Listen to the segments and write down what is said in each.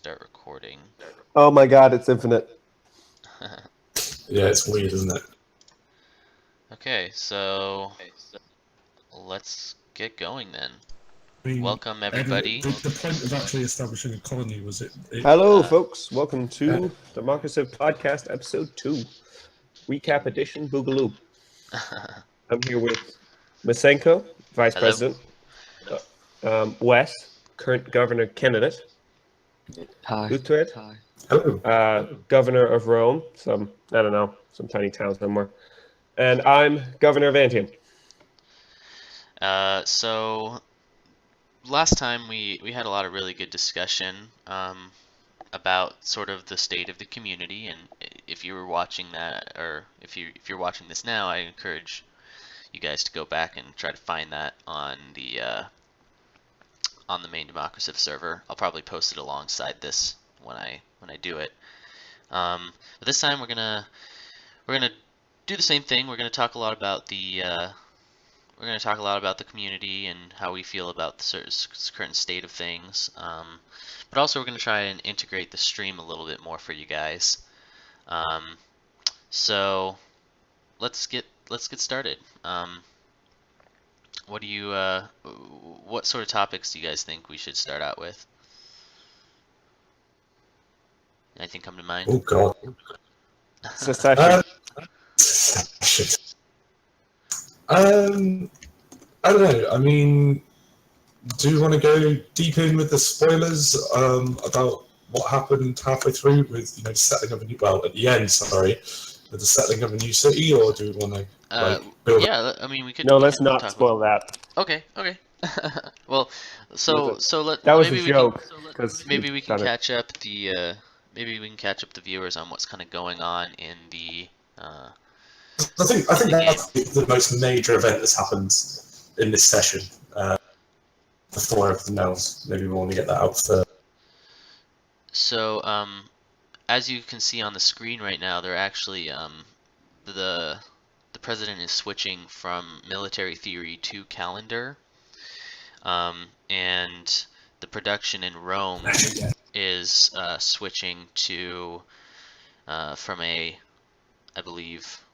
start recording. Oh my god, it's infinite. Yeah, it's weird, isn't it? Okay, so let's get going then. I mean, Welcome everybody. The point of actually establishing a colony was it Hello, folks. Welcome to Democraciv Podcast, Episode 2. Recap Edition Boogaloo. I'm here with Masenko, Vice Hello. President. Wes, current governor candidate. Hi. Uhtred, Hello. governor of Rome, some tiny town somewhere. And I'm governor of Antium. So last time we had a lot of really good discussion about sort of the state of the community, and if you were watching that, or if you're watching this now, I encourage you guys to go back and try to find that on the main Democraciv server. I'll probably post it alongside this when I do it. But this time we're gonna do the same thing. We're gonna talk a lot about the community and how we feel about the current state of things. But also we're gonna try and integrate the stream a little bit more for you guys. So let's get started. What sort of topics do you guys think we should start out with? Anything come to mind? Oh God. Secession. I don't know. I mean, do you want to go deep in with the spoilers about what happened halfway through with settling of a new at the end? Sorry, with the settling of a new city, or do we want to build? Yeah, I mean we could. No, we let's can not talk spoil that. Okay. Well, so let That was maybe a we joke. can, maybe we can catch up the viewers on what's kind of going on in the. I think that's the most major event that's happened in this session. Before everything else, maybe we want to get that out first. So as you can see on the screen right now, they're actually the president is switching from military theory to calendar, and the production in Rome is switching to from a, I believe,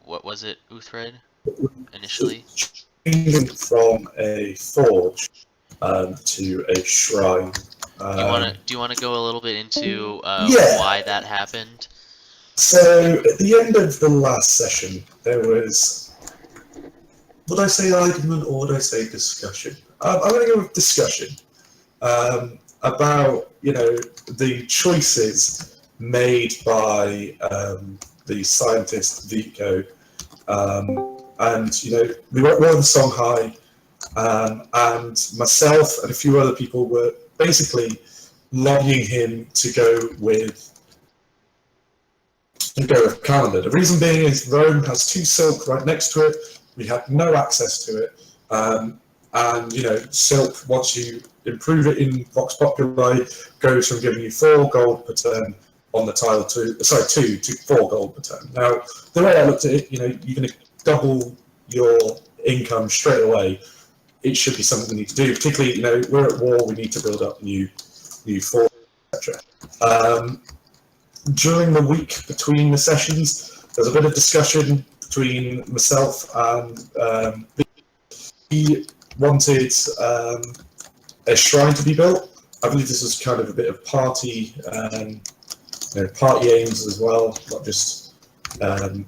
what was it, Uhtred, initially? Changing from a forge to a shrine. Do you want to go a little bit into Yeah. why that happened? So at the end of the last session, there was, would I say argument or would I say discussion? I'm going to go with discussion about the choices made by the scientist Vico, and we wrote the song High, and myself and a few other people were basically lobbying him to go with calendar. The reason being is Rome has 2 silk right next to it. We had no access to it, and silk, once you improve it in Vox Populi, goes from giving you 4 gold per turn on the tile to 2 to 4 gold per turn. Now, the way I looked at it, you're going to double your income straight away. It should be something we need to do. Particularly, we're at war. We need to build up new forces, etc. During the week between the sessions, there's a bit of discussion between myself and he wanted a shrine to be built. I believe this was kind of a bit of party aims as well, not just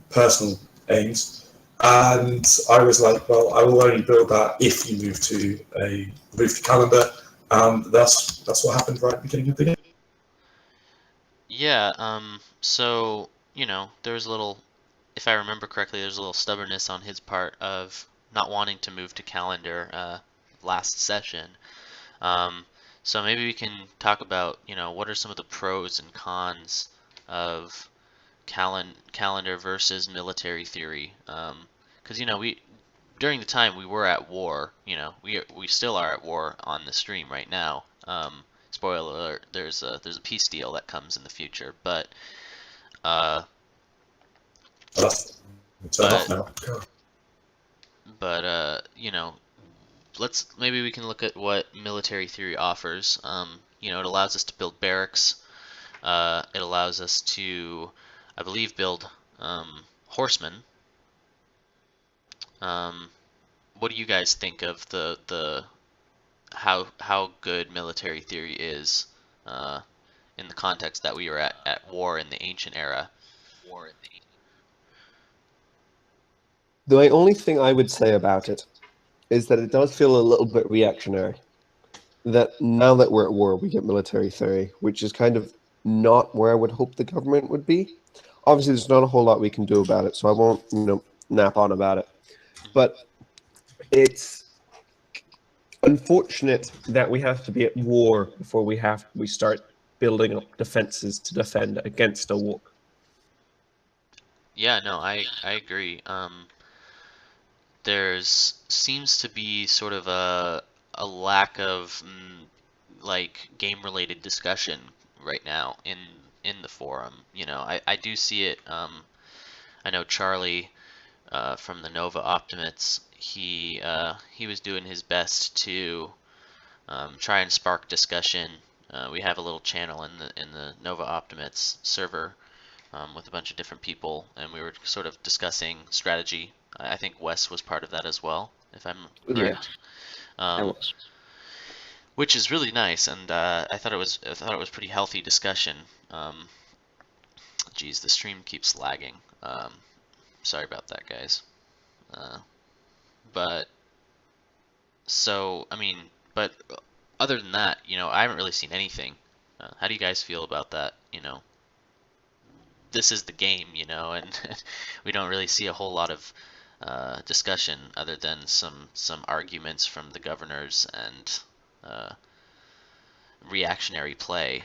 personal aims. And I was like, well, I will only build that if you move to calendar, and that's what happened right at the beginning of the game. Yeah, so, there's a little, if I remember correctly, there's a little stubbornness on his part of not wanting to move to calendar last session. So maybe we can talk about, what are some of the pros and cons of calendar versus military theory? Because, during the time we were at war, we still are at war on the stream right now. Spoiler alert, there's a peace deal that comes in the future, but maybe we can look at what military theory offers. You know, it allows us to build barracks. It allows us to, I believe, build horsemen. What do you guys think of the how good military theory is in the context that we were at war in the ancient era? The only thing I would say about it is that it does feel a little bit reactionary. That now that we're at war, we get military theory, which is kind of not where I would hope the government would be. Obviously, there's not a whole lot we can do about it, so I won't, nap on about it. But it's unfortunate that we have to be at war before we start building up defenses to defend against a war. Yeah, no, I agree. There's seems to be sort of a lack of like game related discussion right now in the forum. You know, I do see it. I know Charlie from the Nova Optimates. He was doing his best to try and spark discussion. We have a little channel in the Nova Optimates server with a bunch of different people, and we were sort of discussing strategy. I think Wes was part of that as well, if I'm correct. I was. Which is really nice, and I thought it was pretty healthy discussion. Geez, the stream keeps lagging. Sorry about that, guys. But so I mean, but other than that, you know, I haven't really seen anything. How do you guys feel about that? You know, this is the game, you know, and we don't really see a whole lot of discussion other than some arguments from the governors and reactionary play.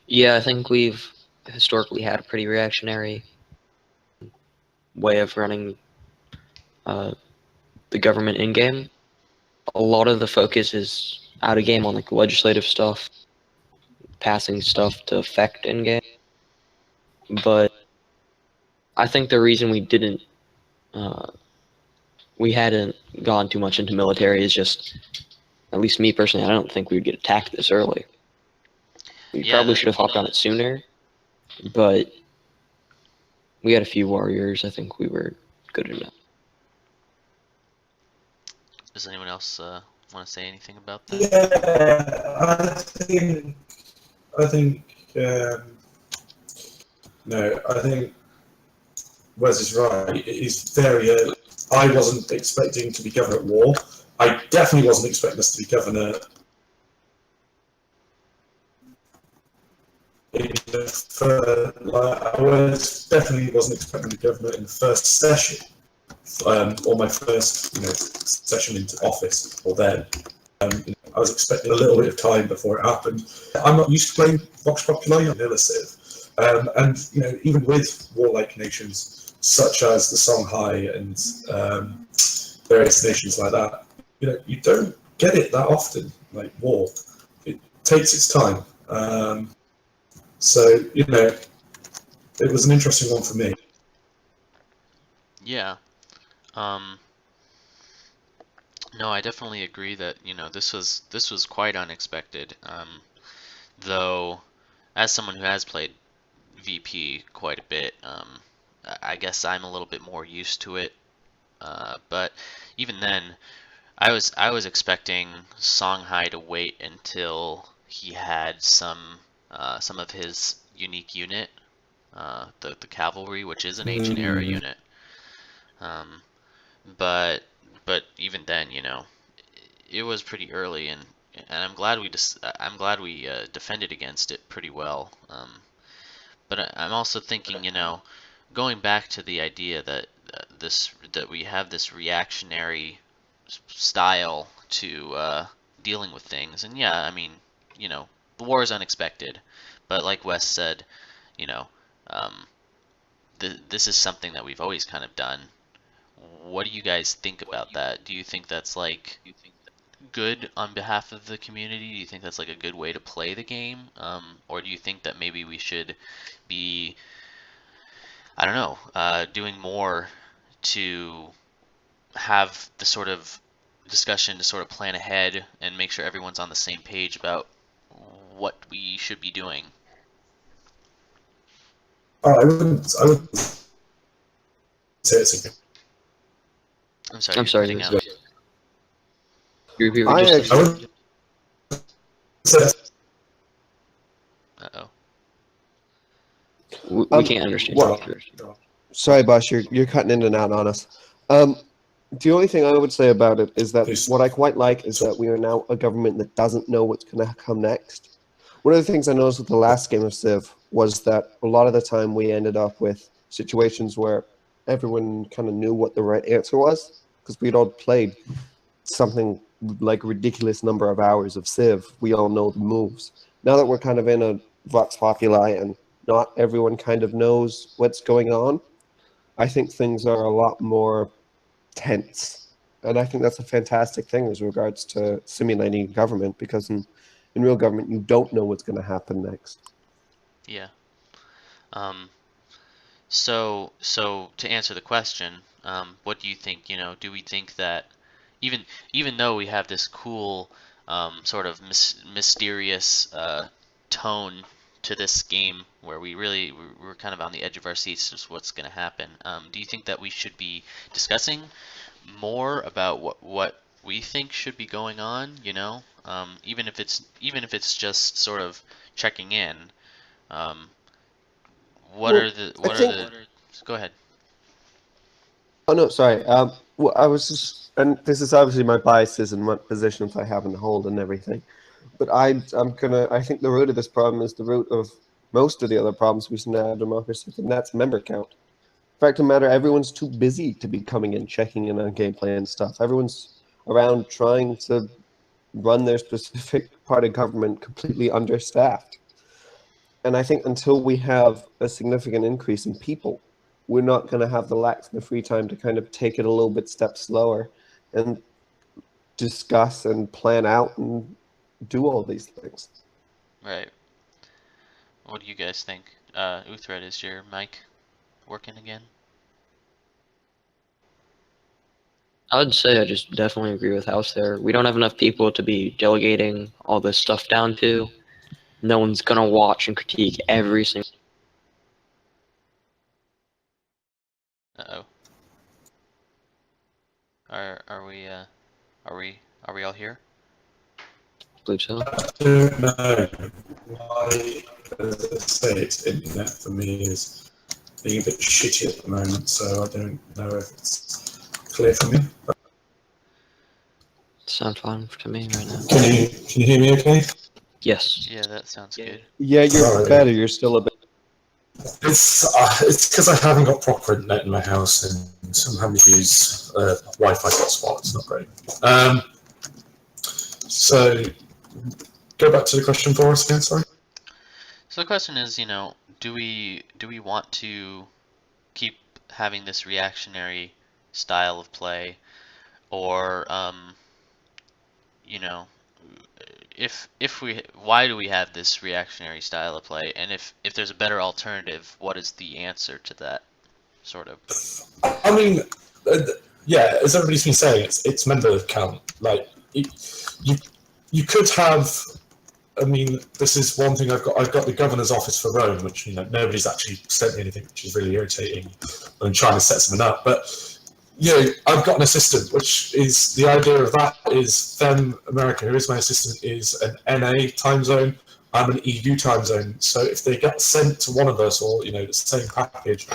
Yeah, I think we've historically had a pretty reactionary way of running the government in game. A lot of the focus is out of game on like legislative stuff, passing stuff to effect in game. But I think the reason we hadn't gone too much into military is just, at least me personally, I don't think we would get attacked this early. We Yeah, probably should have hopped on it sooner, but we had a few warriors. I think we were good enough. Does anyone else want to say anything about that? Yeah, I think Wes is right. It is very early. I wasn't expecting to be governor at war. I definitely wasn't expecting us to be governor I definitely wasn't expecting to be governor in the first session, or my first, session into office, or then. I was expecting a little bit of time before it happened. I'm not used to playing Vox Populi on Illicit, and even with warlike nations such as the Songhai and various nations like that, you don't get it that often. Like war, it takes its time. So it was an interesting one for me. Yeah. No, I definitely agree that, this was quite unexpected. Though, as someone who has played VP quite a bit, I guess I'm a little bit more used to it. But even then, I was expecting Songhai to wait until he had some of his unique unit, the cavalry, which is an ancient era unit. But even then, it was pretty early, and I'm glad we defended against it pretty well. But I'm also thinking, going back to the idea that that we have this reactionary style to dealing with things, and yeah, I mean, the war is unexpected, but like Wes said, um, this is something that we've always kind of done. What do you guys think about that? Do you think that's like good on behalf of the community? Do you think that's like a good way to play the game? Or do you think that maybe we should be, I don't know, doing more to have the sort of discussion to sort of plan ahead and make sure everyone's on the same page about what we should be doing. I wouldn't say it's a good. I'm sorry, I'm you're sorry. cutting out. You were I just actually- I wouldn't say that's Uh-oh. we can't understand. well, Sorry, Bosh, you're cutting in and out on us. The only thing I would say about it is that Please. what I quite like is that we are now a government that doesn't know what's going to come next. One of the things I noticed with the last game of Civ was that a lot of the time we ended up with situations where everyone kind of knew what the right answer was because we'd all played something like a ridiculous number of hours of Civ. We all know the moves. Now that we're kind of in a Vox Populi and not everyone kind of knows what's going on, I think things are a lot more tense. And I think that's a fantastic thing as regards to simulating government, because in real government, you don't know what's going to happen next. Yeah. So to answer the question, what do you think? You know, do we think that even though we have this cool sort of mysterious tone to this game where we're kind of on the edge of our seats as what's going to happen, do you think that we should be discussing more about what we think should be going on? You know, even if it's just sort of checking in. What Well, are the I think. Go ahead. Oh no, sorry. Well, I was just, and this is obviously my biases and what positions I have in the hold and everything. But I think the root of this problem is the root of most of the other problems we see in our democracy, and that's member count. Fact of the matter, everyone's too busy to be coming in, checking in on gameplay and stuff. Everyone's around trying to run their specific part of government completely understaffed. And I think until we have a significant increase in people, we're not going to have the lax and the free time to kind of take it a little bit step slower and discuss and plan out and do all these things. Right. What do you guys think? Uhtred, is your mic working again? I would say I just definitely agree with House there. We don't have enough people to be delegating all this stuff down to. No one's gonna watch and critique every single. Uh-oh. Are we all here? Believe so. I don't know why, as I say, it's internet for me is being a bit shitty at the moment, so I don't know if it's clear for me. Sound fine to me right now. Can you hear me okay? Yes. Yeah, that sounds good. Yeah, you're Sorry. better. You're still a bit. It's because I haven't got proper internet in my house and I'm having to use Wi-Fi hotspot. It's not great. So go back to the question for us again. Sorry. So the question is, you know, do we want to keep having this reactionary style of play, or you know, why do we have this reactionary style of play, and if there's a better alternative, what is the answer to that, sort of? I mean, yeah, as everybody's been saying, it's member count. Like you could have. I mean, this is one thing I've got the governor's office for Rome, which nobody's actually sent me anything, which is really irritating. I'm trying to set something up, but I've got an assistant, which is the idea of that is Fem America, who is my assistant, is an NA time zone. I'm an EU time zone. So if they get sent to one of us, or the same package,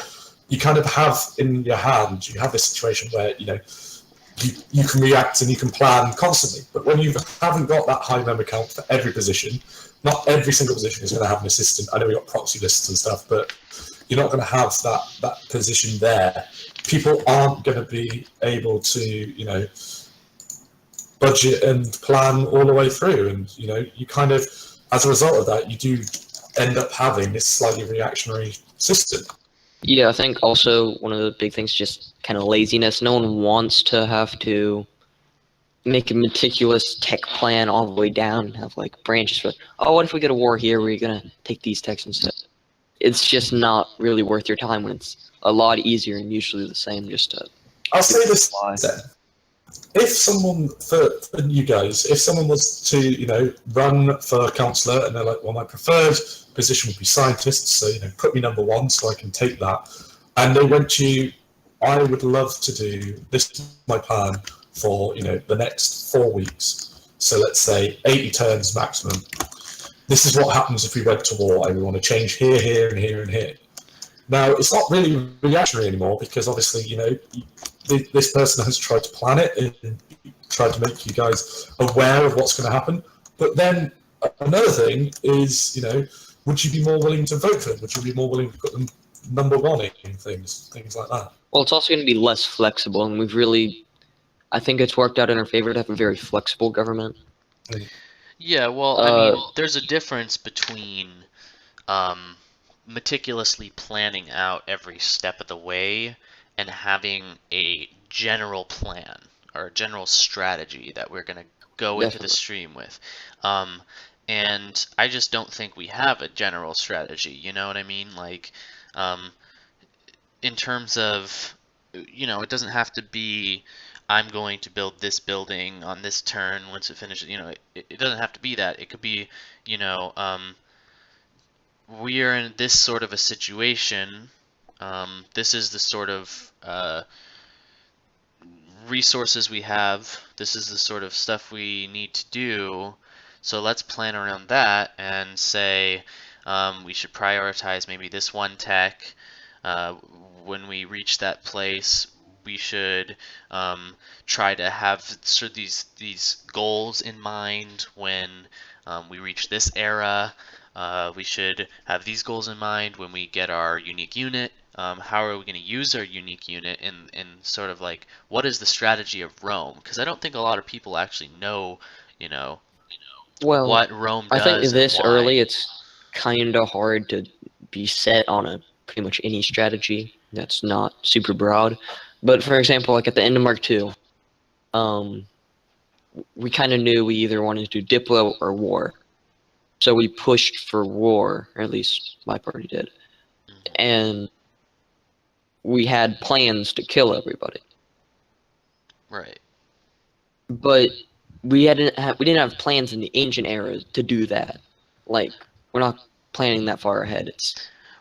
you kind of have in your hand. You have this situation where you can react and you can plan constantly. But when you haven't got that high member count for every position, not every single position is going to have an assistant. I know we've got proxy lists and stuff, but you're not going to have that position there. People aren't going to be able to, budget and plan all the way through. And, you kind of, as a result of that, you do end up having this slightly reactionary system. Yeah, I think also one of the big things is just kind of laziness. No one wants to have to make a meticulous tech plan all the way down and have like branches for, oh, what if we get a war here? We're going to take these techs instead. It's just not really worth your time when it's a lot easier and usually the same just to I'll say this apply. then. if someone, for you guys, if someone was to, run for councillor and they're like, well, my preferred position would be scientist, so, put me number one so I can take that. And they went to you, I would love to do, this is my plan for, the next 4 weeks. So let's say 80 turns maximum. This is what happens if we went to war and we want to change here, here, and here, and here. Now, it's not really reactionary anymore because obviously, this person has tried to plan it and tried to make you guys aware of what's going to happen. But then another thing is, would you be more willing to vote for them? Would you be more willing to put them number one in things like that? Well, it's also going to be less flexible, and I think it's worked out in our favor to have a very flexible government. Yeah, well, I mean, there's a difference between meticulously planning out every step of the way and having a general plan or a general strategy that we're going to go into the stream with. And I just don't think we have a general strategy, you know what I mean? Like, in terms of, it doesn't have to be, I'm going to build this building on this turn once it finishes, it doesn't have to be that. It could be, we are in this sort of a situation. This is the sort of resources we have. This is the sort of stuff we need to do. So let's plan around that and say we should prioritize maybe this one tech. When we reach that place, we should try to have sort of these goals in mind when we reach this era. We should have these goals in mind when we get our unique unit. How are we going to use our unique unit in sort of like, what is the strategy of Rome? Because I don't think a lot of people actually know, what Rome does. I think this and why. early, it's kind of hard to be set on a pretty much any strategy that's not super broad. But for example, like at the end of Mark II, we kind of knew we either wanted to do Diplo or war. So we pushed for war, or at least my party did. And we had plans to kill everybody. Right. But we didn't have plans in the ancient era to do that. Like, we're not planning that far ahead.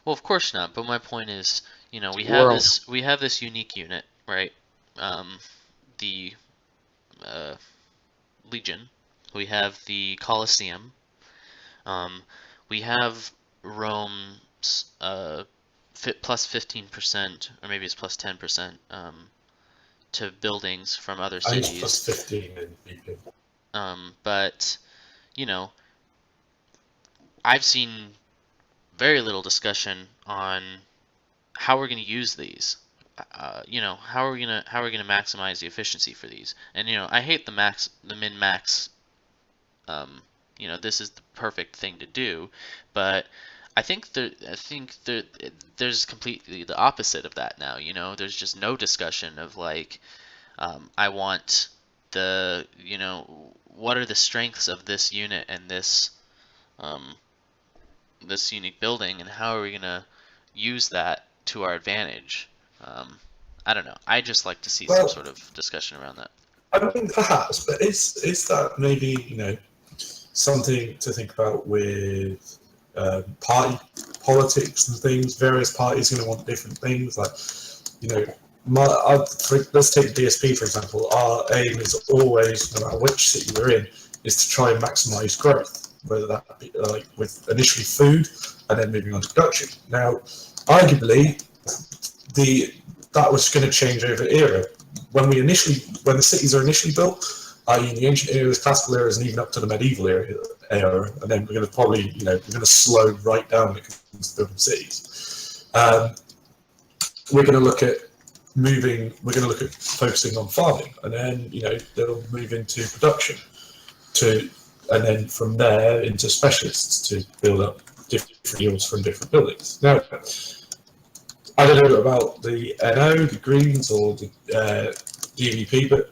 Well, of course not. But my point is, we have this unique unit, right? The Legion. We have the Colosseum. We have Rome's plus 15%, or maybe it's plus 10%, to buildings from other I think cities. it's plus 15 in BP. But, I've seen very little discussion on how we're going to use these. How are we gonna maximize the efficiency for these? And I hate the min max. This is the perfect thing to do, but I think there's completely the opposite of that now. There's just no discussion of like, I want the what are the strengths of this unit and this this unique building, and how are we gonna use that to our advantage? I don't know. I just like to see some sort of discussion around that. I mean, perhaps, but is that maybe something to think about with party politics and things? Various parties are going to want different things. Like, let's take DSP for example. Our aim is always, no matter which city we're in, is to try and maximise growth, whether that be like with initially food and then moving on to production. Now, arguably, that was going to change over era. When the cities are initially built, i.e. in the ancient eras, classical eras, and even up to the medieval era, and then we're going to probably, we're going to slow right down when it comes to building cities. We're going to look at focusing on farming, and then, they'll move into production, and then from there into specialists to build up different yields from different buildings. Now, I don't know about the NO, the Greens, or the DVP, but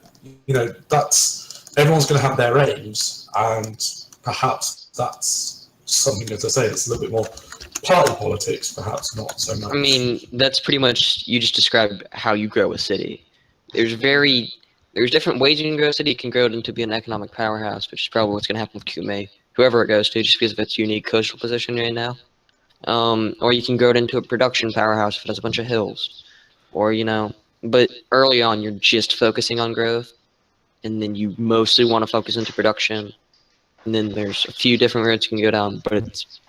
that's everyone's going to have their aims, and perhaps that's something, as I say, that's a little bit more party politics, perhaps not so much. I mean, that's pretty much, you just described how you grow a city. There's very There's different ways you can grow a city. You can grow it into be an economic powerhouse, which is probably what's going to happen with Kume, whoever it goes to, just because of its unique coastal position right now. Or you can grow it into a production powerhouse if it has a bunch of hills. Or, but early on, you're just focusing on growth, and then you mostly want to focus into production. And then there's a few different roads you can go down, but it's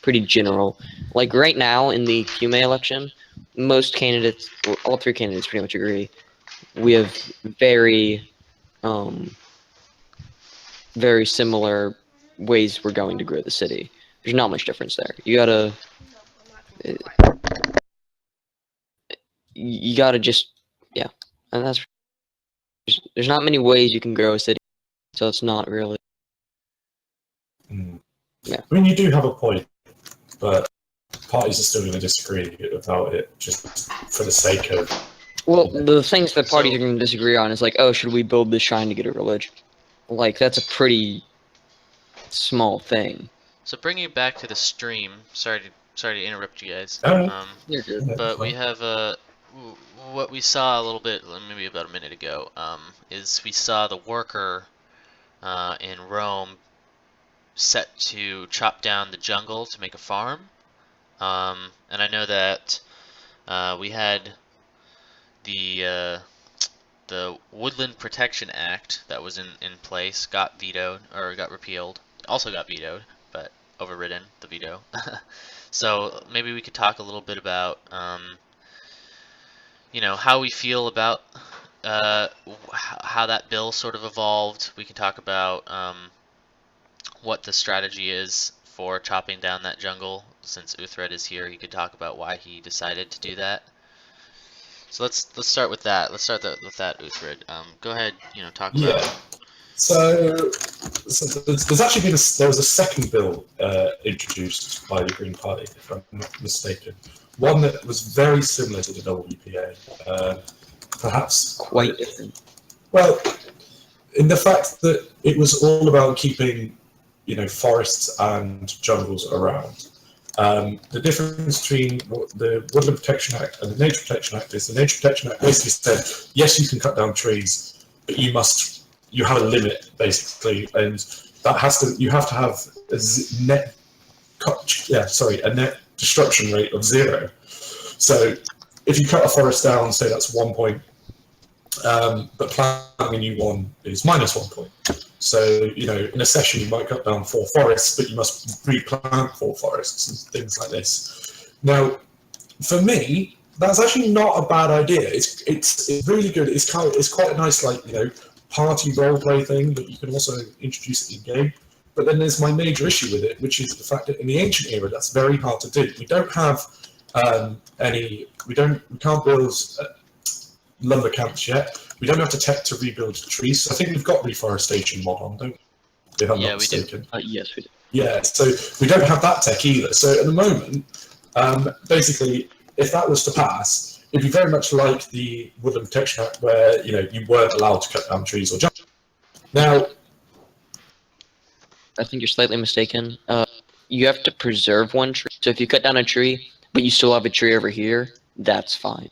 pretty general. Like right now in the Kume election, most candidates, well, all three candidates pretty much agree. We have very, very similar ways we're going to grow the city. There's not much difference there. You gotta just, yeah, and there's not many ways you can grow a city, so it's not really. Yeah. I mean, you do have a point, but parties are still going to disagree about it just for the sake of. Well, the things that parties are going to disagree on is like, oh, should we build this shrine to get a religion? Like, that's a pretty small thing. So bringing it back to the stream, sorry to interrupt you guys. You're good. But we have what we saw a little bit, maybe about a minute ago, is we saw the worker in Rome set to chop down the jungle to make a farm. And I know that we had the Woodland Protection Act that was in place got vetoed, or got repealed. Also got vetoed, but overridden, the veto. So maybe we could talk a little bit about how we feel about how that bill sort of evolved. We can talk about what the strategy is for chopping down that jungle. Since Uhtred is here, he could talk about why he decided to do that. So let's start with that. Let's start with that, Uhtred. Go ahead, talk about. Yeah. So there's actually been there was a second bill introduced by the Green Party, if I'm not mistaken. One that was very similar to the WPA, perhaps Quite different. Well, in the fact that it was all about keeping, forests and jungles around. The difference between the Woodland Protection Act and the Nature Protection Act is the Nature Protection Act basically said, yes, you can cut down trees, but you have a limit basically, and you have to have a net destruction rate of 0. So if you cut a forest down, say that's 1 point, but planting a new one is -1 point. So, in a session you might cut down 4 forests, but you must replant 4 forests and things like this. Now, for me, that's actually not a bad idea. It's really good. It's quite a nice party role play thing, but you can also introduce it in game. But then there's my major issue with it, which is the fact that in the ancient era that's very hard to do. We don't have we can't build lumber camps yet. We don't have the tech to rebuild trees. So I think we've got reforestation mod on, don't we? If I'm not mistaken. Yes, we do. Yeah, so we don't have that tech either. So at the moment, basically, if that was to pass, it'd be very much like the Woodland Protection Act, where you weren't allowed to cut down trees or jump. Now, I think you're slightly mistaken. You have to preserve one tree. So if you cut down a tree, but you still have a tree over here, that's fine.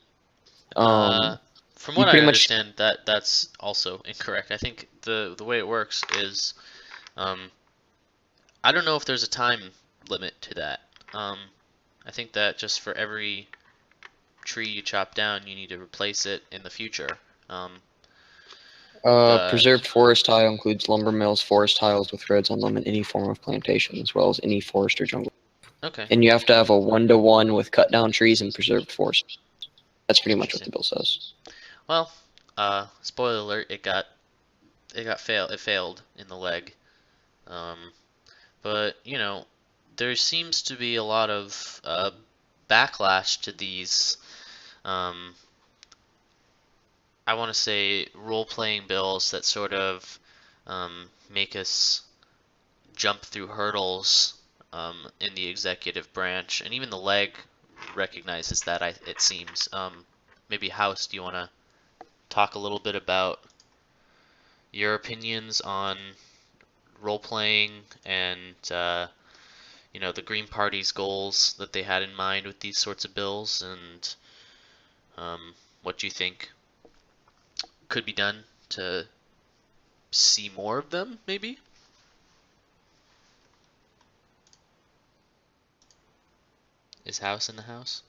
From what I understand, that's also incorrect. I think the way it works is, I don't know if there's a time limit to that. I think that just for every tree you chop down, you need to replace it in the future. Preserved forest tile includes lumber mills, forest tiles with roads on them, and any form of plantation, as well as any forest or jungle. Okay. And you have to have a 1-to-1 with cut down trees and preserved forest. That's pretty much what the bill says. Well, spoiler alert, it failed in the leg. But there seems to be a lot of backlash to these I want to say role-playing bills that sort of make us jump through hurdles in the executive branch, and even the leg recognizes that. It seems. Maybe House, do you want to talk a little bit about your opinions on role-playing and the Green Party's goals that they had in mind with these sorts of bills, and what you think could be done to see more of them, maybe? Is House in the house?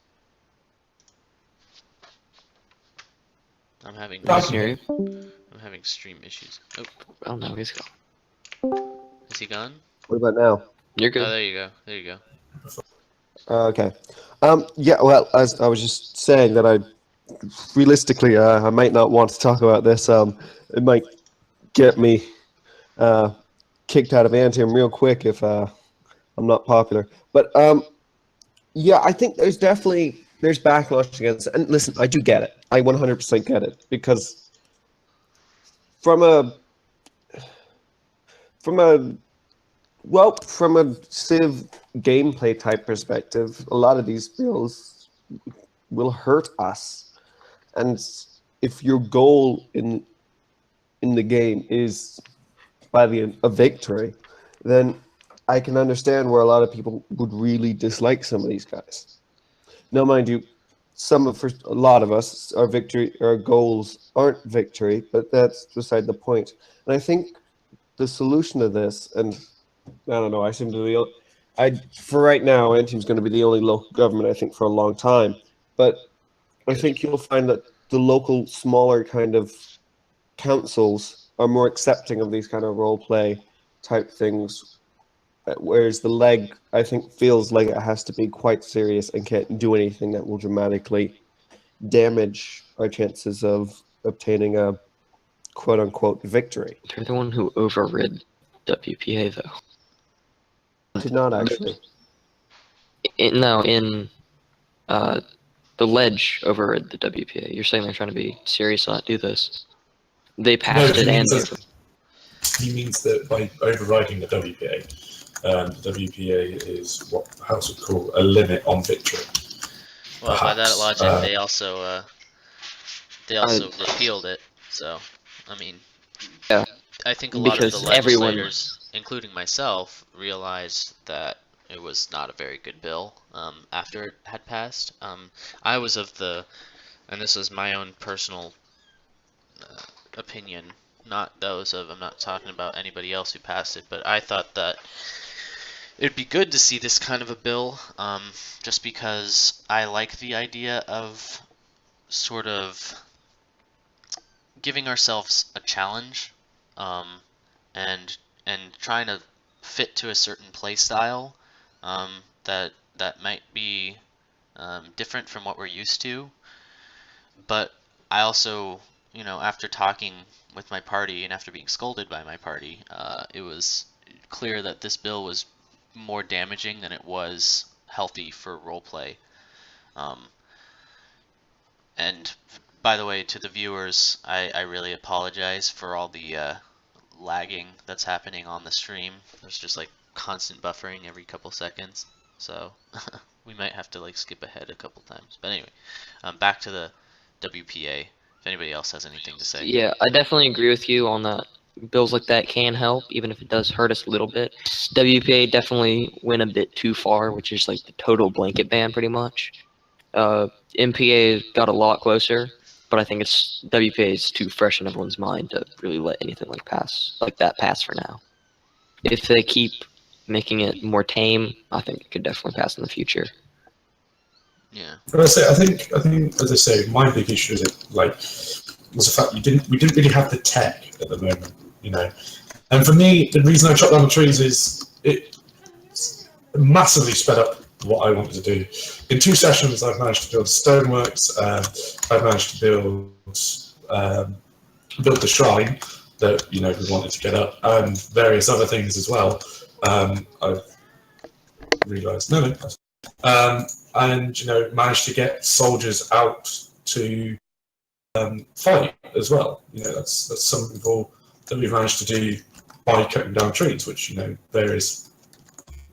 I'm having I can hear you. I'm having stream issues. Oh, Oh no, he's gone. is he gone? What about now? You're Oh, good. there you go. There you go. Okay. Yeah, well, as I was just saying that realistically, I might not want to talk about this. It might get me kicked out of Antium real quick if I'm not popular. But yeah, I think there's backlash against it. And listen, I do get it. I 100% get it, because from a Civ gameplay type perspective, a lot of these bills will hurt us. And if your goal in the game is by a victory, then I can understand where a lot of people would really dislike some of these guys. Now, mind you, for a lot of us, our goals aren't victory, but that's beside the point. And I think the solution to this, and I don't know, for right now, Antium's going to be the only local government, I think, for a long time. But I think you'll find that the local, smaller kind of councils are more accepting of these kind of role play type things, whereas the leg, I think, feels like it has to be quite serious and can't do anything that will dramatically damage our chances of obtaining a quote-unquote victory. They're the one who overrid WPA, though. Did not actually. In the ledge overrid the WPA. You're saying they're trying to be serious and not do this. They passed it and he means that by overriding the WPA, the WPA is what the House would call a limit on victory. Well, by that Perhaps, logic, they also repealed it. So, I mean, yeah, I think a lot of the because everyone- legislators, including myself, realized that it was not a very good bill after it had passed. I was of and this was my own personal opinion, not those of, I'm not talking about anybody else who passed it, but I thought that it'd be good to see this kind of a bill, just because I like the idea of sort of giving ourselves a challenge, and trying to fit to a certain play style, that might be different from what we're used to. But I also, after talking with my party and after being scolded by my party, it was clear that this bill was more damaging than it was healthy for roleplay. And by the way, to the viewers, I really apologize for all the lagging that's happening on the stream. There's just like constant buffering every couple seconds, so we might have to like skip ahead a couple times. But anyway, back to the WPA. If anybody else has anything to say. Yeah, I definitely agree with you on that. Bills like that can help, even if it does hurt us a little bit. WPA definitely went a bit too far, which is like the total blanket ban, pretty much. MPA got a lot closer, but I think WPA is too fresh in everyone's mind to really let anything like that pass for now. If they keep making it more tame, I think it could definitely pass in the future. Yeah. But I think, as I say, my big issue is was the fact we didn't really have the tech at the moment, And for me, the reason I chopped down the trees is it massively sped up what I wanted to do. In 2 sessions, I've managed to build stoneworks. I've managed to build the shrine that we wanted to get up, and various other things as well. I've realised and managed to get soldiers out to fight as well. That's something cool that we've managed to do by cutting down trees, which various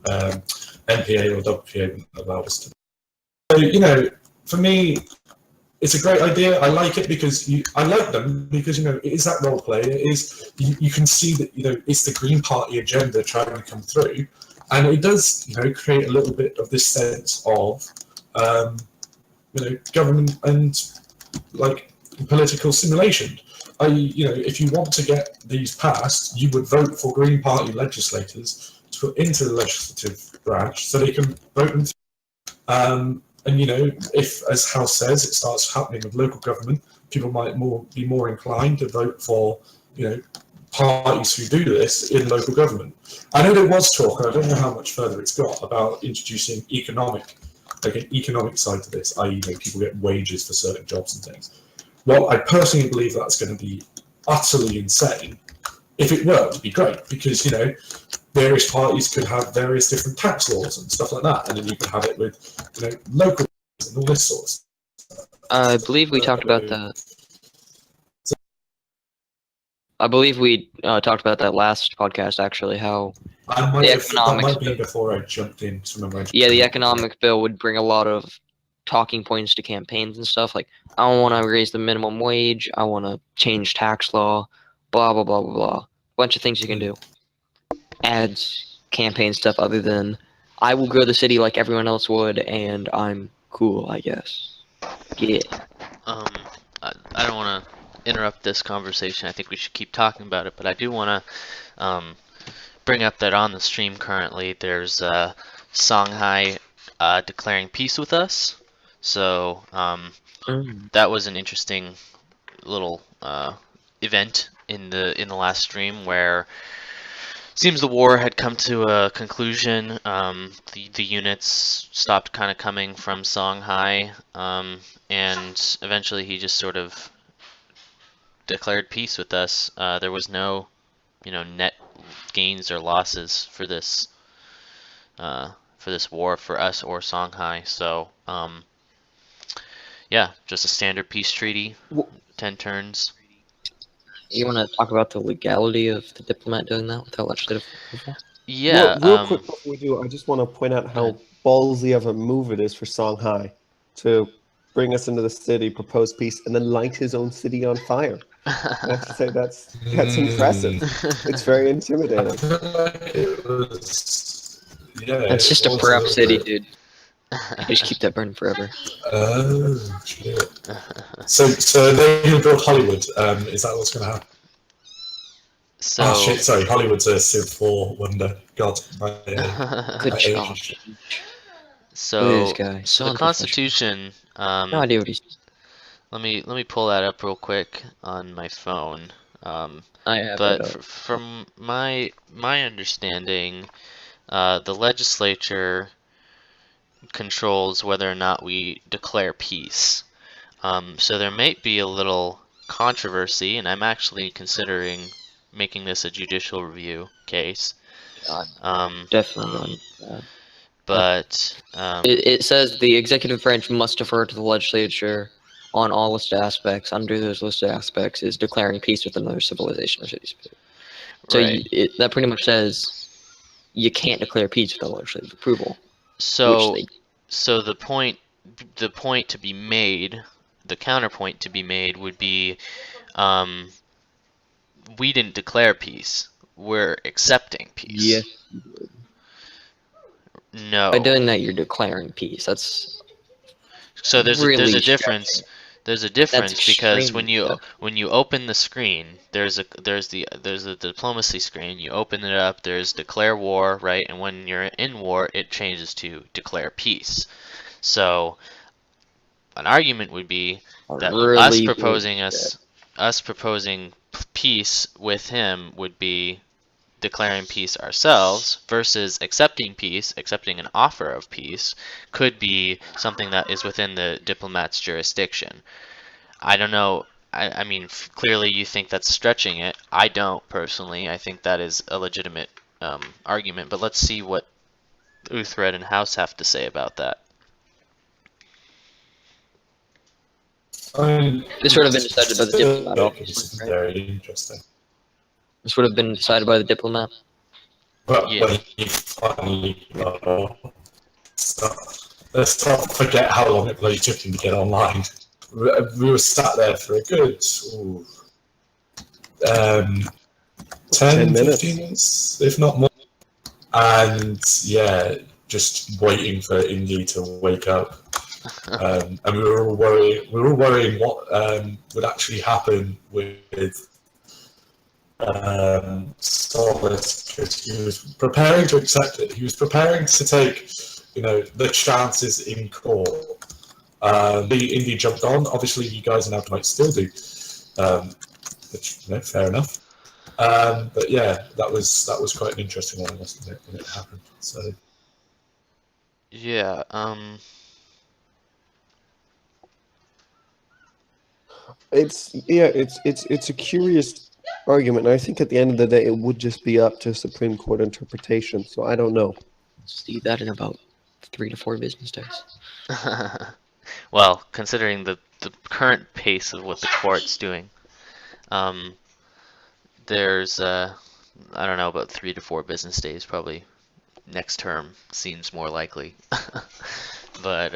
NPA or WPA wouldn't allow us to. So for me, it's a great idea. I like it because I like them because it is that role play. It is you can see that it's the Green Party agenda trying to come through, and it does create a little bit of this sense of government and like political simulation. if you want to get these passed, you would vote for Green Party legislators to put into the legislative branch so they can vote them through. And if, as House says, it starts happening with local government, people might be more inclined to vote for, parties who do this in local government. I know there was talk, and I don't know how much further it's got, about introducing an economic side to this, i.e., people get wages for certain jobs and things. Well, I personally believe that's going to be utterly insane. If it worked, it'd be great, because various parties could have various different tax laws and stuff like that, and then you could have it with local and all this sort of stuff. I believe we talked about that. I believe we talked about that last podcast, actually, how That might have been before I jumped in. the economic bill would bring a lot of talking points to campaigns and stuff. Like, I want to raise the minimum wage. I want to change tax law. Blah, blah, blah, blah, blah. Bunch of things you can do. Ads, campaign stuff other than, I will grow the city like everyone else would, and I'm cool, I guess. Yeah. I don't want to interrupt this conversation. I think we should keep talking about it, but I do want to bring up that on the stream currently there's Songhai declaring peace with us. So that was an interesting little event in the last stream where it seems the war had come to a conclusion. The units stopped kind of coming from Songhai, and eventually he just sort of declared peace with us. There was no, net gains or losses for this war for us or Songhai. So, yeah, just a standard peace treaty, 10 turns. You want to talk about the legality of the diplomat doing that without legislative approval? Yeah. Real quick before we do, I just want to point out how ballsy of a move it is for Songhai to bring us into the city, propose peace, and then light his own city on fire. I have to say that's impressive. It's very intimidating. It's just a prep city, dude. You just keep that burning forever. Oh, shit. So they're going to build Hollywood. Is that what's going to happen? So, shit, sorry, Hollywood's a Civ 4 wonder. God. Good job. So guy. the Constitution. No idea what he's. Let me pull that up real quick on my phone. I have But from my understanding, the legislature controls whether or not we declare peace. So there may be a little controversy, and I'm actually considering making this a judicial review case. Definitely. But it says the executive branch must defer to the legislature on all listed aspects. Under those listed aspects is declaring peace with another civilization or city-state. So right. That pretty much says you can't declare peace without legislative approval. So the point to be made, the counterpoint to be made would be, we didn't declare peace. We're accepting peace. Yes. No. By doing that, you're declaring peace. That's so there's really a difference. There's a difference because when you open the screen, there's a diplomacy screen. You open it up. There's declare war, right? And when you're in war, it changes to declare peace. So an argument would be that us proposing peace with him would be declaring peace ourselves versus accepting an offer of peace could be something that is within the diplomat's jurisdiction. I don't know. I mean, clearly you think that's stretching it. I don't personally. I think that is a legitimate argument. But let's see what Uhtred and House have to say about that. This would have been decided by the diplomat. Very interesting. This would have been decided by the diplomat. But Yeah. when you finally let's not forget how long it bloody took him to get online. We were sat there for a good 10 minutes. 15 minutes, if not more. And yeah, just waiting for Indy to wake up. And we were all worrying. We were all worrying what would actually happen with Solace, because he was preparing to accept it. He was preparing to take, the chances in court. The Indy jumped on. Obviously, you guys in Aftermath still do, which fair enough. But yeah, that was quite an interesting one, wasn't it, when it happened? So Yeah. It's a curious argument. And I think at the end of the day, it would just be up to Supreme Court interpretation. So I don't know. See that in about 3 to 4 business days. Well, considering the current pace of what the court's doing, there's I don't know, about 3 to 4 business days. Probably next term seems more likely. But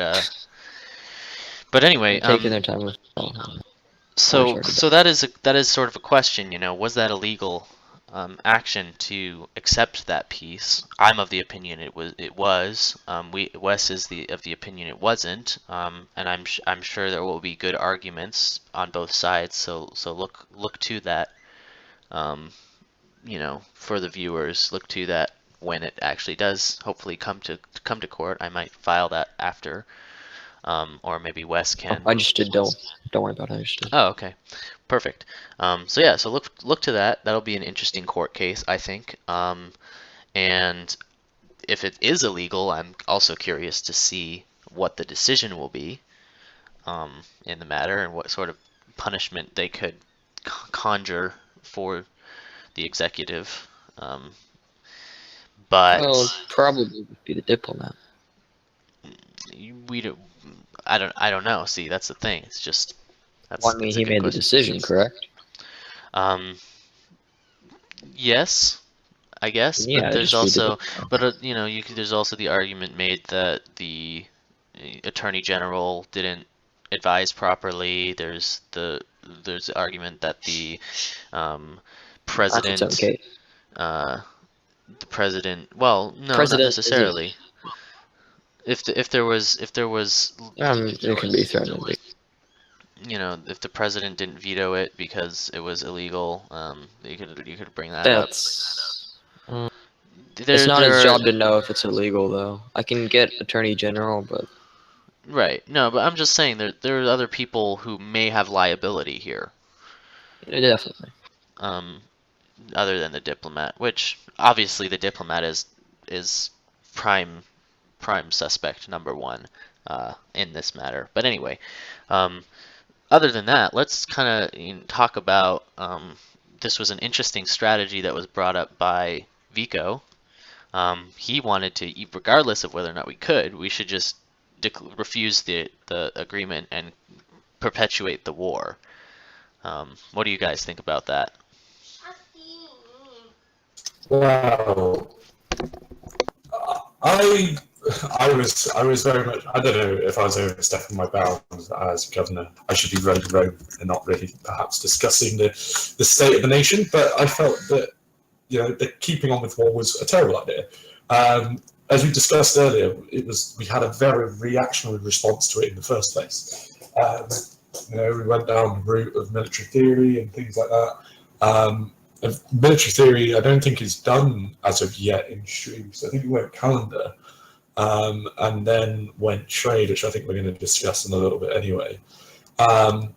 anyway, Taking their time with. so that is sort of a question. Was that a legal action to accept that piece? I'm of the opinion it was. Wes is of the opinion it wasn't. And I'm sure there will be good arguments on both sides. So look to that. For the viewers, look to that when it actually does hopefully come to court. I might file that after, or maybe Wes can. I just did. Don't worry about it. I just did. Oh, okay, perfect. So look to that. That'll be an interesting court case, I think. And if it is illegal, I'm also curious to see what the decision will be in the matter, and what sort of punishment they could conjure for the executive. But well, probably would be the diplomat. I don't know. See, that's the thing. It's just Well, I mean, he made the decision, correct? Yes, I guess. Yeah, but there's also, there's also the argument made that the Attorney General didn't advise properly. There's the argument that the president. That's okay. The president. Well, no, President not necessarily. If there was it can be thrown in. if the president didn't veto it because it was illegal, you could bring that up. It's not his job to know if it's illegal, though. I can get Attorney General, but right. No, but I'm just saying there are other people who may have liability here. Definitely. Other than the diplomat, which obviously the diplomat is prime suspect number one in this matter. But anyway, other than that, let's kind of talk about this was an interesting strategy that was brought up by Vico. He wanted to, regardless of whether or not we should just refuse the agreement and perpetuate the war. What do you guys think about that? Well, I was very much. I don't know if I was overstepping my bounds as governor. I should be running Rome and not really perhaps discussing the state of the nation. But I felt that the keeping on with war was a terrible idea. As we discussed earlier, we had a very reactionary response to it in the first place. We went down the route of military theory and things like that. Military theory, I don't think is done as of yet in streams. I think we went calendar, and then went trade, which I think we're going to discuss in a little bit anyway. And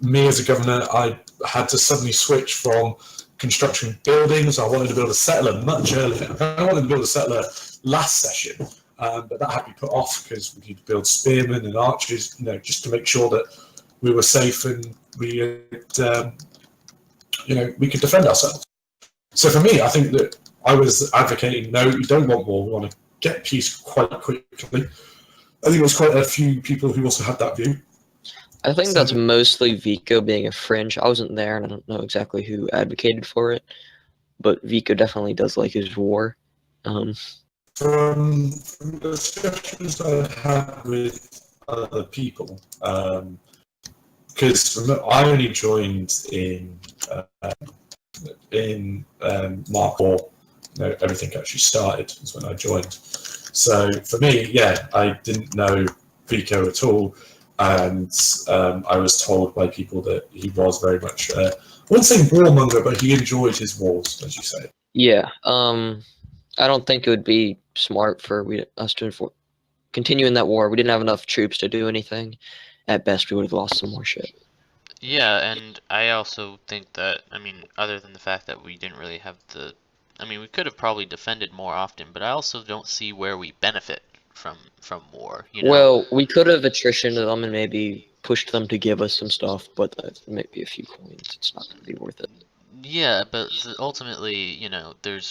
me as a governor, I had to suddenly switch from construction buildings. I wanted to build a settler much earlier. I wanted to build a settler last session, but that had to be put off because we need to build spearmen and archers, just to make sure that we were safe and we could defend ourselves. So for me, I think that I was advocating, no, we don't want war. We want to get peace quite quickly. I think there was quite a few people who also had that view. I think that's mostly Vico being a fringe. I wasn't there, and I don't know exactly who advocated for it, but Vico definitely does like his war. From the discussions I had with other people, because I only joined in Mark 4 everything actually started, was when I joined. So for me, yeah, I didn't know Vico at all, and I was told by people that he was very much, I wouldn't say warmonger, but he enjoyed his wars, as you say. Yeah. I don't think it would be smart for us to continue in that war. We didn't have enough troops to do anything. At best, we would have lost some more shit. Yeah, and I also think that, I mean, other than the fact that we didn't really have I mean, we could have probably defended more often, but I also don't see where we benefit from war, you know? Well, we could have attritioned them and maybe pushed them to give us some stuff, but that might be a few coins. It's not going to be worth it. Yeah, but ultimately,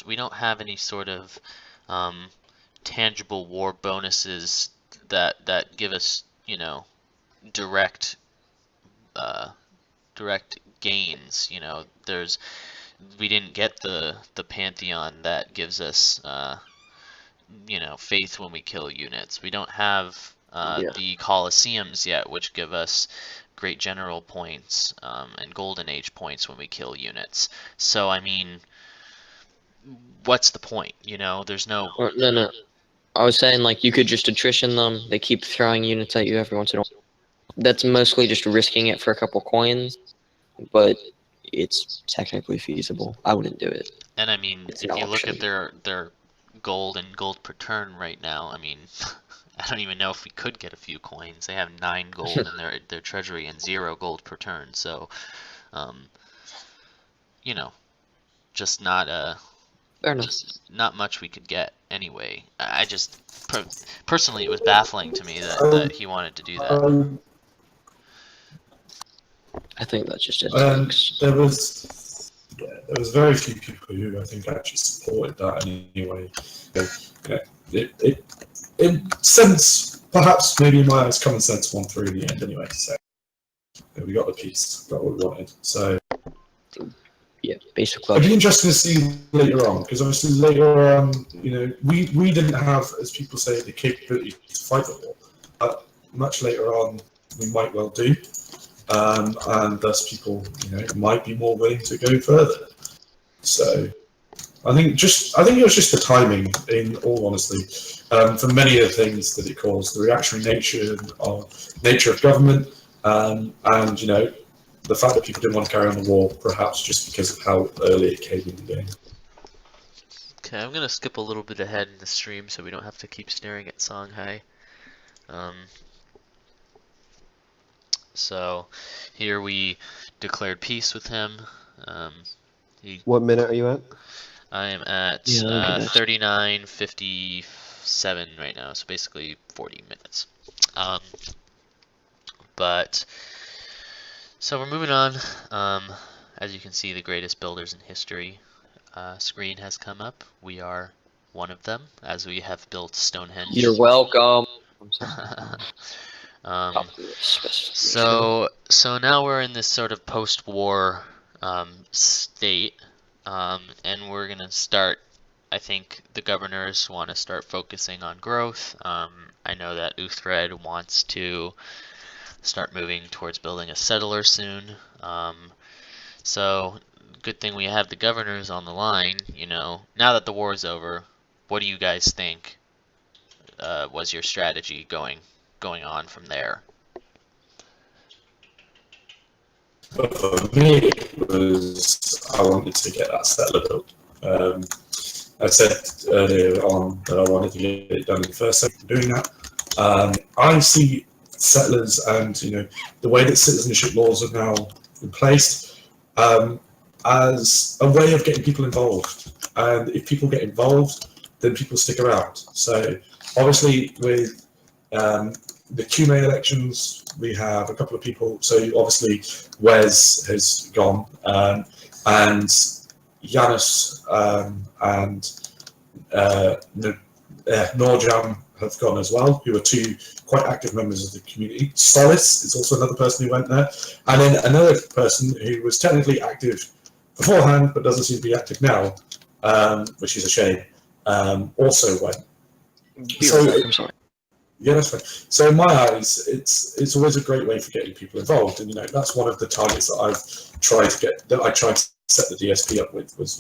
we don't have any sort of tangible war bonuses that give us, direct direct gains. We didn't get the Pantheon that gives us faith when we kill units. We don't have Yeah. the Colosseums yet, which give us great general points and Golden Age points when we kill units. So I mean, what's the point? There's no. No. I was saying, like, you could just attrition them. They keep throwing units at you every once in a while. That's mostly just risking it for a couple coins, but it's technically feasible. I wouldn't do it. And I mean, It's if an you look option. at their gold and gold per turn right now, I mean, I don't even know if we could get a few coins. They have 9 gold in their treasury and 0 gold per turn. So, you know, just Fair enough. not much we could get anyway. I just personally, it was baffling to me that he wanted to do that. I think that's just it. There was very few people who I think actually supported that anyway. It sense, perhaps maybe in my eyes, common sense won through in the end anyway. So we got the piece, got what we wanted. So Yeah, basically. it'd be interesting to see later on, because obviously later on, we didn't have, as people say, the capability to fight the war. But much later on, we might well do. And thus people, might be more willing to go further. So I think it was just the timing, in all honesty, for many of the things that it caused, the reactionary nature of government, and the fact that people didn't want to carry on the war, perhaps just because of how early it came in the game. Okay, I'm gonna skip a little bit ahead in the stream so we don't have to keep staring at Songhai. So here we declared peace with him. What minute are you at? I am at 39:57 right now, so basically 40 minutes. But so we're moving on. As you can see, the greatest builders in history screen has come up. We are one of them, as we have built Stonehenge. You're welcome. I'm sorry. So now we're in this sort of post-war state, and we're gonna start. I think the governors want to start focusing on growth. I know that Uhtred wants to start moving towards building a settler soon. So good thing we have the governors on the line. Now that the war is over, what do you guys think was your strategy going on from there? But for me, it was I wanted to get that settler built. I said earlier on that I wanted to get it done in the first second doing that. I see settlers and the way that citizenship laws are now in place as a way of getting people involved. And if people get involved, then people stick around. So obviously with the QMA elections, we have a couple of people. So obviously Wes has gone, and Yanis and Norjam have gone as well, who are 2 quite active members of the community. Solis is also another person who went there. And then another person who was technically active beforehand, but doesn't seem to be active now, which is a shame, also went. I'm sorry. Yeah, that's fine. So in my eyes, it's always a great way for getting people involved, and that's one of the targets that I tried to set the DSP up with, was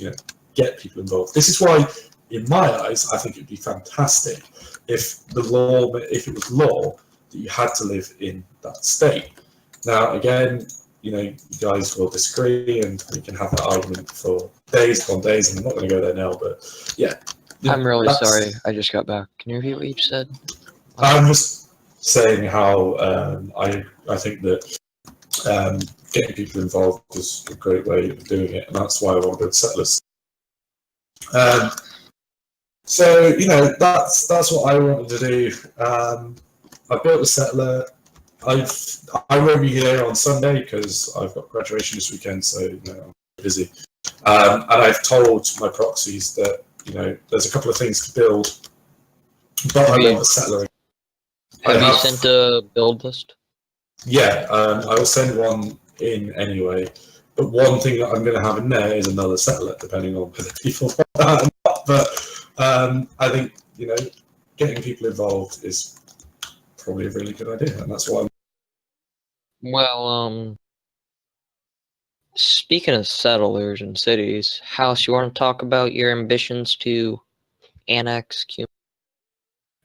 get people involved. This is why, in my eyes, I think it'd be fantastic if it was law that you had to live in that state. Now, again, you guys will disagree, and we can have that argument for days upon days, and I'm not going to go there now, but yeah. I'm really sorry. I just got back. Can you repeat what you said? I'm just saying how I think that getting people involved is a great way of doing it, and that's why I want to build settlers. So that's what I wanted to do. I built a settler. I won't be here on Sunday because I've got graduation this weekend, so I'm busy. And I've told my proxies that there's a couple of things to build, but I want a settler. Have you sent a build list? Yeah, I will send one in anyway. But one thing that I'm going to have in there is another settler, depending on whether people want that or not. But I think getting people involved is probably a really good idea, and that's why. Well, speaking of settlers and cities, House, you want to talk about your ambitions to annex Cuba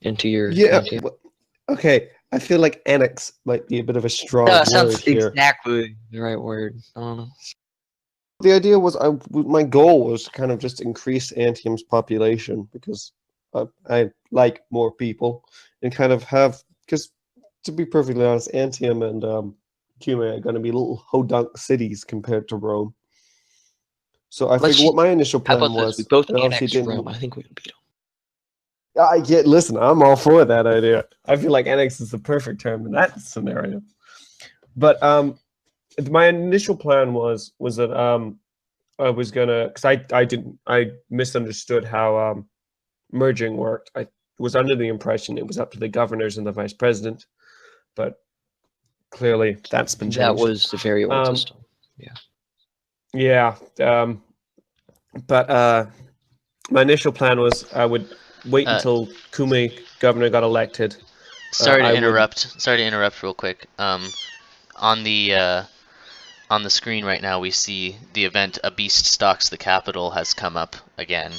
into your country? Okay. I feel like annex might be a bit of a strong No, word that sounds here. exactly the right word. I don't know. The idea was, my goal was to kind of just increase Antium's population because I like more people and kind of have, because to be perfectly honest, Antium and Cumae are going to be little hodunk cities compared to Rome. So I figured what my initial plan was. We both and obviously annex Rome. I think we can beat them. Listen, I'm all for that idea. I feel like annex is the perfect term in that scenario. But my initial plan was that I was gonna, because I misunderstood how merging worked. I was under the impression it was up to the governors and the vice president, but clearly that's been changed. That was the very old system. Yeah. But my initial plan was I would wait until Cumae governor got elected. Sorry to interrupt real quick. On the screen right now we see the event "A Beast Stalks the Capitol" has come up again.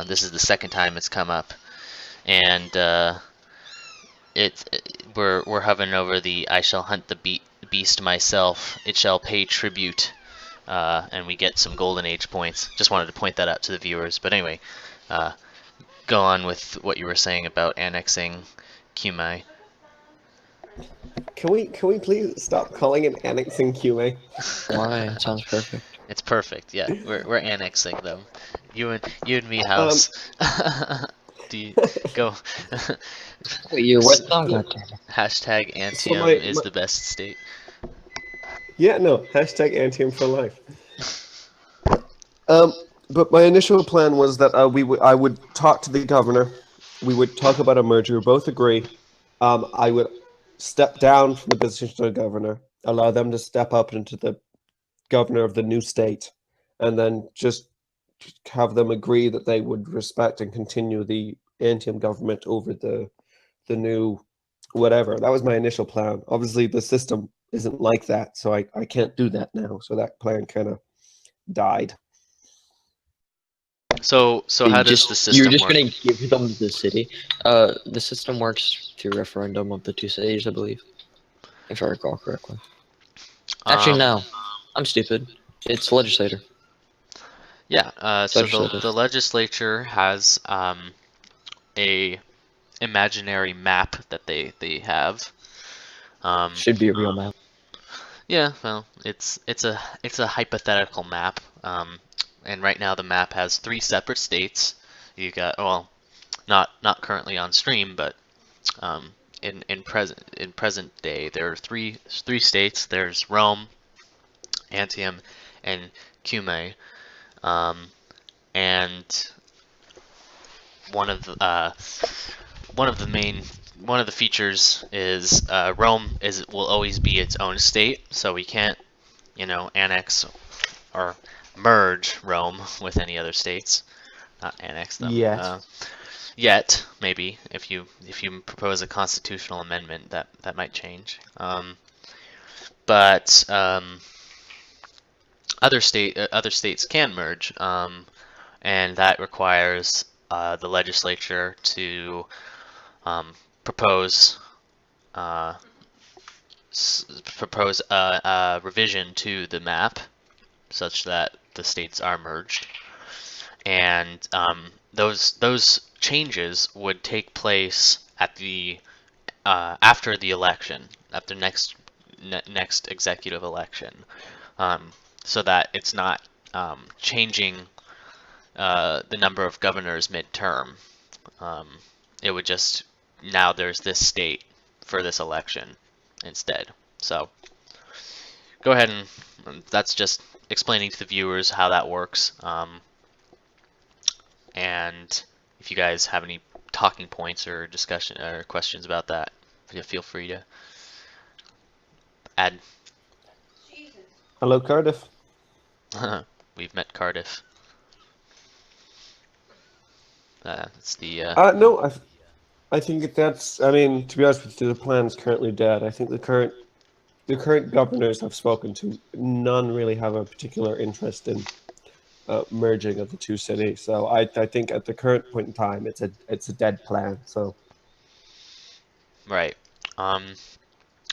This is the second time it's come up, and we're hovering over the "I shall hunt the beast myself. It shall pay tribute," and we get some Golden Age points. Just wanted to point that out to the viewers. But anyway, go on with what you were saying about annexing Cumae. Can we please stop calling it annexing Cumae? Why? It sounds perfect. It's perfect. Yeah, we're annexing them. You and me, House. Do you go? Wait, you're with them? Hashtag Antium is the best state. Yeah, no. Hashtag Antium for life. But my initial plan was that I would talk to the governor. We would talk about a merger. Both agree. I would step down from the position of governor, allow them to step up into the governor of the new state, and then just have them agree that they would respect and continue the Antium government over the new whatever. That was my initial plan. Obviously, the system isn't like that, so I can't do that now. So that plan kind of died. So how does the system You're just work? going to give them the city? The system works through referendum of the two cities, I believe, if I recall correctly. Actually, no. I'm stupid. It's legislator. Yeah, so the legislature has a imaginary map that they have. Should be a real map. Yeah, well, it's a hypothetical map. And right now the map has 3 separate states. You got, well, not currently on stream, but in present day there are three states. There's Rome, Antium, and Cumae. And one of the features is Rome will always be its own state, so we can't annex or merge Rome with any other states. Not annex them. Yet, maybe if you propose a constitutional amendment, that might change. But other states can merge, and that requires the legislature to propose uh, a revision to the map such that the states are merged, and those changes would take place at the after the election, after next executive election, so that it's not changing the number of governors midterm. It would just, now there's this state for this election instead. So go ahead, and that's just explaining to the viewers how that works. And if you guys have any talking points or discussion or questions about that, feel free to add. Hello, Cardiff. We've met Cardiff. It's the No, I think that's. I mean, to be honest with you, the plan's currently dead. I think the current governors I've spoken to, none really have a particular interest in merging of the two cities. So I think at the current point in time, it's a dead plan. So right.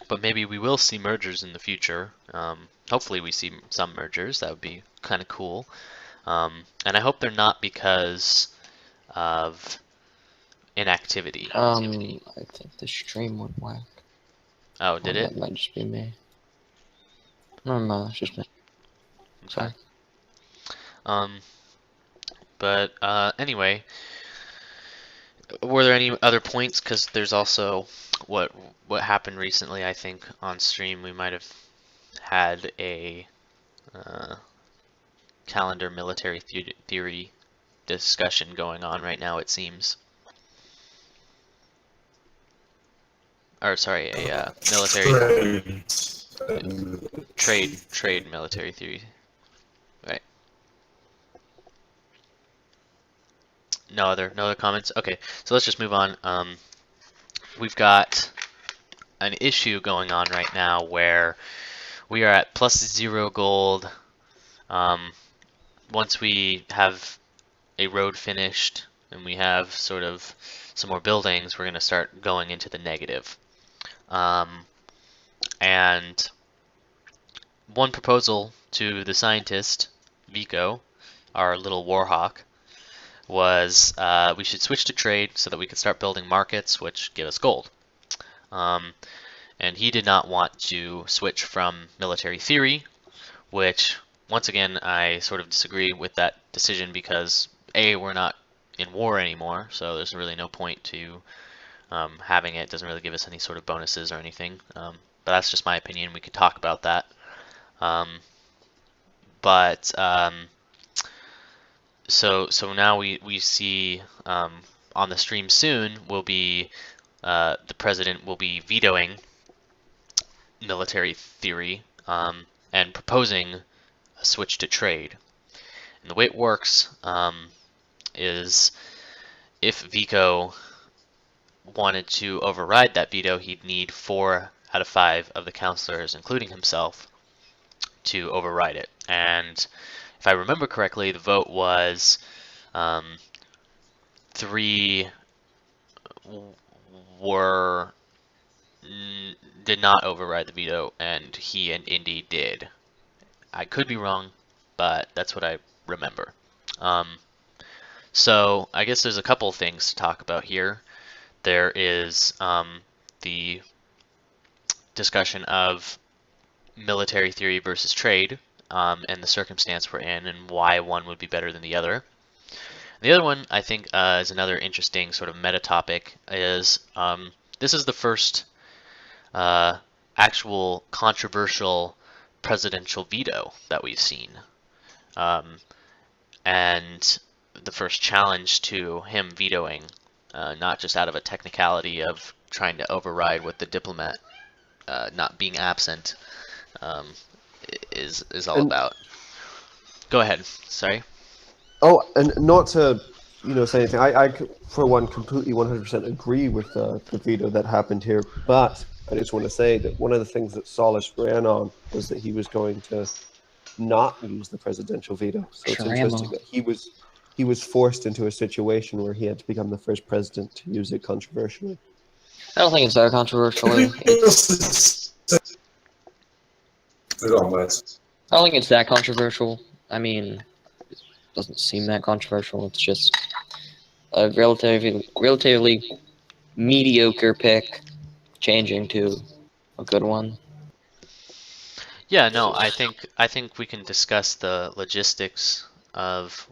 But maybe we will see mergers in the future. Hopefully we see some mergers. That would be kind of cool. And I hope they're not because of inactivity. I think the stream went whack. Oh, did it? That might just be me. No, that's just me. Sorry. But anyway, were there any other points? Because there's also what happened recently. I think on stream we might have had a calendar military theory discussion going on right now, it seems. Or sorry, a military trade military theory. Right. No other comments? Okay, so let's just move on. We've got an issue going on right now where we are at +0 gold. Once we have a road finished and we have sort of some more buildings, we're going to start going into the negative. And one proposal to the scientist, Vico, our little warhawk, was we should switch to trade so that we could start building markets which give us gold. And he did not want to switch from military theory, which, once again, I sort of disagree with that decision because A, we're not in war anymore, so there's really no point to having it. It doesn't really give us any sort of bonuses or anything. But that's just my opinion. We could talk about that. So now we see on the stream soon will be the president will be vetoing military theory and proposing a switch to trade. And the way it works is if Vico wanted to override that veto, he'd need 4 out of 5 of the councilors, including himself, to override it. And if I remember correctly, the vote was 3 did not override the veto, and he and Indy did. I could be wrong, but that's what I remember. So I guess there's a couple things to talk about here. There is the discussion of military theory versus trade, and the circumstance we're in and why one would be better than the other. The other one, I think, is another interesting sort of meta topic, is this is the first actual controversial presidential veto that we've seen. And the first challenge to him vetoing, not just out of a technicality of trying to override what the diplomat not being absent is all about. Go ahead. Sorry. Oh, and not to say anything. I for one completely 100% agree with the veto that happened here, but I just want to say that one of the things that Solis ran on was that he was going to not use the presidential veto. So it's interesting that he was forced into a situation where he had to become the first president to use it controversially. I don't think it's that controversial. It's, Go on, Wes. I don't think it's that controversial. I mean, it doesn't seem that controversial. It's just a relatively mediocre pick changing to a good one. Yeah, no, I think we can discuss the logistics of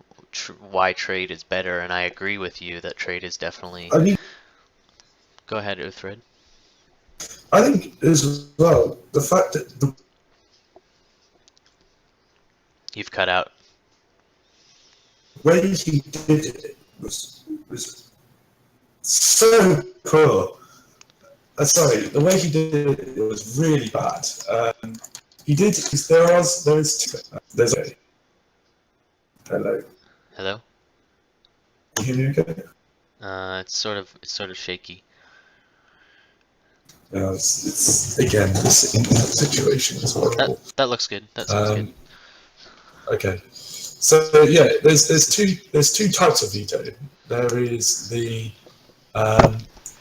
why trade is better, and I agree with you that trade is definitely. I mean, Go ahead, Uhtred. I think as well the fact that the You've cut out. way he did it was so poor. Sorry, the way he did it was really bad. He did. There's a. Hello. Hello. Can you hear me okay? It's sort of shaky. No, it's again this internet situation is horrible. That looks good. That sounds good. Okay, so yeah, there's two types of veto. There is the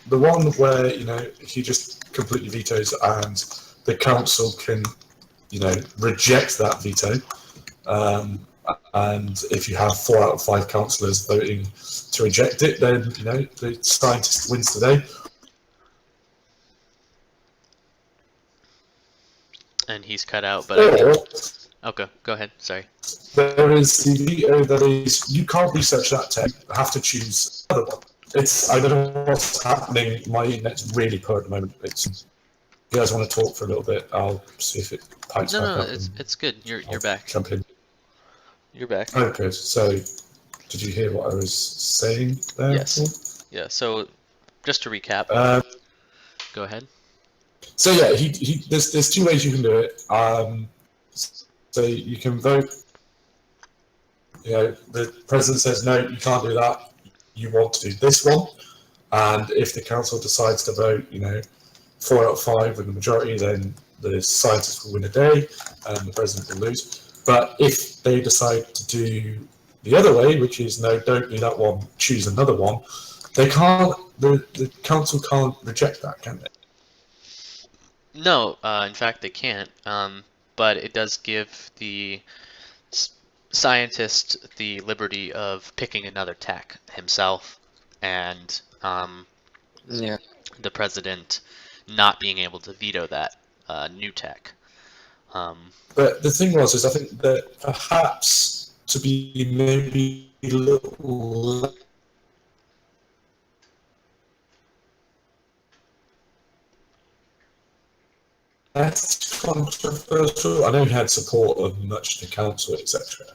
one where he just completely vetoes and the council can reject that veto. And if you have 4 out of 5 councillors voting to reject it, then the scientist wins today. And he's cut out, but I Or think. Okay, go ahead. Sorry. there is the veto that is you can't research that tech. I have to choose another one. I don't know what's happening. My internet's really poor at the moment. If you guys want to talk for a little bit, I'll see if it pipes back No, up. it's good. You're I'll back. jump in. You're back. Okay, so did you hear what I was saying there? Yes. Yeah. So, just to recap. Go ahead. So yeah, there's 2 ways you can do it. So you can vote. The president says no, you can't do that. You want to do this one, and if the council decides to vote, 4 out of 5 with the majority, then the scientists will win a day, and the president will lose. But if they decide to do the other way, which is no, don't do that one, choose another one, they can't. The council can't reject that, can they? No, in fact, they can't. But it does give the scientist the liberty of picking another tech himself, and Yeah. the president not being able to veto that new tech. But the thing is I think that perhaps to be maybe a little less controversial. I know he had support of much of the council, etc.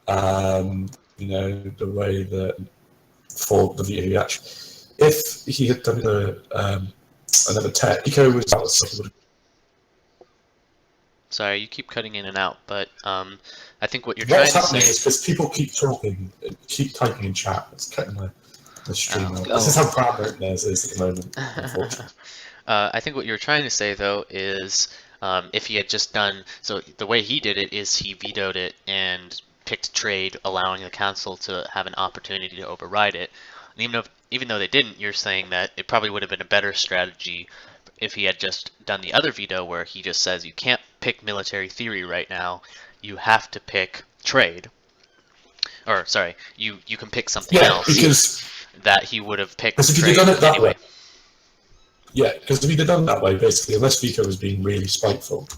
The way that for the veto action, if he had done another tech, Eco was Sorry, you keep cutting in and out, but I think what you're what's trying to happening say. is because people keep talking, keep typing in chat. It's cutting the stream out. Oh. This is how bad theirs is at the moment, unfortunately. I think what you're trying to say, though, is if he had just done so, the way he did it is he vetoed it and picked trade, allowing the council to have an opportunity to override it. And even though they didn't, you're saying that it probably would have been a better strategy if he had just done the other veto, where he just says you can't pick military theory right now, you have to pick trade. Or sorry, you can pick something else. Because that he would have picked if trade you'd done it that anyway. way. Yeah, because if he'd have done it that way, basically, unless Vico was being really spiteful,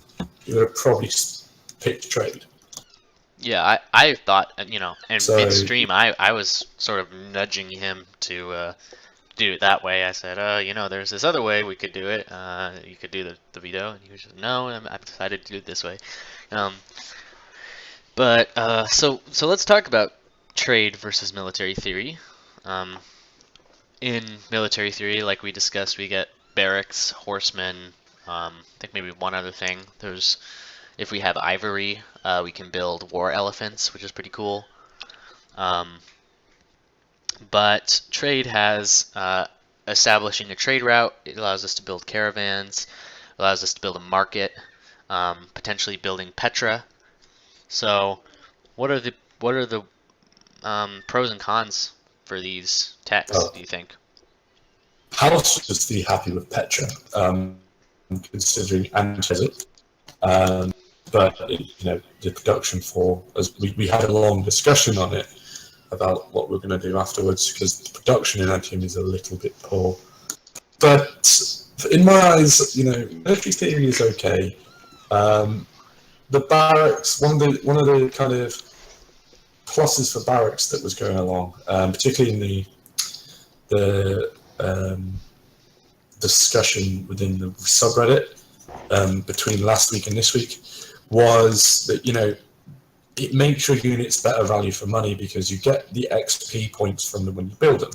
he would have probably picked trade. Yeah, I thought, and So- midstream, I was sort of nudging him to do it that way. I said, there's this other way we could do it. You could do the veto, and he was just, no, I've decided to do it this way. So let's talk about trade versus military theory. In military theory, like we discussed, we get barracks, horsemen. I think maybe one other thing. If we have ivory, we can build war elephants, which is pretty cool. But trade has establishing a trade route. It allows us to build caravans, allows us to build a market, potentially building Petra. So, what are the pros and cons for these techs, Oh. do you think? House was the happy with Petra, considering and it. But the production for as we had a long discussion on it about what we're going to do afterwards because the production in our team is a little bit poor. But in my eyes, military theory is okay. The barracks, one of the kind of pluses for barracks that was going along, particularly in the discussion within the subreddit between last week and this week, was that it makes your units better value for money because you get the XP points from them when you build them.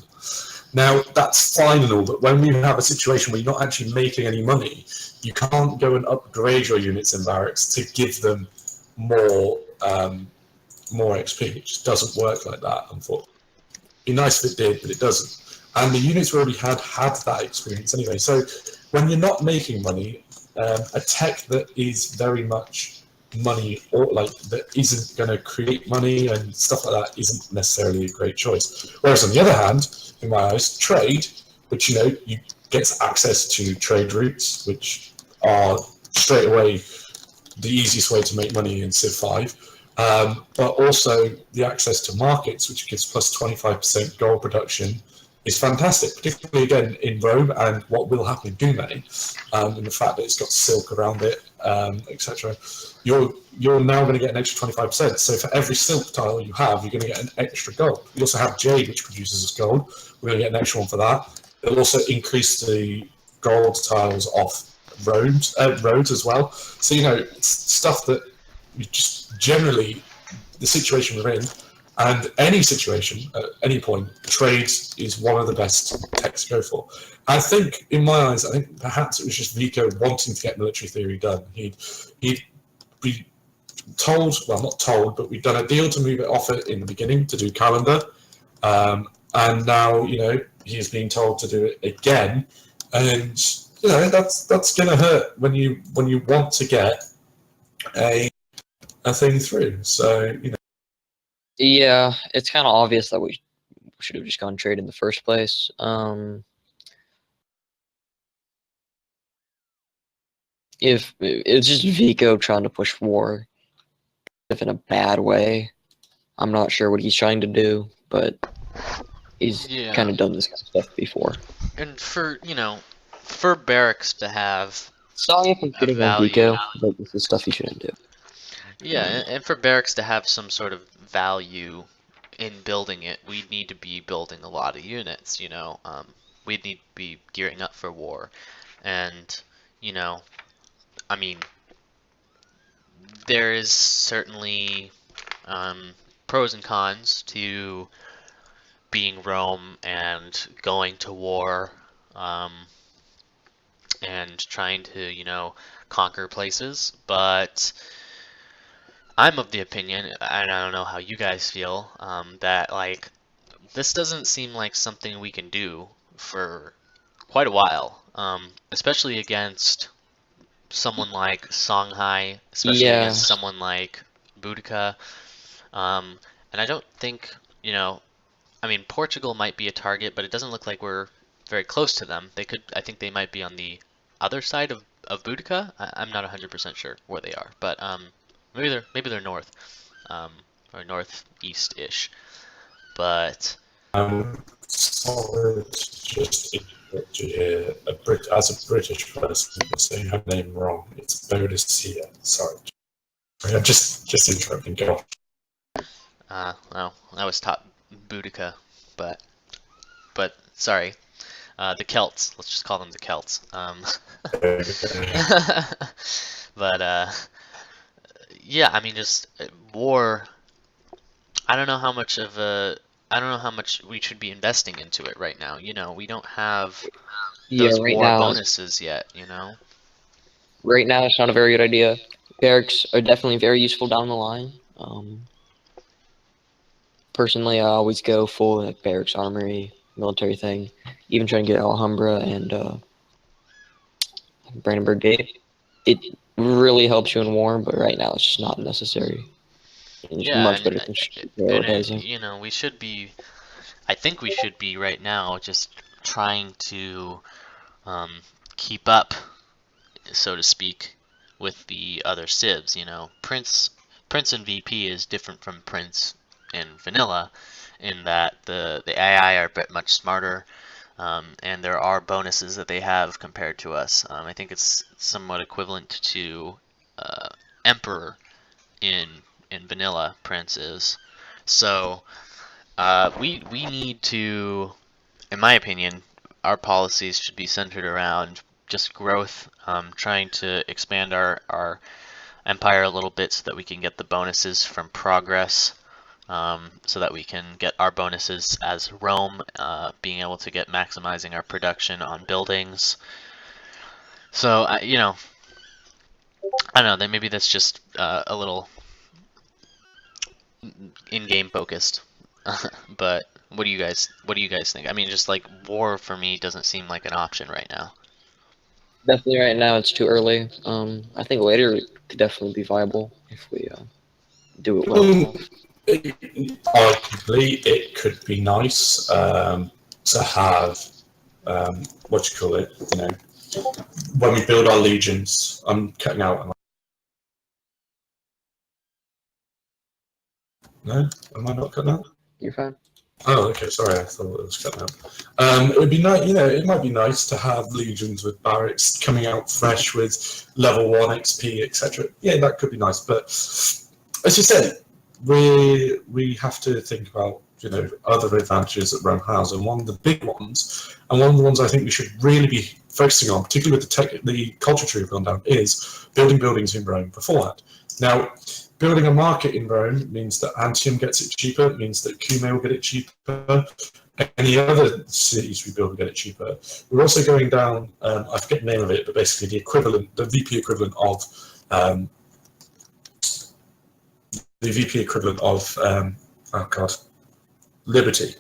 Now, that's fine and all, but when we have a situation where you're not actually making any money, you can't go and upgrade your units in barracks to give them more XP. It just doesn't work like that, unfortunately. It'd be nice if it did, but it doesn't. And the units we already had that experience anyway. So when you're not making money, a tech that is very much money or that isn't going to create money and stuff like that isn't necessarily a great choice. Whereas on the other hand, in my eyes, trade, which you get access to trade routes, which are straight away the easiest way to make money in Civ 5, but also the access to markets, which gives plus 25% gold production, is fantastic, particularly again in Rome and what will happen in Dume, and the fact that it's got silk around it, etc. You're now going to get an extra 25%. So for every silk tile you have, you're going to get an extra gold. You also have jade, which produces us gold. We're going to get an extra one for that. It'll also increase the gold tiles off roads as well. So it's stuff that you just generally the situation we're in. And any situation, at any point, trades is one of the best techs to go for. I think, in my eyes, perhaps it was just Vico wanting to get military theory done. He'd be told, well, not told, but we'd done a deal to move it off it in the beginning to do calendar. And now, he's being told to do it again. And, that's going to hurt when you want to get a thing through. So, Yeah, it's kind of obvious that we should have just gone trade in the first place. If it's just Vico trying to push war, if in a bad way, I'm not sure what he's trying to do, but he's kind of done this kind of stuff before. And for barracks to have Sorry if I'm shitting on Vico, but this is stuff he shouldn't do. Yeah, and for barracks to have some sort of value in building it, we need to be building a lot of units, we'd need to be gearing up for war. And, I mean, there is certainly pros and cons to being Rome and going to war and trying to, conquer places, but I'm of the opinion, and I don't know how you guys feel, that this doesn't seem like something we can do for quite a while, especially against someone like Songhai, especially against someone like Boudica, and I don't think, Portugal might be a target, but it doesn't look like we're very close to them. I think they might be on the other side of Boudica. I'm not 100% sure where they are, but maybe they're north, or northeast-ish, but sorry to just interrupt you here. As a British person, you're saying her name wrong. It's Boadicea. Sorry. I'm just interrupting. Go on. Well, I was taught Boudica, but sorry, the Celts. Let's just call them the Celts. But yeah, just war. I don't know how much we should be investing into it right now. We don't have those war bonuses yet. Right now, it's not a very good idea. Barracks are definitely very useful down the line. Personally, I always go full barracks armory, military thing. Even trying to get Alhambra and Brandenburg Gate. It really helps you in war, but right now it's just not necessary. It's Yeah, much better than prioritizing. you know, we should be. I think we should be right now just trying to um, keep up, so to speak, with the other civs. You know, Prince in VP is different from Prince in vanilla, in that the AI are a bit much smarter, and there are bonuses that they have compared to us. I think it's somewhat equivalent to uh, Emperor in vanilla Prince is. So we need to, in my opinion, our policies should be centered around just growth, trying to expand our empire a little bit so that we can get the bonuses from progress, so that we can get our bonuses as Rome, being able to get maximizing our production on buildings. So, you know, I don't know, that maybe that's just a little in-game focused. But what do you guys think? I mean, just like war for me doesn't seem like an option right now. Definitely right now it's too early. I think later it could definitely be viable if we do it well. Arguably, it could be nice to have what you call it. You know, when we build our legions. I'm cutting out. No, am I not cutting out? You're fine. Oh, okay. Sorry, I thought it was cutting out. It would be nice. You know, it might be nice to have legions with barracks coming out fresh with level 1 XP, etc. Yeah, that could be nice. But as you said, we have to think about, you know, other advantages that Rome has, and one of the big ones, and one of the ones I think we should really be focusing on, particularly with the culture tree we've gone down, is building buildings in Rome beforehand. Now, building a market in Rome means that Antium gets it cheaper, it means that Cumae will get it cheaper, any other cities we build will get it cheaper. We're also going down, I forget the name of it, but basically the equivalent, the VP equivalent of oh god, Liberty.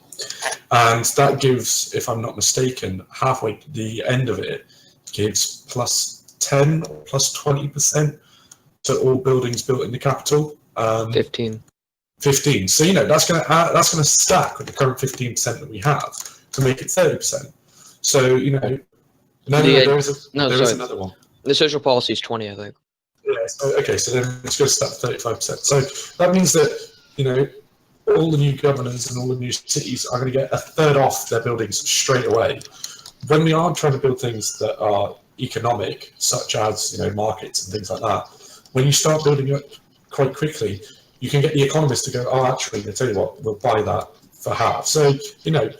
And that gives, if I'm not mistaken, halfway to the end of it, gives plus 10 or plus 20% to all buildings built in the capital. 15. 15. So, you know, that's going to stack with the current 15% that we have to make it 30%. So, you know, there is another one. The social policy is 20, I think. Yeah, so, okay, so then it's going to stack 35%. So that means that, you know, all the new governors and all the new cities are going to get a third off their buildings straight away. When we are trying to build things that are economic, such as, you know, markets and things like that, when you start building it quite quickly, you can get the economists to go, oh, actually, I tell you what, we'll buy that for half. So, you know,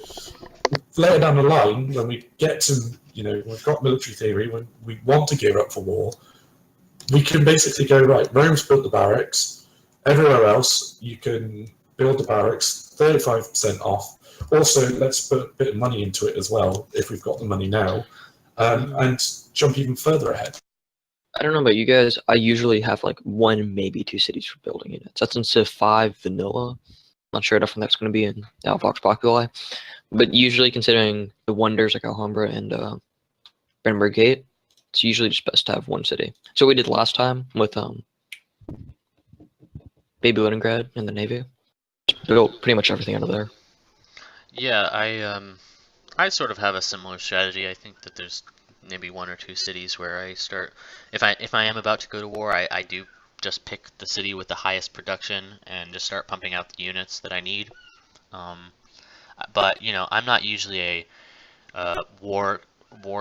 later down the line, when we get to, you know, we've got military theory, when we want to gear up for war, we can basically go, right, Rome's built the barracks, everywhere else you can build the barracks, 35% off. Also, let's put a bit of money into it as well, if we've got the money now, and jump even further ahead. I don't know about you guys. I usually have like 1, maybe 2 cities for building units. That's instead of 5 vanilla. Not sure how different that's going to be in Vox Populi. But usually, considering the wonders like Alhambra and Brandenburg Gate, it's usually just best to have 1 city. So we did last time with Baby Leningrad and the Navy. Built pretty much everything out of there. Yeah, I sort of have a similar strategy. I think that there's maybe 1 or 2 cities where I start. If I am about to go to war, I do just pick the city with the highest production and just start pumping out the units that I need. But you know, I'm not usually a war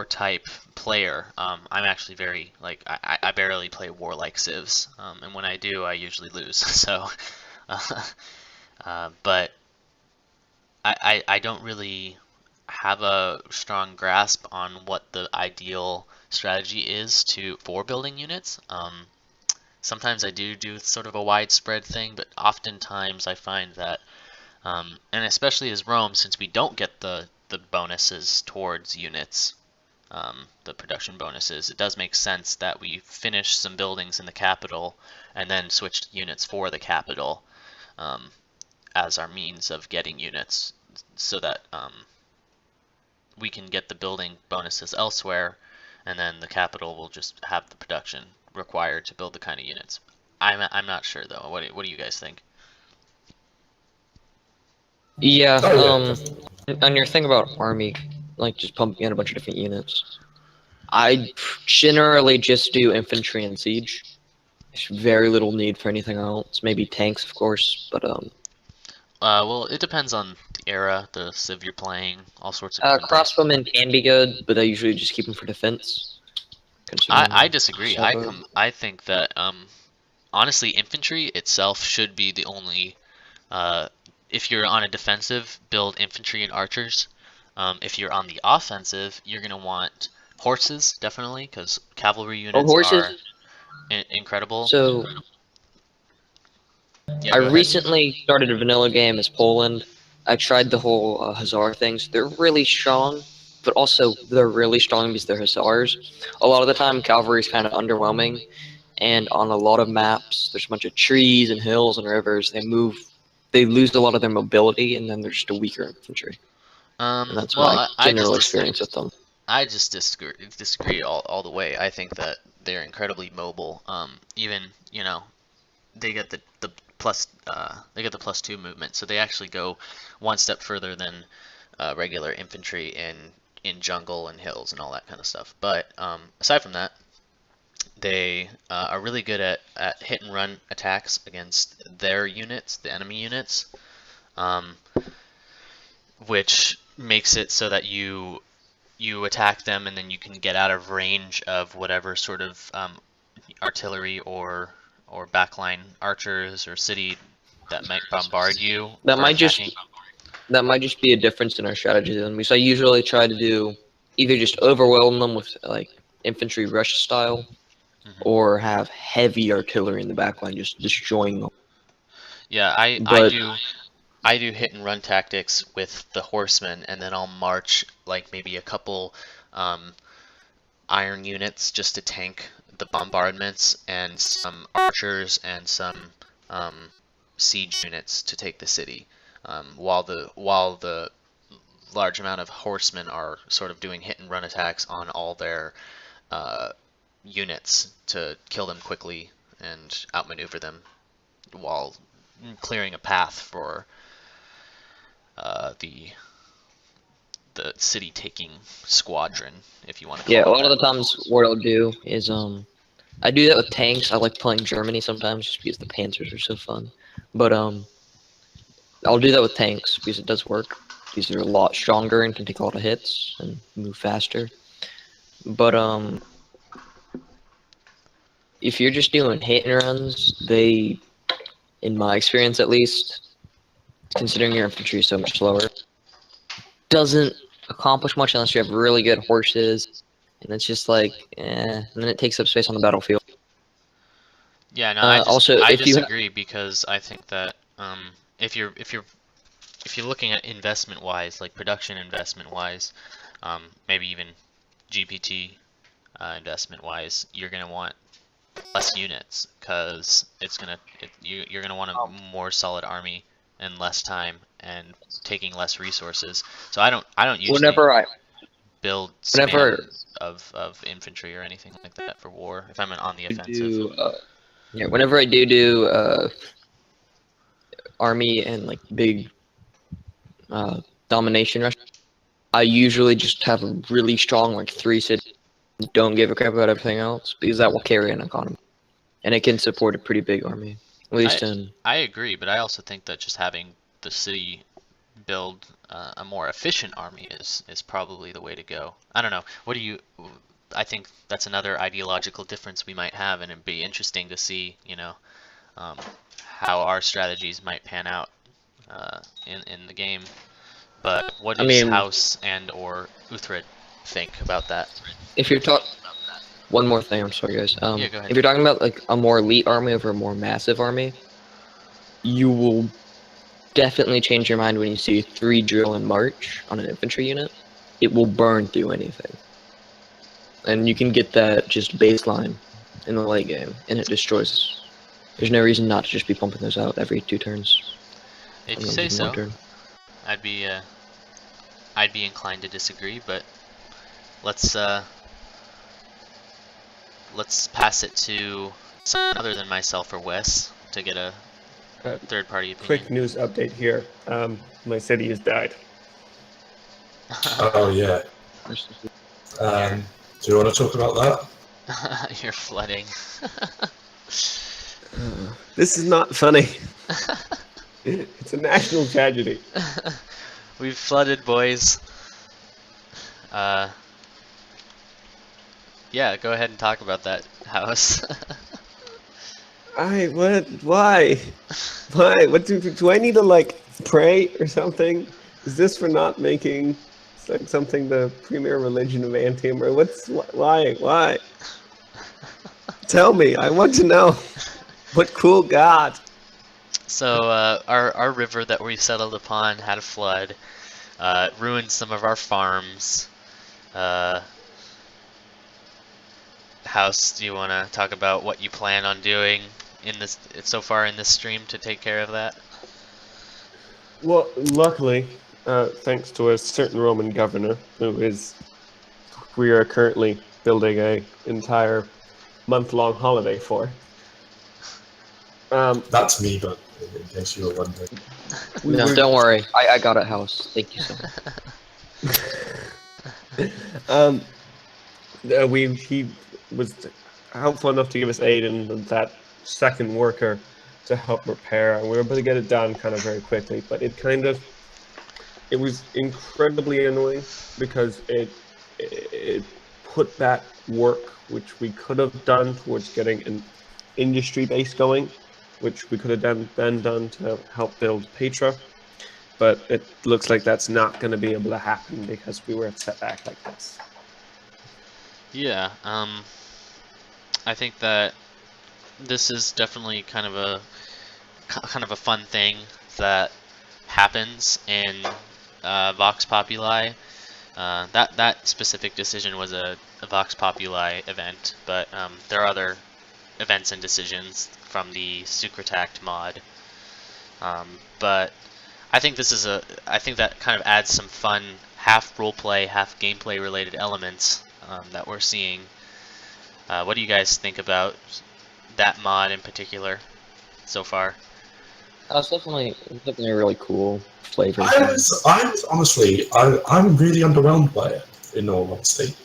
type player. I'm actually very like I barely play warlike civs, and when I do, I usually lose. So, but I don't really have a strong grasp on what the ideal strategy is for building units. Sometimes I do sort of a widespread thing, but oftentimes I find that, and especially as Rome, since we don't get the bonuses towards units, the production bonuses, it does make sense that we finish some buildings in the capital and then switch to units for the capital, as our means of getting units, so that we can get the building bonuses elsewhere, and then the capital will just have the production required to build the kind of units. I'm not sure though. What do you guys think? Yeah, Oh yeah, definitely. on your thing about army, like just pumping in a bunch of different units, I generally just do infantry and siege. There's very little need for anything else. Maybe tanks, of course, but Well, it depends on the era, the civ you're playing, all sorts of different things. crossbowmen can be good, but I usually just keep them for defense, I considering disagree. sniper. I think that honestly, infantry itself should be the only. If you're on a defensive, build infantry and archers. If you're on the offensive, you're gonna want horses definitely, because cavalry Oh, units are horses. incredible. So Yeah, I go ahead. recently started a vanilla game as Poland. I tried the whole Hussar things. They're really strong, but also they're really strong because they're Hussars. A lot of the time, cavalry is kind of underwhelming, and on a lot of maps, there's a bunch of trees and hills and rivers. They lose a lot of their mobility, and then they're just a weaker infantry. And that's Well, my I general just experience with them. disagree all the way. I think that they're incredibly mobile. Even they get the they get the +2 movement, so they actually go one step further than regular infantry in jungle and hills and all that kind of stuff. But aside from that, they are really good at hit and run attacks against their units, the enemy units, um, which makes it so that you attack them and then you can get out of range of whatever sort of artillery or backline archers or city that might bombard you That for might just attacking. that might just be a difference in our strategy then, because I usually try to do either just overwhelm them with like infantry rush style, Mhm. or have heavy artillery in the backline just destroying them. Yeah, But I do hit and run tactics with the horsemen, and then I'll march like maybe a couple um, iron units just to tank the bombardments, and some archers and some um, siege units to take the city, while the large amount of horsemen are sort of doing hit and run attacks on all their uh, units to kill them quickly and outmaneuver them while clearing a path for the city taking squadron, if you want to yeah, a call it lot of that. the times what I'll do is I do that with tanks. I like playing Germany sometimes just because the Panzers are so fun. But I'll do that with tanks because it does work. Because they're a lot stronger and can take a lot of hits and move faster. But if you're just doing hit and runs, they, in my experience at least, considering your infantry is so much slower, doesn't accomplish much unless you have really good horses. And it's just like, and then it takes up space on the battlefield. Yeah, no, Also, I if you disagree because I think that if you're looking at investment wise, like production investment wise, maybe even GPT investment wise, you're gonna want less units because you're gonna want a more solid army in less time and taking less resources. So I don't usually whenever I build spam whenever of infantry or anything like that for war if I'm on the I offensive. do yeah, whenever I do army and like big domination rush, I usually just have a really strong like 3 cities. Don't give a crap about everything else because that will carry an economy, and it can support a pretty big army. At I least in I agree, but I also think that just having the city build a more efficient army is probably the way to go. I don't know. What do you? I think that's another ideological difference we might have, and it'd be interesting to see, um, how our strategies might pan out in the game. But what I does mean, House and or Uhtred think about that? if you're talking one more thing, I'm sorry guys. Yeah, go ahead. If you're talking about like a more elite army over a more massive army, you will definitely change your mind when you see 3 drill and march on an infantry unit. It will burn through anything. And you can get that just baseline in the late game, and it destroys. There's no reason not to just be pumping those out every 2 turns. If you Sometimes say even 1 so, turn. I'd be uh, I'd be inclined to disagree, but let's uh, let's pass it to someone other than myself or Wes to get a third-party opinion. Quick news update here. My city has died. Oh yeah. Do you want to talk about that? You're flooding. This is not funny. It's a national tragedy. We've flooded, boys. Yeah, go ahead and talk about that house. What? Why? Why? What do I need to like pray or something? Is this for not making like something the premier religion of Antium, or why? Why? Tell me. I want to know. What cool god? So our river that we settled upon had a flood, ruined some of our farms. House, do you want to talk about what you plan on doing in this so far in this stream to take care of that? Well, luckily, thanks to a certain Roman governor we are currently building a entire month-long holiday for. That's me, but in case you were wondering. No, don't worry. I got a house. Thank you so much. He was helpful enough to give us aid and that second worker to help repair, and we were able to get it done kind of very quickly. But it was incredibly annoying because it put back work which we could have done towards getting an industry base going, which we could have then done to help build Petra. But it looks like that's not going to be able to happen because we were set back like this. Yeah, I think that this is definitely kind of a fun thing that happens in Vox Populi. That specific decision was a Vox Populi event, but there are other events and decisions from the Sucretact mod. But I think I think that kind of adds some fun, half roleplay, half gameplay related elements that we're seeing. What do you guys think about that mod in particular so far? That's definitely a really cool flavor. I was honestly, I'm really underwhelmed by it, in all honesty.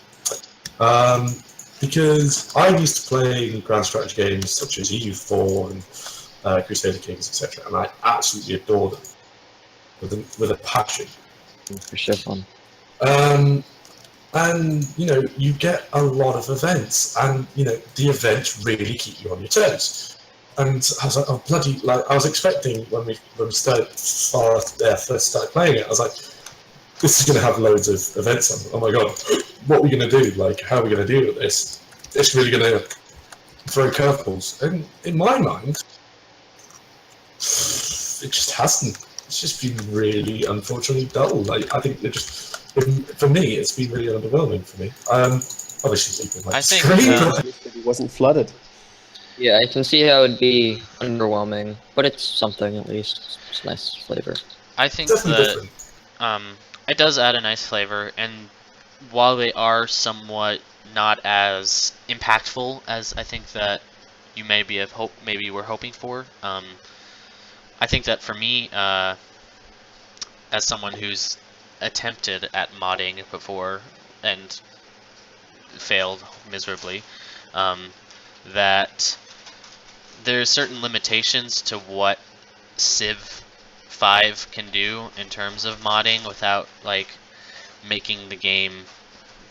Because I'm used to playing grand strategy games such as EU4 and Crusader Kings, etc., and I absolutely adore them with a passion. For sure fun. And you get a lot of events, and the events really keep you on your toes. And I was like, oh bloody! I was expecting when we first started playing it, I was like, this is going to have loads of events on. Oh my god, what are we going to do? Like, how are we going to deal with this? It's really going to throw curveballs. And in my mind, it just hasn't. It's just been really, unfortunately, dull. Like, I think for me, it's been really underwhelming for me. Obviously, people might It wasn't flooded. Yeah, I can see how it'd be underwhelming, but it's something at least. It's a nice flavor. I think Definitely that different. it does add a nice flavor, and while they are somewhat not as impactful as I think that you maybe were hoping for, I think that for me, as someone who's attempted at modding before and failed miserably, that there's certain limitations to what Civ 5 can do in terms of modding without like making the game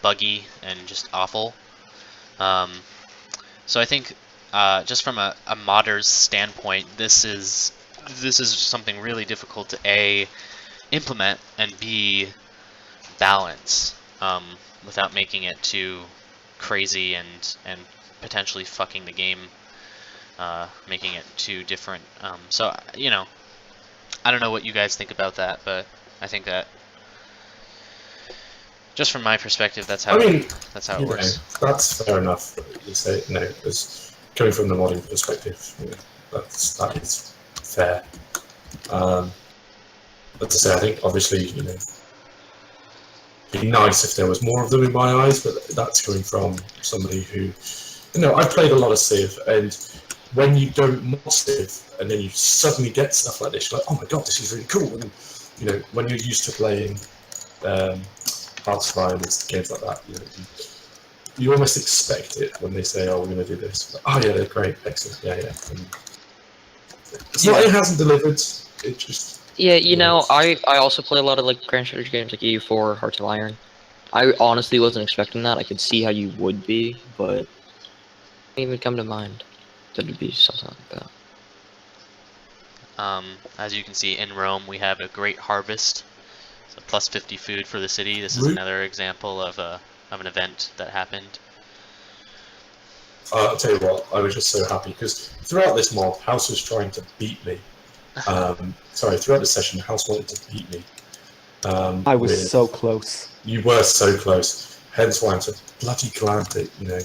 buggy and just awful. So I think just from a modder's standpoint, this is something really difficult to A, implement, and B, balance without making it too crazy and potentially fucking the game, making it too different. So I don't know what you guys think about that, but I think that just from my perspective, that's how it works. That's fair enough. You say because coming from the modding perspective, that is fair. But to say, I think obviously it'd be nice if there was more of them in my eyes, but that's coming from somebody who, I've played a lot of Civ, and when you don't mod Civ and then you suddenly get stuff like this, you're like, oh my god, this is really cool. And you know, when you're used to playing Hearts of Iron and games like that, you know, you almost expect it when they say, "Oh, we're going to do this." Like, oh yeah, they're great, excellent, yeah. And it's not it hasn't delivered. It just Yeah, you know, I also play a lot of like grand strategy games like EU4, Hearts of Iron. I honestly wasn't expecting that. I could see how you would be, but it didn't even come to mind that it'd be something like that. As you can see, in Rome, we have a great harvest. So plus 50 food for the city. This is Root. another example of an event that happened. I'll tell you what, I was just so happy because throughout this mod, House was trying to beat me. Throughout this session, House wanted to beat me. I was so close. You were so close. Hence why I'm so bloody glad that, you know,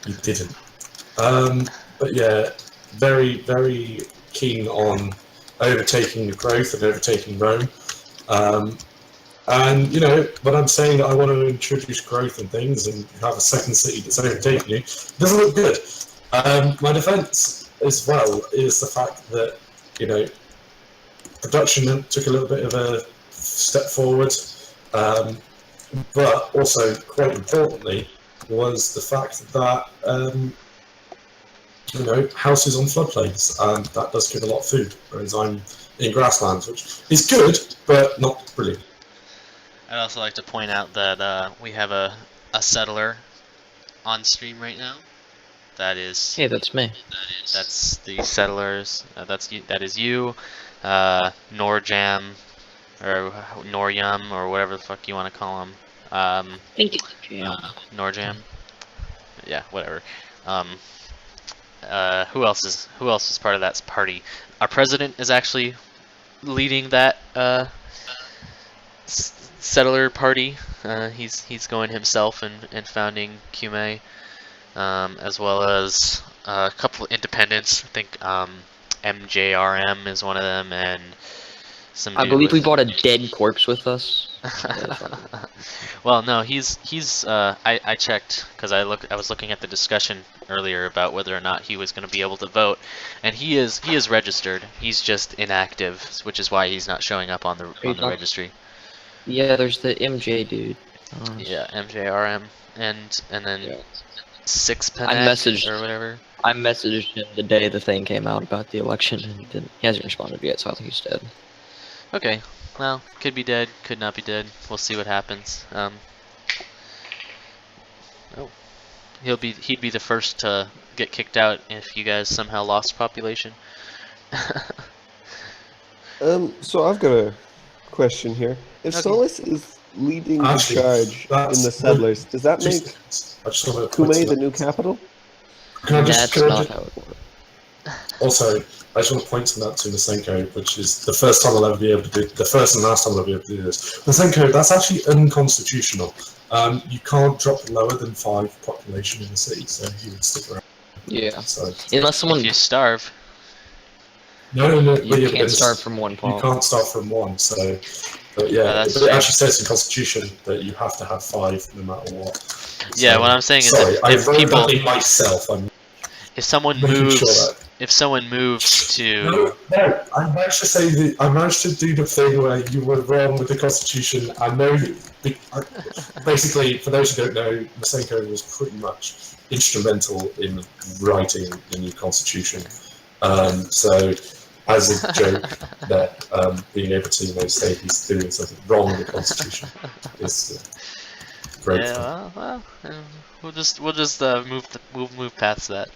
you didn't. But yeah, very, very keen on overtaking the growth and overtaking Rome. And, you know, when I'm saying that I want to introduce growth and things and have a second city that's overtaking you, it doesn't look good. My defense as well is the fact that, you know, production took a little bit of a step forward, but also, quite importantly, was the fact that, you know, House is on floodplains, and that does give a lot of food, whereas I'm in grasslands, which is good, but not brilliant. I'd also like to point out that we have a settler on stream right now. That is Hey, that's me. that's the settlers. That is you, Norjam, or Noryum, or whatever the fuck you want to call him. Thank you. Yeah. Norjam. Yeah, whatever. Who else is part of that party? Our president is actually leading that settler party. He's going himself and founding Kume, as well as a couple of independents. I think MJRM is one of them, and some. I believe we brought a dead corpse with us. Well, no, he's I checked because I was looking at the discussion earlier about whether or not he was going to be able to vote, and he is registered. He's just inactive, which is why he's not showing up on the registry. Yeah, there's the MJ dude. Yeah, MJRM and then Yeah. Sixpanek or whatever. I messaged him the day the thing came out about the election, and he hasn't responded yet, so I think he's dead. Okay, well, could be dead, could not be dead. We'll see what happens. He'd be the first to get kicked out if you guys somehow lost population. So I've got a question here. If Okay. Solus is leading the Actually, charge in that's the settlers, does that make I just want to point Kume to the that. new capital? That's not how it works. Also, I just want to point to that to Masenko, which is the first time I'll ever be able to do, the first and last time I'll be able to do this. Masenko, that's actually unconstitutional. You can't drop lower than 5 population in the city, so he would stick around. Yeah. So, Unless someone If you starve. no, you can't start from one You pop. can't start from 1, so, but yeah, that's but it true. actually says in Constitution that you have to have 5 no matter what. Yeah, So, what I'm saying is sorry, I if wrote people, that in myself. I'm if someone making moves, sure that. if someone moves to, No, I managed to say I managed to do the thing where you were wrong with the Constitution. I know, basically, for those who don't know, Masenko was pretty much instrumental in writing the new Constitution. So, as a joke, that being able to say he's doing something wrong with the Constitution is great. yeah, well, we'll just move past that.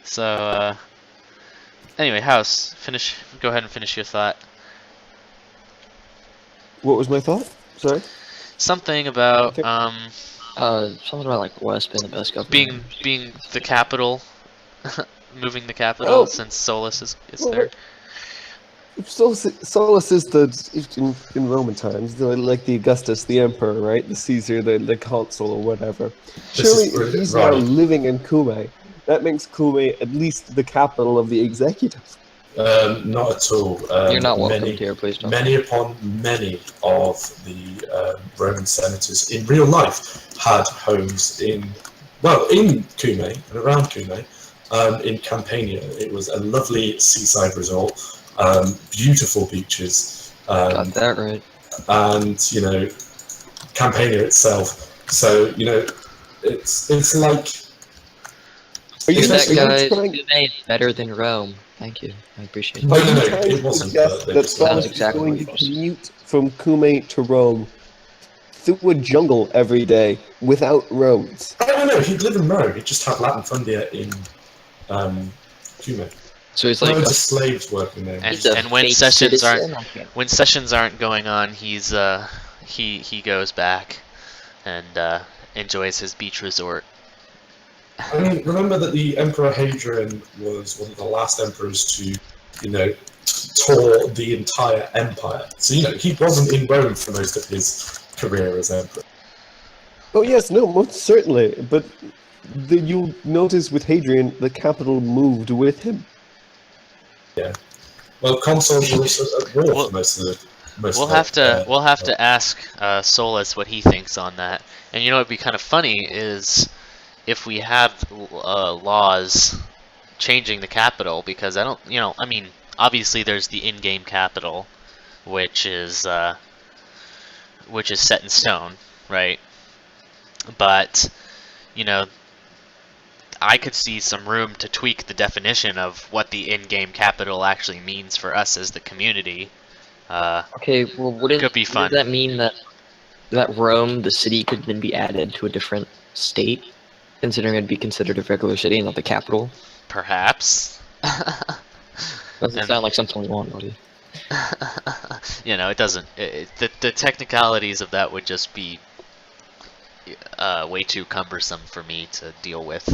So anyway, House, go ahead and finish your thought. What was my thought? Sorry? Something about Something about like West being the best government. being the capital, moving the capital Oh. since Solus is Well, there. If Solus is in Roman times, like the Augustus, the emperor, right? The Caesar, the consul, or whatever. This is Surely, if brilliant, he's now right. living in Kume, that makes Kume at least the capital of the executive. Not at all. You're not welcome many, here, please don't. Many upon many of the Roman senators in real life had homes in well, in Cumae and around Cumae, in Campania, it was a lovely seaside resort, beautiful beaches, Got that right. and you know, Campania itself. So you know, it's like. Are you, Hear that, are you guys? trying? Cumae is better than Rome. Thank you. I appreciate No, Are it. no, you no, trying it to wasn't. suggest They that just Sounds Solus is exactly going what to it was. commute from Cumae to Rome through a jungle every day without roads? Oh no, he'd live in Rome. He'd just have Latin in Cumae. So he's like Loads a, of slaves working there. And he's a and when fake sessions aren't citizen. Okay. going on, he goes back and enjoys his beach resort. I mean, remember that the Emperor Hadrian was one of the last emperors to, you know, tour the entire empire. So, you know, he wasn't in Rome for most of his career as emperor. Oh yes, no, most certainly. But you'll notice with Hadrian, the capital moved with him. Well, consuls were also at war Well, for most of the. we'll have to ask Solus what he thinks on that. And you know, what'd be kind of funny is if we had laws changing the capital, because I don't, you know, I mean, obviously there's the in-game capital, which is set in stone, right? But you know, I could see some room to tweak the definition of what the in-game capital actually means for us as the community. Okay, well, wouldn't Could be fun. that mean that Rome, the city, could then be added to a different state, considering it'd be considered a regular city and not the capital? Perhaps. Doesn't And- sound like something we want, buddy. You know, it doesn't. The technicalities of that would just be way too cumbersome for me to deal with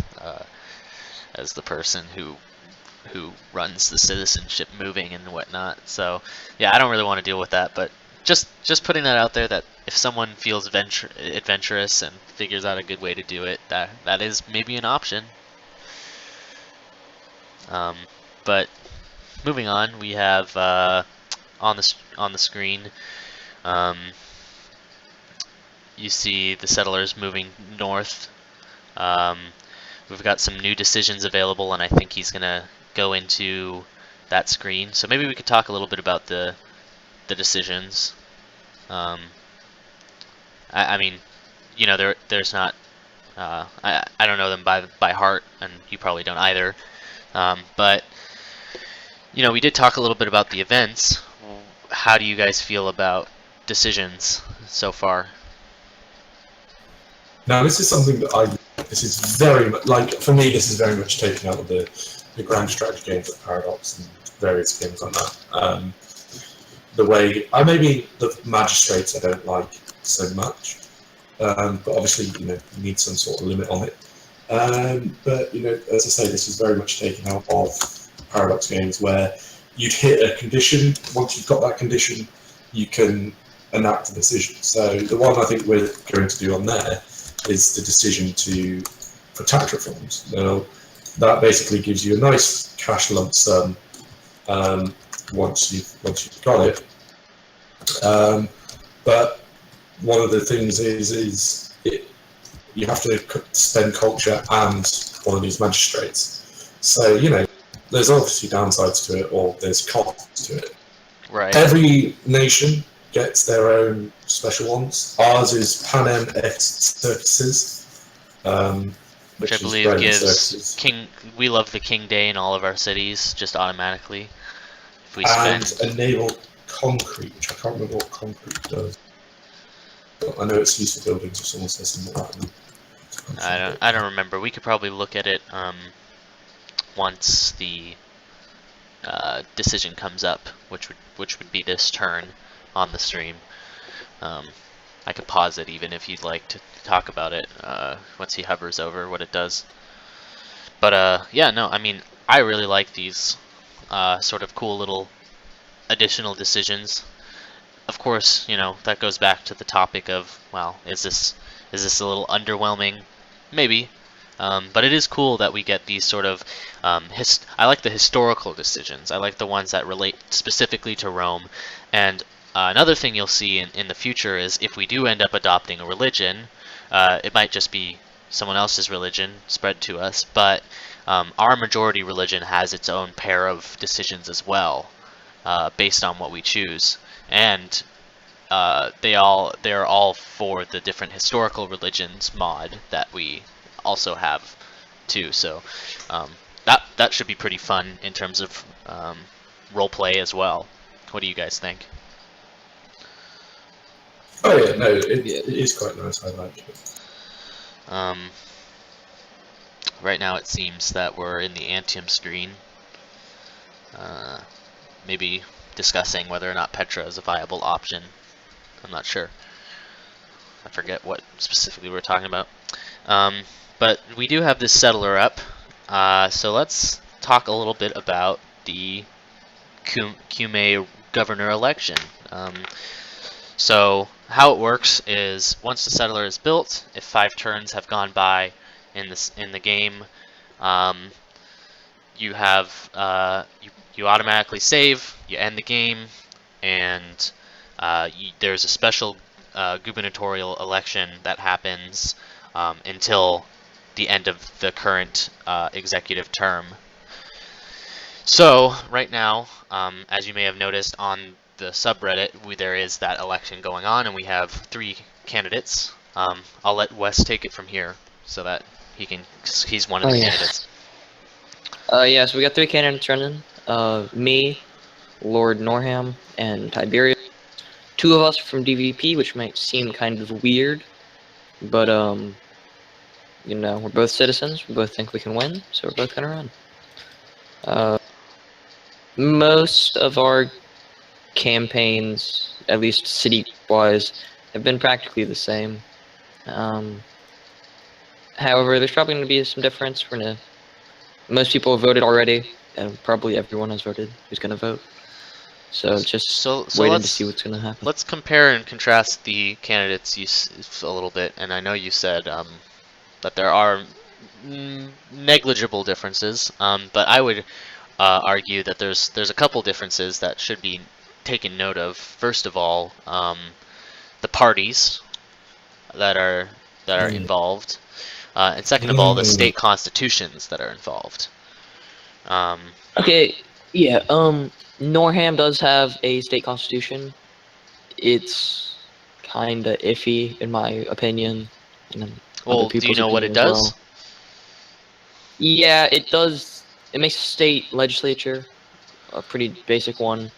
as the person who runs the citizenship moving and whatnot. So yeah, I don't really want to deal with that. But just putting that out there, that if someone feels adventurous and figures out a good way to do it, that is maybe an option. But moving on, we have on the screen, you see the settlers moving north. We've got some new decisions available, and I think he's gonna go into that screen. So maybe we could talk a little bit about the decisions. I mean, you know, there's not. I don't know them by heart, and you probably don't either. But you know, we did talk a little bit about the events. How do you guys feel about decisions so far? Now, this is something that this is very much, like, for me, this is very much taken out of the grand strategy games like Paradox and various games like that. The way, maybe the magistrates I don't like so much, but obviously, you know, you need some sort of limit on it. But, you know, as I say, this is very much taken out of Paradox games where you'd hit a condition. Once you've got that condition, you can enact a decision. So the one I think we're going to do on there is the decision for tax reforms. Now, that basically gives you a nice cash lump sum once you've got it. But one of the things is you have to spend culture and one of these magistrates. So, you know, there's obviously downsides to it, or there's costs to it. Right. Every nation gets their own special ones. Ours is Panem et Circuses, Which I is believe Roman gives circuses. we love the King Day in all of our cities just automatically. If we And spend enable concrete, which I can't remember what concrete does. But I know it's used for buildings if someone says something like that. I don't remember. We could probably look at it once the decision comes up, which would be this turn on the stream. I could pause it even if you'd like to talk about it once he hovers over what it does. But yeah, no, I mean, I really like these sort of cool little additional decisions. Of course, you know, that goes back to the topic of, well, is this a little underwhelming? Maybe. But it is cool that we get these sort of, I like the historical decisions. I like the ones that relate specifically to Rome. And another thing you'll see in the future is if we do end up adopting a religion, it might just be someone else's religion spread to us, but our majority religion has its own pair of decisions as well, based on what we choose, and they're all for the different historical religions mod that we also have too. So that should be pretty fun in terms of role play as well. What do you guys think? Oh yeah, no, it is quite nice. I like it. Right now it seems that we're in the Antium screen. Maybe discussing whether or not Petra is a viable option. I'm not sure. I forget what specifically we're talking about. But we do have this settler up. So let's talk a little bit about the Kume governor election. So how it works is once the settler is built, if 5 turns have gone by in the game, you have you automatically save, you end the game, and there's a special gubernatorial election that happens until the end of the current executive term. So right now, as you may have noticed on the subreddit, there is that election going on, and we have 3 candidates. I'll let Wes take it from here so that he's one of the candidates. Yeah, so we got 3 candidates running. Me, Lord Norham, and Tiberius. 2 of us are from DVP, which might seem kind of weird, but you know, we're both citizens. We both think we can win, so we're both gonna run. Most of our campaigns, at least city-wise, have been practically the same. However, there's probably going to be some difference. Most people have voted already, and probably everyone has voted who's going to vote. So just waiting to see what's going to happen. Let's compare and contrast the candidates a little bit, and I know you said that there are negligible differences, but I would argue that there's a couple differences that should be taken note of. First of all, the parties that are involved, and second of all, the state constitutions that are involved. Okay, yeah. Norham does have a state constitution. It's kinda iffy, in my opinion. Well, do you know what it does? Well. Yeah, it does. It makes a state legislature, a pretty basic one,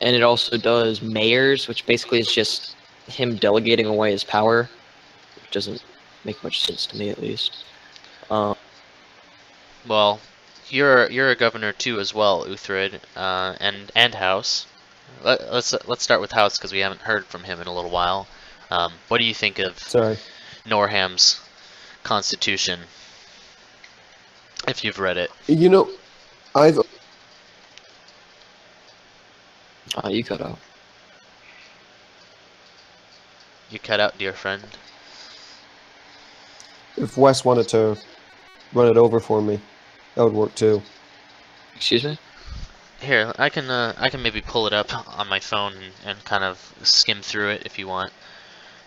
and it also does mayors, which basically is just him delegating away his power, which doesn't make much sense to me, at least. Well, you're a governor too as well, Uhtred, and House. Let's start with House because we haven't heard from him in a little while. What do you think of Norham's constitution? If you've read it. You know, I've... You cut out. You cut out, dear friend. If Wes wanted to run it over for me, that would work too. Excuse me? Here, I can maybe pull it up on my phone and kind of skim through it if you want.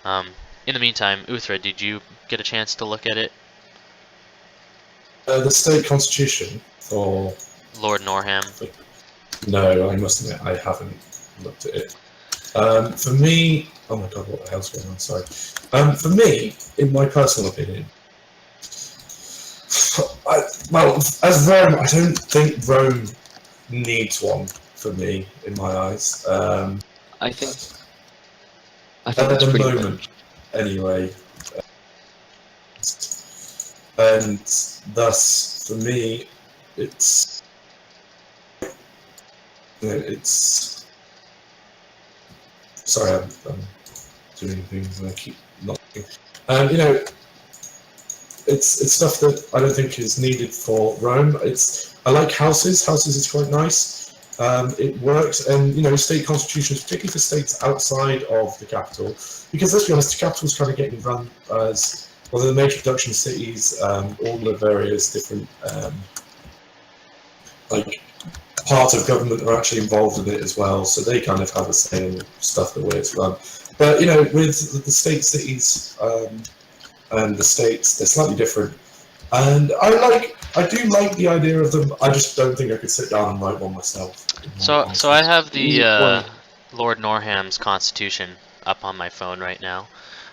In the meantime, Uhtred, did you get a chance to look at it? The state constitution for Lord Norham. No, I must admit I haven't looked at it. For me, oh my god, what the hell's going on? Sorry. For me, in my personal opinion, well, as Rome, I don't think Rome needs one for me in my eyes. I think at that's the pretty moment, anyway. And thus, for me, it's sorry, I'm doing things and I keep not. You know, it's stuff that I don't think is needed for Rome. I like houses. Houses is quite nice. It works, and you know, state constitutions, particularly for states outside of the capital, because let's be honest, the capital is kind of getting run as well, the major production cities, all the various different like part of government are actually involved in it as well, so they kind of have a say in stuff the way it's run. But you know, with the state cities, and the states, they're slightly different. And I do like the idea of them. I just don't think I could sit down and write one myself. So I have the Well, Lord Norham's Constitution up on my phone right now,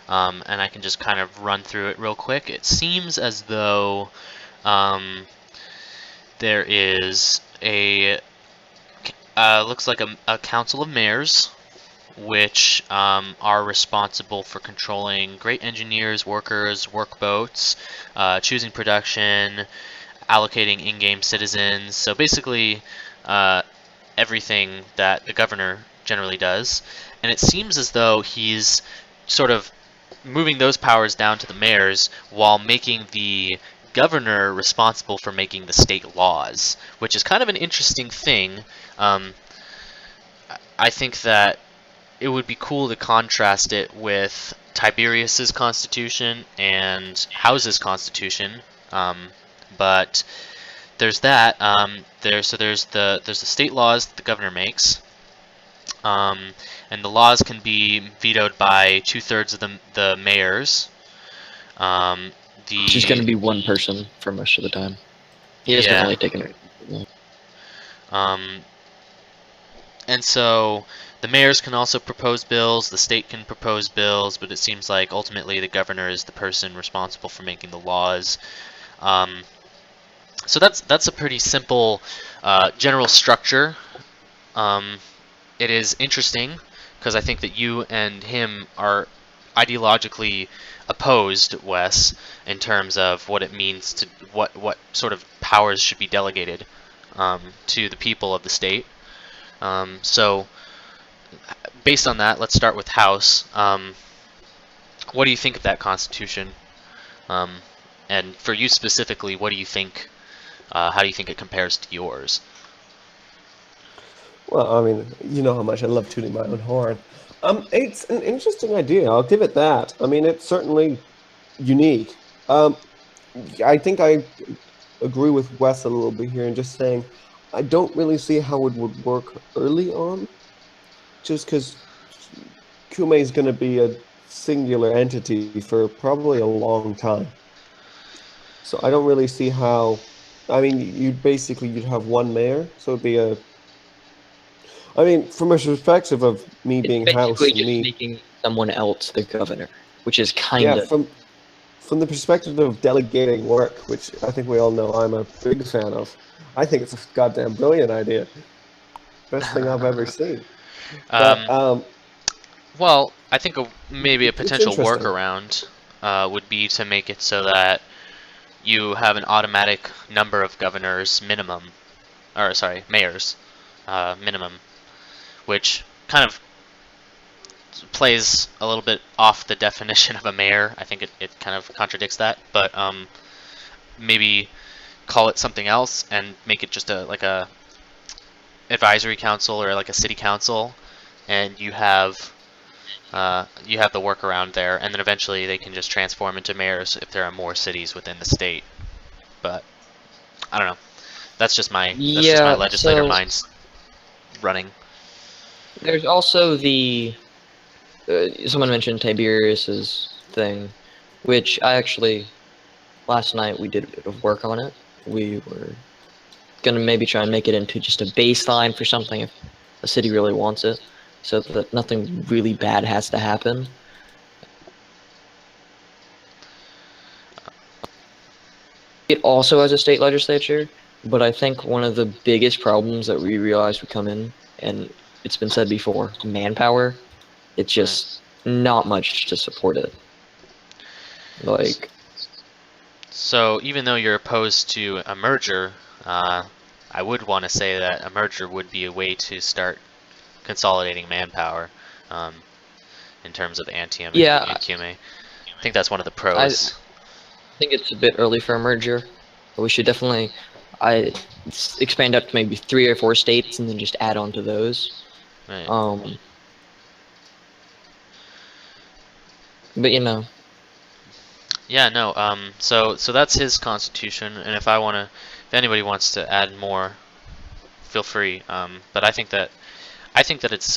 and I can just kind of run through it real quick. It seems as though there is a looks like a council of mayors, which are responsible for controlling great engineers, workers, workboats, choosing production, allocating in-game citizens. So basically, everything that the governor generally does. And it seems as though he's sort of moving those powers down to the mayors while making the governor responsible for making the state laws, which is kind of an interesting thing. I think that it would be cool to contrast it with Tiberius's constitution and House's constitution, but there's that. There's the state laws that the governor makes, and the laws can be vetoed by 2/3 of the mayors. she's going to be one person for most of the time. He has Yeah. only taken it. And so the mayors can also propose bills, the state can propose bills, but it seems like ultimately the governor is the person responsible for making the laws. So that's a pretty simple general structure. It is interesting because I think that you and him are ideologically opposed, Wes, in terms of what it means to what sort of powers should be delegated to the people of the state. So based on that, let's start with House. What do you think of that constitution? And for you specifically, what do you think? How do you think it compares to yours? Well, I mean, you know how much I love tooting my own horn. It's an interesting idea. I'll give it that. I mean, it's certainly unique. I think I agree with Wes a little bit here in just saying I don't really see how it would work early on, just because Kume is going to be a singular entity for probably a long time. So I don't really see how. I mean, you'd have one mayor, so it'd be a. I mean, from a perspective of me being House Basically and just me, making someone else the governor, which is kind yeah, of... from the perspective of delegating work, which I think we all know I'm a big fan of, I think it's a goddamn brilliant idea. Best thing I've ever seen. But Well, I think maybe a it's potential interesting. workaround would be to make it so that you have an automatic number of governors minimum, or sorry, mayors minimum, which kind of plays a little bit off the definition of a mayor. I think it kind of contradicts that, but maybe call it something else and make it just like a advisory council or like a city council, and you have the workaround there, and then eventually they can just transform into mayors if there are more cities within the state. But I don't know. That's just my legislator so mind's running. there's also the... someone mentioned Tiberius's thing, which I actually... Last night we did a bit of work on it. We were gonna maybe try and make it into just a baseline for something if a city really wants it, so that nothing really bad has to happen. It also has a state legislature, but I think one of the biggest problems that we realized would come in, and it's been said before, manpower. It's just not much to support it. Like, So even though you're opposed to a merger, I would want to say that a merger would be a way to start consolidating manpower in terms of Antium Yeah. and QMA. I think that's one of the pros. I think it's a bit early for a merger. But we should definitely expand up to maybe 3 or 4 states and then just add on to those. Right. But you know, Yeah, no. So that's his constitution, and if anybody wants to add more, feel free. But I think that it's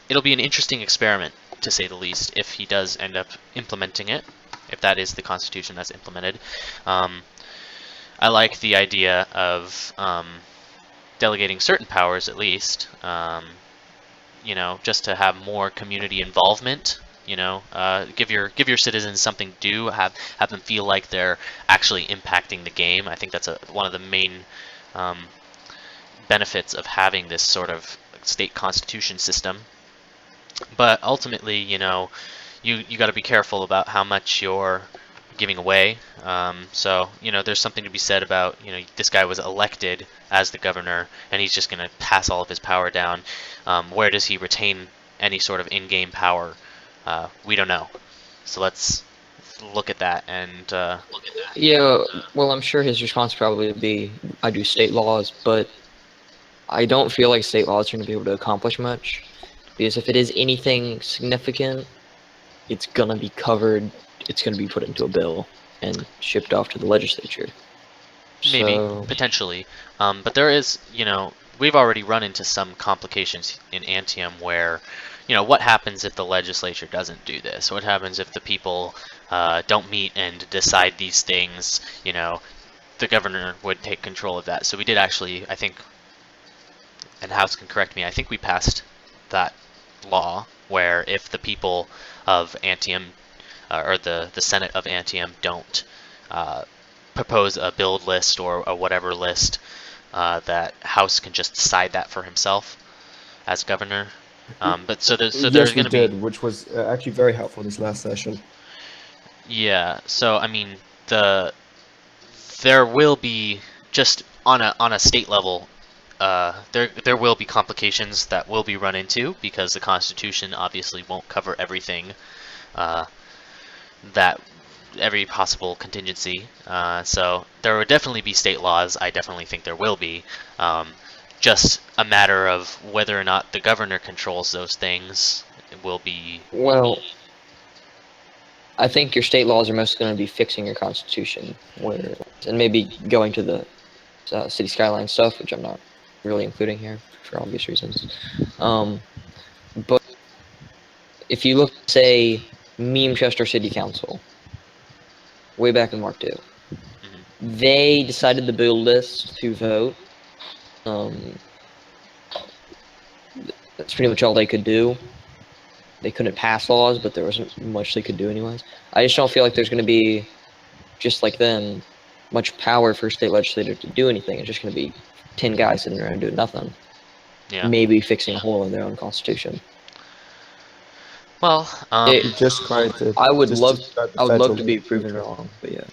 it'll be an interesting experiment, to say the least, if he does end up implementing it. if that is the constitution that's implemented. I like the idea of delegating certain powers, at least, you know, just to have more community involvement. You know, give your citizens something to do. Have them feel like they're actually impacting the game. I think that's one of the main benefits of having this sort of state constitution system. But ultimately, you know, you got to be careful about how much you're giving away. So, you know, there's something to be said about, you know, this guy was elected as the governor, and he's just going to pass all of his power down. Where does he retain any sort of in-game power? We don't know. So let's look at that and Yeah, well, I'm sure his response probably would be, I do state laws, but I don't feel like state laws are going to be able to accomplish much. Because if it is anything significant, it's going to be covered, it's going to be put into a bill and shipped off to the legislature. maybe, So, potentially. But there is, you know, we've already run into some complications in Antium where, you know, what happens if the legislature doesn't do this? What happens if the people don't meet and decide these things? You know, the governor would take control of that. So we did actually, I think, and House can correct me, I think we passed that law where if the people of Antium, or the Senate of Antium don't propose a build list or a whatever list, that House can just decide that for himself as governor. But so there's Yes, we going to be, did, which was actually very helpful this last session. yeah. So I mean, there will be, just on a state level, there will be complications that will be run into because the Constitution obviously won't cover everything, that every possible contingency. So there will definitely be state laws. I definitely think there will be. Just a matter of whether or not the governor controls those things will be. well, I think your state laws are mostly going to be fixing your constitution, and maybe going to the city skyline stuff, which I'm not really including here for obvious reasons. But if you look, say, Memechester City Council, way back in Mark 2, they decided to build this to vote. That's pretty much all they could do. They couldn't pass laws, but there wasn't much they could do anyways. I just don't feel like there's going to be, just like them, much power for a state legislator to do anything. It's just going to be 10 guys sitting around doing nothing. Yeah. Maybe fixing a hole in their own constitution. Well, Just trying to. I would just love, describe the I would love federal to be proven legislature. wrong, but yeah.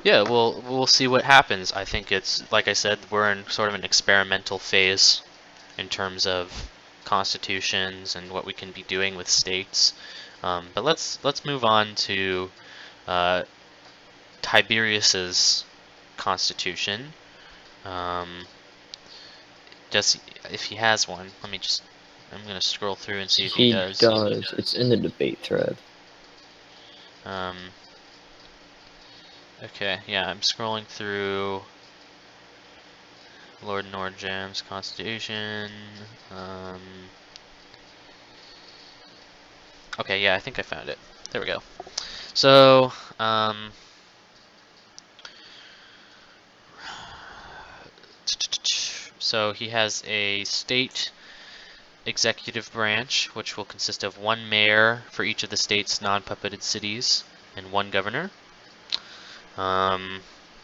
yeah, we'll see what happens. I think it's, like I said, we're in sort of an experimental phase in terms of constitutions and what we can be doing with states. But let's move on to Tiberius's constitution. If he has one, I'm gonna scroll through and see if he does. He does. It's in the debate thread. Okay, yeah, I'm scrolling through Lord Nordjam's constitution. Okay, yeah, I think I found it. There we go. So, so he has a state executive branch, which will consist of one mayor for each of the state's non-puppeted cities and one governor.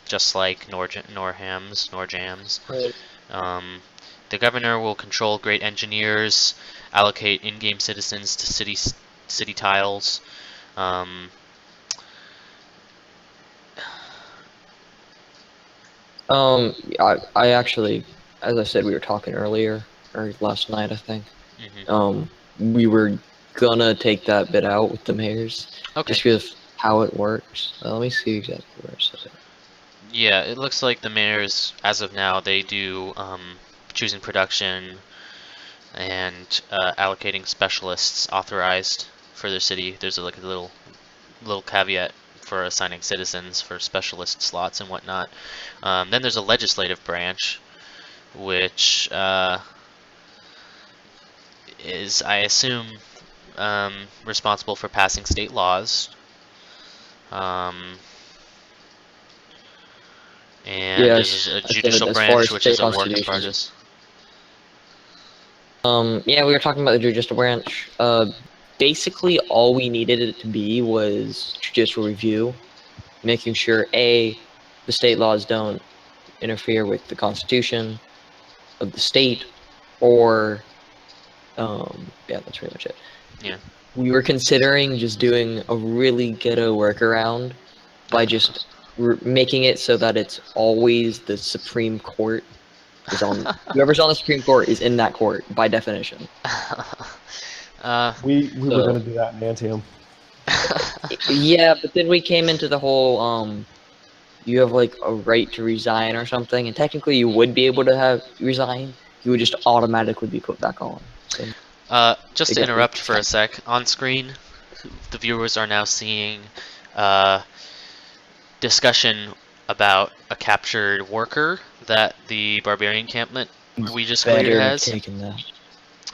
Just like Nordjam's. Right. The governor will control great engineers, allocate in-game citizens to city tiles. I actually, as I said, we were talking earlier, or last night, I think. We were gonna take that bit out with the mayors, Okay. just because of how it works. Let me see exactly where it says it. Yeah, it looks like the mayors, as of now, they do choosing production and allocating specialists authorized for their city. There's like a little caveat for assigning citizens for specialist slots and whatnot. Then there's a legislative branch, which is, I assume, responsible for passing state laws. And Yeah, there's a I said judicial as far branch, as which state is a work in constitutions. progress. Yeah, we were talking about the judicial branch. Basically, all we needed it to be was judicial review, making sure the state laws don't interfere with the constitution of the state, or yeah, that's pretty much it. Yeah. We were considering just doing a really ghetto workaround by just making it so that it's always the Supreme Court is on. Whoever's on the Supreme Court is in that court by definition. We were So going to do that in Antium. yeah, but then we came into the whole you have like a right to resign or something, and technically you would be able to have resign. You would just automatically be put back on. So Just it to got interrupt for a sec, on screen, the viewers are now seeing discussion about a captured worker that the barbarian encampment we just cleared better have has. taken that.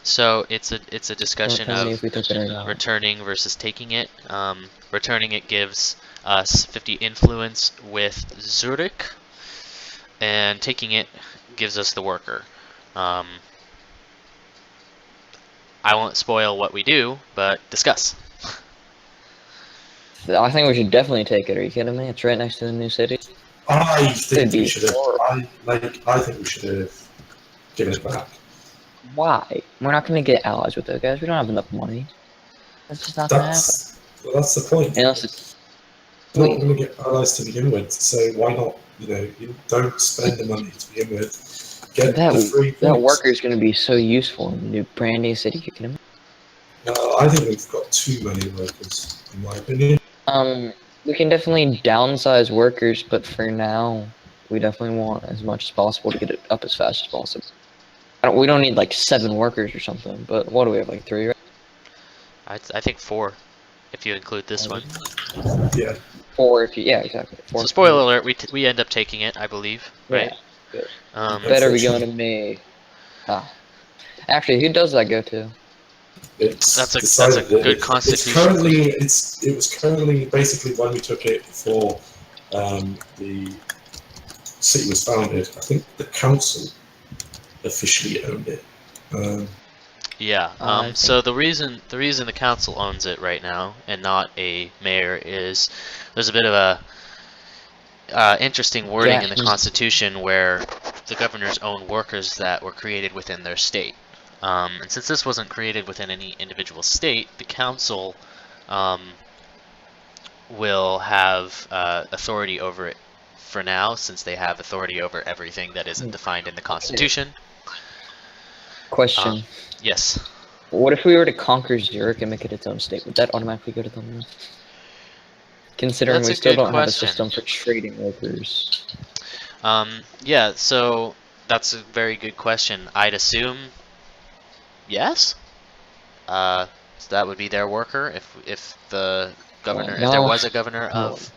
So it's a Don't discussion tell me of if we took it or not. returning versus taking it. Returning it gives us 50 influence with Zurich, and taking it gives us the worker. I won't spoil what we do, but discuss. I think we should definitely take it. Are you kidding me? It's right next to the new city. I think It'd be we should have. horrible. I think we should have given it back. Why? We're not going to get allies with those guys. We don't have enough money. That's just not going to happen. That's the point. Unless it's You're not going to get allies to begin with, so why not? You don't spend the money to begin with. Get the free that points. worker is going to be so useful in the new brand new city. You can. I think we've got too many workers, in my opinion. We can definitely downsize workers, but for now, we definitely want as much as possible to get it up as fast as possible. We don't need like 7 workers or something, but what do we have, like 3, right? I think 4, if you include this one. Yeah. 4 if you, yeah, exactly. 4. So spoiler alert, we end up taking it, I believe, right? Yeah, good. Yeah. Better be going to me. Actually, who does that go to? That's a good constitution. It was currently basically when we took it before the city was founded. I think the council officially owned it. Yeah. So the reason the council owns it right now and not a mayor is there's a bit of a interesting wording in the Constitution where the governors own workers that were created within their state. And since this wasn't created within any individual state, the council will have authority over it for now, since they have authority over everything that isn't defined in the Constitution. Question. Yes. What if we were to conquer Zurich and make it its own state? Would that automatically go to them? Considering That's we a still good don't have a question. system for trading workers. Yeah, so that's a very good question. I'd assume yes. So that would be their worker if the governor, if there was a governor of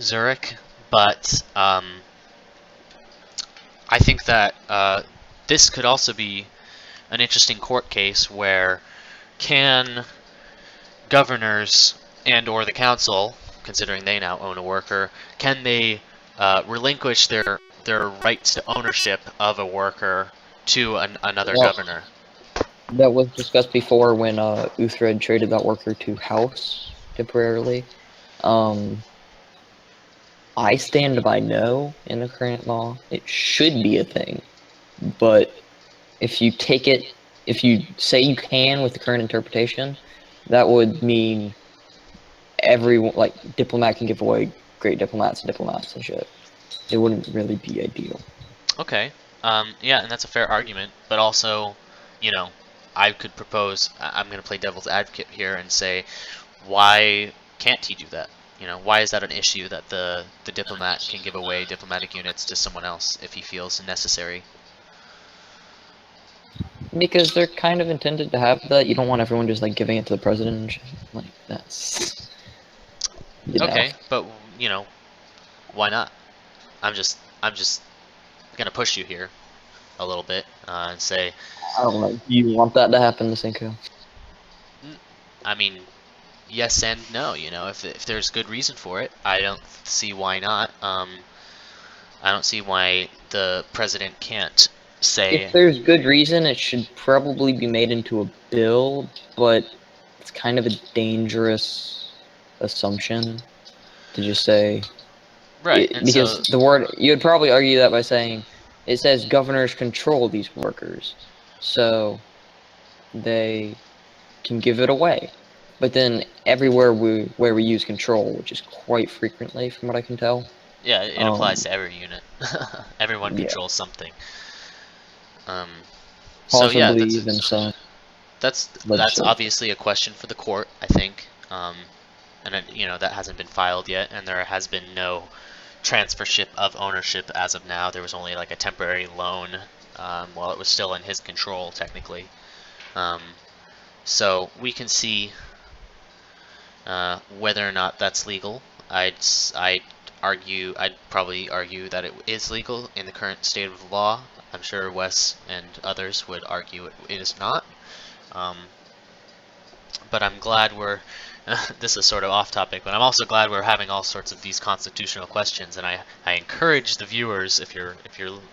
Zurich. But I think that this could also be an interesting court case where can governors and or the council, considering they now own a worker, can they relinquish their rights to ownership of a worker to another governor? That was discussed before when Uhtred traded that worker to House temporarily. I stand by no in the current law. It should be a thing, but if you say you can with the current interpretation, that would mean everyone, like, diplomat can give away great diplomats and shit. It wouldn't really be ideal. Okay. Yeah, and that's a fair argument, but also, I could propose, I'm going to play devil's advocate here and say, why can't he do that? Why is that an issue that the diplomat can give away diplomatic units to someone else if he feels necessary? Because they're kind of intended to have that. You don't want everyone just like giving it to the president and shit. Like that's okay, but why not? I'm just gonna push you here a little bit and say, I don't know. You want that to happen, Masenko? I mean, yes and no. You know, if there's good reason for it, I don't see why not. I don't see why the president can't say. If there's good reason, it should probably be made into a bill, but it's kind of a dangerous assumption to just say. Right, and Because so the word, you would probably argue that by saying it says governors control these workers, so they can give it away. But then everywhere where we use control, which is quite frequently from what I can tell. yeah, it applies to every unit. Everyone Yeah. controls something. So yeah, Possibly even some. that's legislative. obviously a question for the court, I think. And it, you know, that hasn't been filed yet, and there has been no transfership of ownership as of now. There was only like a temporary loan while it was still in his control, technically. So we can see whether or not that's legal. I'd probably argue that it is legal in the current state of the law. I'm sure Wes and others would argue it is not. But I'm glad we're this is sort of off topic, but I'm also glad we're having all sorts of these constitutional questions, and I encourage the viewers, if you're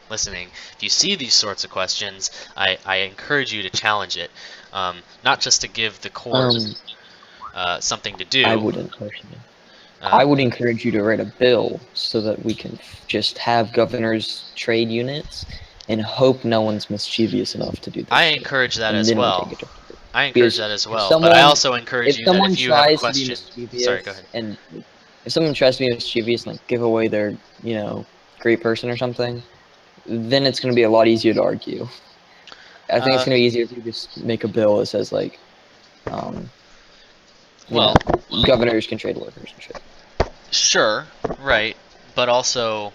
listening, if you see these sorts of questions, I encourage you to challenge it, not just to give the court something to do. I wouldn't personally. I would encourage you to write a bill so that we can just have governors trade units and hope no one's mischievous enough to do this. I encourage that as well. I encourage that as well, someone, but I also encourage you that if you have a question... Sorry, go ahead. And if someone tries to be mischievous and like give away their, you know, great person or something, then it's going to be a lot easier to argue. I think it's going to be easier if you just make a bill that says like, well, governors can trade workers and shit. Sure, right, but also,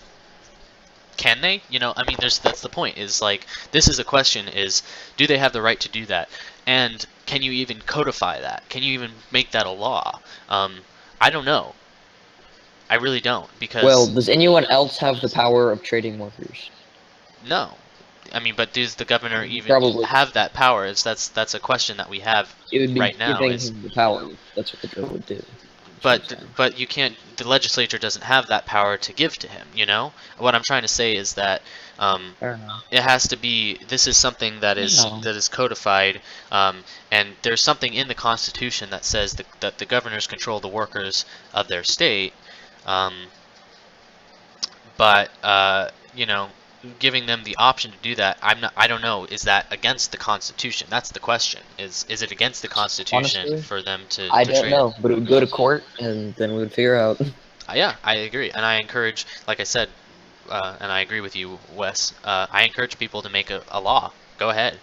can they? You know, I mean, that's the point. Is like, this is a question: is do they have the right to do that? And can you even codify that? Can you even make that a law? I don't know. I really don't, because... Well, does anyone else have the power of trading workers? No. I mean, but does the governor even have that power? That's a question that we have right now. Giving him the power. That's what the bill would do. But you can't. The legislature doesn't have that power to give to him. You know what I'm trying to say is that it has to be. This is something that is codified, and there's something in the Constitution that says that the governors control the workers of their state. But you know, giving them the option to do that, I don't know. Is that against the Constitution? That's the question. Is it against the Constitution Honestly, for them to? I don't know, but it would go to court, and then we would figure out. Yeah, I agree, and I encourage, like I said, and I agree with you, Wes. I encourage people to make a law. Go ahead.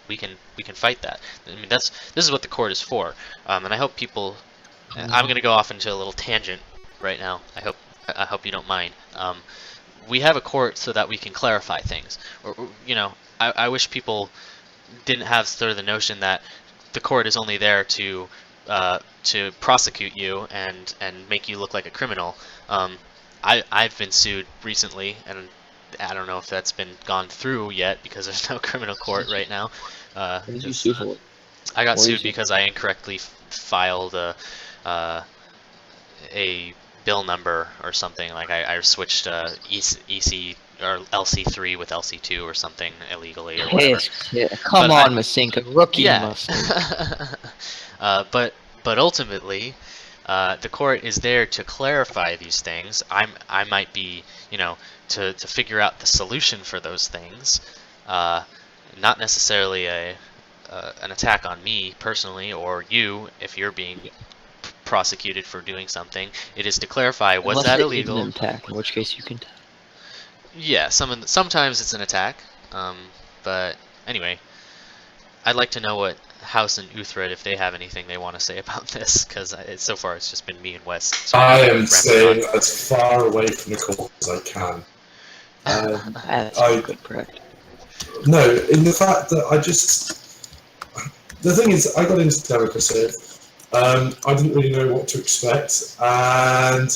We can fight that. I mean, this is what the court is for. And I hope people. I'm gonna go off into a little tangent right now. I hope you don't mind. We have a court so that we can clarify things. Or you know, I wish people didn't have sort of the notion that the court is only there to prosecute you and make you look like a criminal. I've been sued recently, and I don't know if that's been gone through yet because there's no criminal court right now. What did you sue for? I got sued because I incorrectly filed a bill number or something. Like I switched EC or LC3 with LC2 or something illegally or whatever. Come on, Masenko, rookie mistake. But ultimately, the court is there to clarify these things. I might be, you know, to figure out the solution for those things. Not necessarily an attack on me personally or you if you're being prosecuted for doing something. It is to clarify, was that illegal? An attack, in which case you can. Yeah, sometimes it's an attack. But anyway, I'd like to know what House and Uhtred, if they have anything they want to say about this, because so far it's just been me and Wes. So I am staying as far away from the court as I can. That's correct. No, in the fact that the thing is, I got into Democraciv. I didn't really know what to expect, and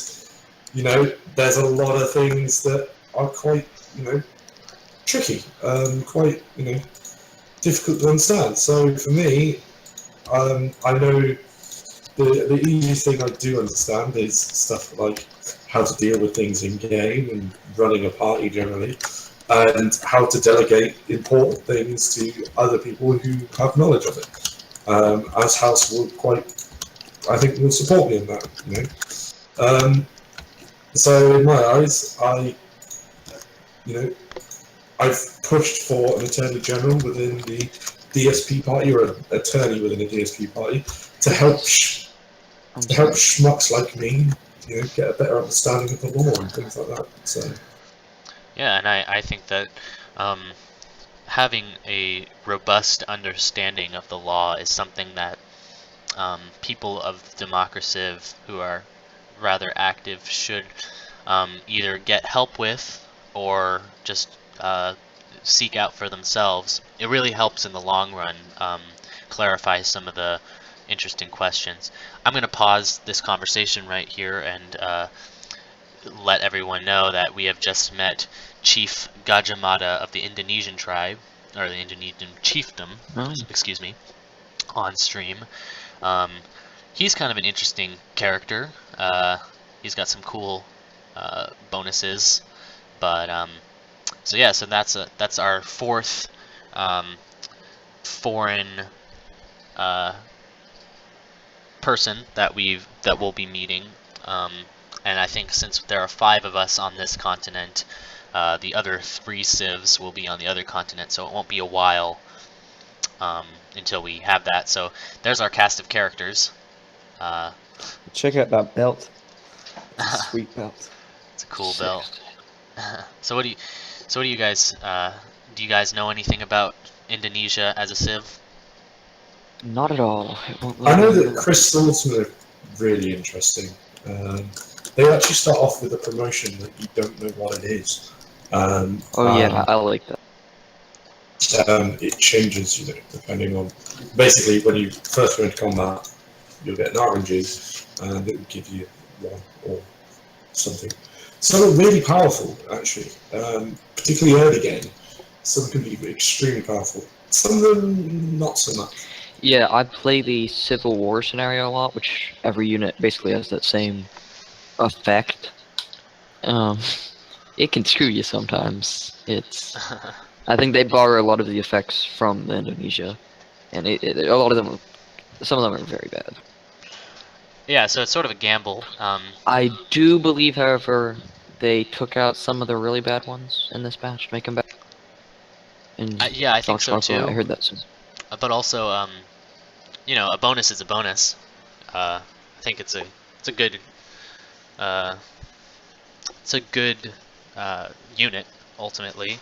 you know, there's a lot of things that are quite, you know, tricky, quite, you know, difficult to understand. So for me, I know the easiest thing I do understand is stuff like how to deal with things in game and running a party generally, and how to delegate important things to other people who have knowledge of it. As House will I think, will support me in that. So in my eyes, you know, I've pushed for an attorney general within the DSP party, or an attorney within a DSP party, to help schmucks like me, get a better understanding of the law and things like that. So Yeah, and I think that um, having a robust understanding of the law is something that people of Democraciv who are rather active should either get help with or just seek out for themselves. It really helps in the long run clarify some of the interesting questions. I'm going to pause this conversation right here and let everyone know that we have just met Chief Gajah of the Indonesian tribe, or the Indonesian chiefdom, excuse me, on stream. He's kind of an interesting character. He's got some cool bonuses, but so yeah, so that's our fourth foreign person that we'll be meeting. And I think since there are 5 of us on this continent, the other 3 civs will be on the other continent, so it won't be a while until we have that. So there's our cast of characters. Check out that belt. It's a sweet belt. It's a cool belt. So what do you guys do you guys know anything about Indonesia as a civ? Not at all. I know that crystals are really interesting. They actually start off with a promotion that you don't know what it is. Yeah, I like that. It changes, depending on. Basically, when you first go into combat, you'll get an RNG, and it will give you 1 or something. Some are really powerful, actually, particularly early game. Some can be extremely powerful. Some of them, not so much. Yeah, I play the Civil War scenario a lot, which every unit basically has that same effect. It can screw you sometimes. I think they borrow a lot of the effects from Indonesia, and a lot of them, some of them are very bad. Yeah, so it's sort of a gamble. I do believe, however, they took out some of the really bad ones in this batch to make them better. Yeah, I think so too. I heard that soon. But also, a bonus is a bonus. I think it's a good unit ultimately.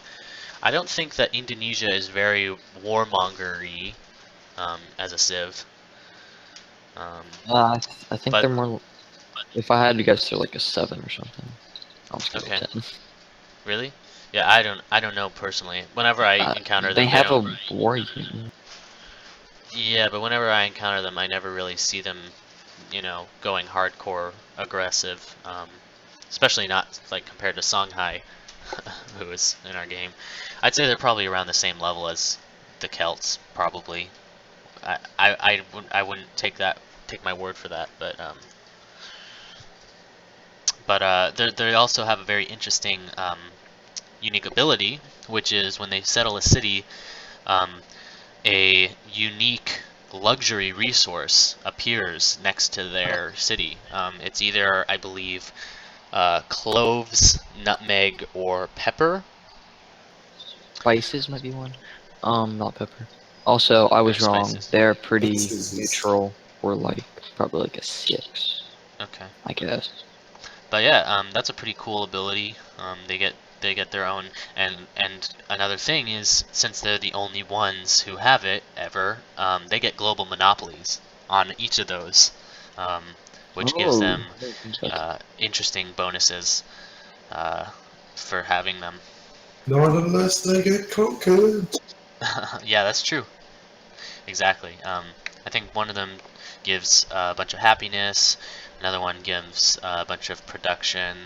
I don't think that Indonesia is very warmonger-y as a civ. I think they're more. If I had to guess, they're like a 7 or something. I'll just go with 10. Really? Yeah, I don't know personally. Whenever I encounter them, they have a war unit. Yeah, but whenever I encounter them, I never really see them, going hardcore aggressive. Especially not like compared to Songhai, who is in our game. I'd say they're probably around the same level as the Celts, probably. I wouldn't take my word for that, but they also have a very interesting unique ability, which is when they settle a city, a unique luxury resource appears next to their city. It's either, I believe, cloves, nutmeg, or pepper. Spices might be one. Not pepper. Also, I was wrong. Spices. They're pretty neutral, or probably like a 6. Okay. I guess. But yeah, that's a pretty cool ability. They get their own, and another thing is, since they're the only ones who have it ever, they get global monopolies on each of those, which gives them interesting bonuses for having them. Not unless they get conquered. Yeah, that's true. Exactly. I think one of them gives a bunch of happiness, another one gives a bunch of production,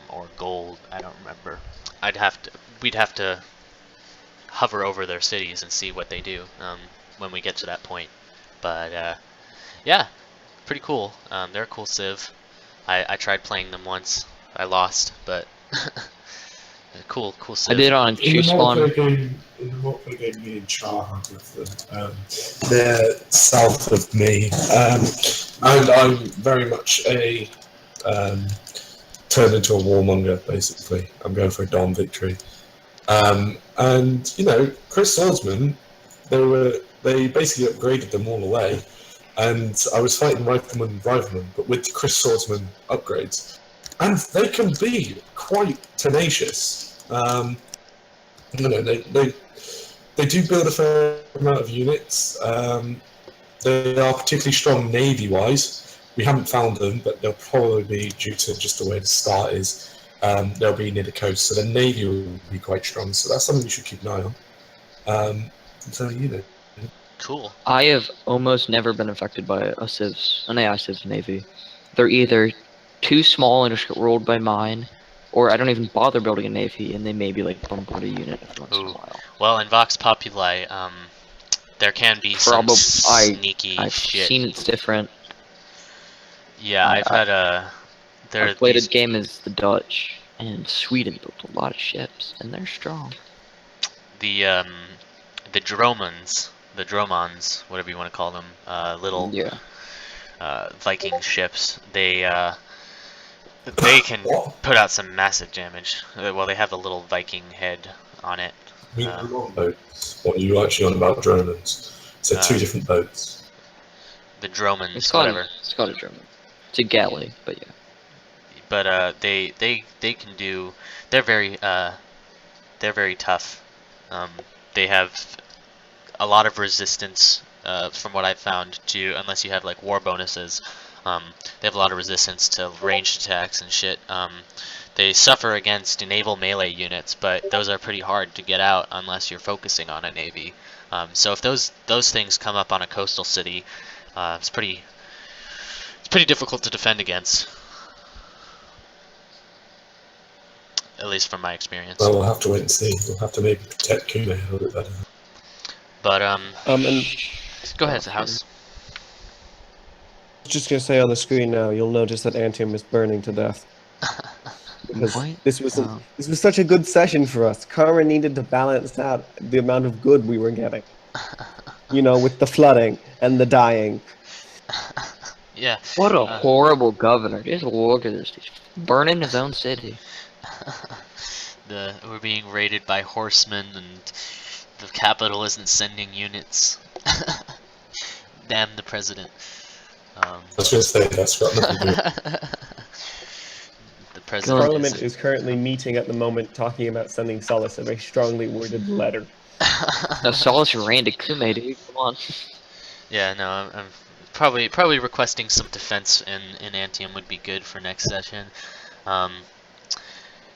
or gold. I don't remember. We'd have to hover over their cities and see what they do when we get to that point. But Yeah, pretty cool. They're a cool civ. I tried playing them once. I lost, but cool I civ. did on In the True Spawn. multiplayer game, me and Char have with them. They're south of me, and I'm very much a turned into a warmonger. Basically, I'm going for a Dom victory. And you know, Chris Swordsman, they basically upgraded them all away, and I was fighting Rifleman and Rifleman, but with the Chris Swordsman upgrades, and they can be quite tenacious. You know, they do build a fair amount of units. They are particularly strong navy-wise. We haven't found them, but they'll probably be due to just the way the start is. They'll be near the coast, so the navy will be quite strong. So that's something you should keep an eye on. So you know, Cool. I have almost never been affected by an AI Civ's navy. They're either too small and just get rolled by mine, or I don't even bother building a navy, and they maybe like bump out a unit every once in a Ooh. while. Well, in Vox Populi, there can be some sneaky I've shit. seen it's different. Yeah, I've had a. I played a game as the Dutch, and Sweden built a lot of ships, and they're strong. The Dromons, whatever you want to call them, little Yeah. Viking ships. They can put out some massive damage. Well, they have a little Viking head on it. boats. What are you actually on about drones? So two different boats. The Dromons, It's called whatever. it's called a German. It's a galley, but yeah. But they can do. They're very tough. They have a lot of resistance, from what I've found, to unless you have like war bonuses. They have a lot of resistance to ranged attacks and shit. They suffer against naval melee units, but those are pretty hard to get out unless you're focusing on a navy. So if those things come up on a coastal city, it's pretty difficult to defend against. At least from my experience. Well, we'll have to wait and see. We'll have to maybe protect Kume a little bit better. But And go ahead, House. I was just gonna say on the screen now, you'll notice that Antium is burning to death. Because What? this was Oh. this was such a good session for us. Karma needed to balance out the amount of good we were getting. You know, with the flooding and the dying. Yeah. What a horrible governor. Just look at this. He's burning his own city. We're being raided by horsemen, and the capital isn't sending units. Damn the president. I was going to say that's got nothing to do with The president. Parliament is currently meeting at the moment, talking about sending Solace a very strongly worded letter. No, Solace ran to Kume, dude. Come on. Yeah, no, I'm probably requesting some defense in Antium would be good for next session.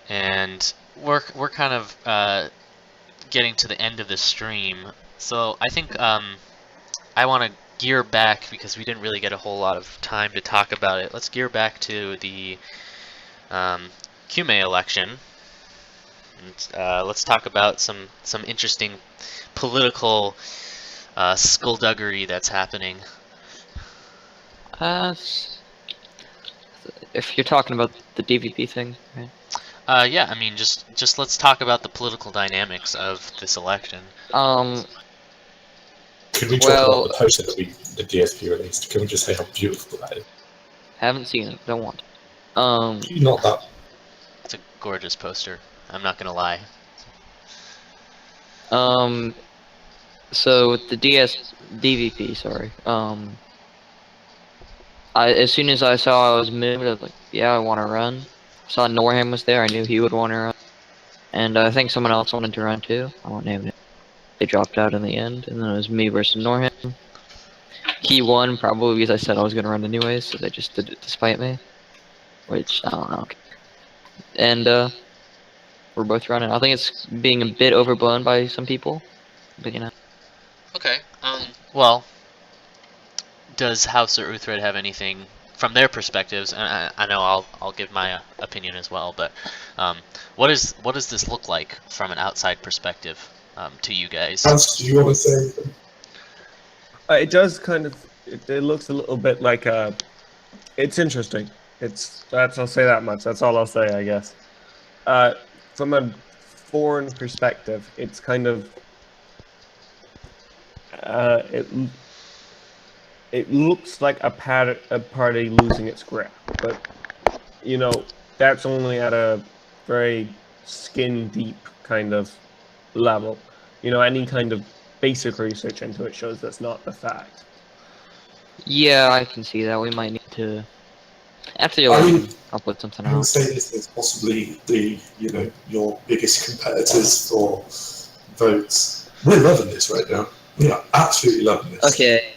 And we're kind of getting to the end of the stream, so I think I want to gear back because we didn't really get a whole lot of time to talk about it. Let's gear back to the Kume election, and let's talk about some interesting political skullduggery that's happening. If you're talking about the DVP thing, right? Yeah, I mean, just let's talk about the political dynamics of this election. Could we talk about the poster that the DSP released? Can we just say how beautiful that is? Haven't seen it. Don't want. Not that. It's a gorgeous poster. I'm not gonna lie. So with the DVP, sorry. As soon as I saw I was moved, I was like, yeah, I want to run. Saw Norham was there. I knew he would want to run, and I think someone else wanted to run too. I won't name it. They dropped out in the end, and then it was me versus Norham. He won probably because I said I was gonna run anyways, so they just did it despite me. Which I don't know. And we're both running. I think it's being a bit overblown by some people, but you know. Okay. Well, does House or Uhtred have anything from their perspectives? And I know I'll give my opinion as well, but what does this look like from an outside perspective to you guys? House, do you want to say? It does kind of it looks a little bit like a. It's interesting. I'll say that much. That's all I'll say, I guess. From a foreign perspective, it's kind of it looks like a party losing its grip, but that's only at a very skin deep kind of level. Any kind of basic research into it shows that's not the fact. Yeah, I can see that. We might need to. After the I election, mean, I'll put something I would out. say this is possibly your biggest competitors for votes. We're loving this right now. We are absolutely loving this. Okay.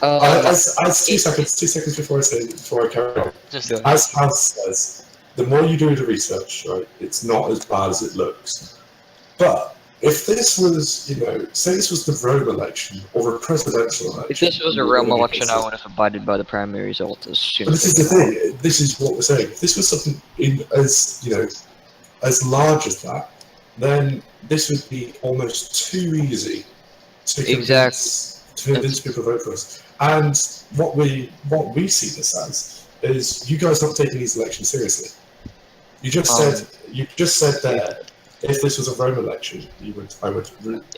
As 2 seconds before I carry on. Just Go ahead. As Hans says, the more you do the research, right, it's not as bad as it looks. But if this was, say this was the Rome election or a presidential election. If this was a Rome election, I would have abided by the primary results as soon But as this is the thing. This is what we're saying. If this was something as large as that, then this would be almost too easy to convince people to vote for us. And what we see this as is you guys not taking these elections seriously. You just said that if this was a Rome election, I would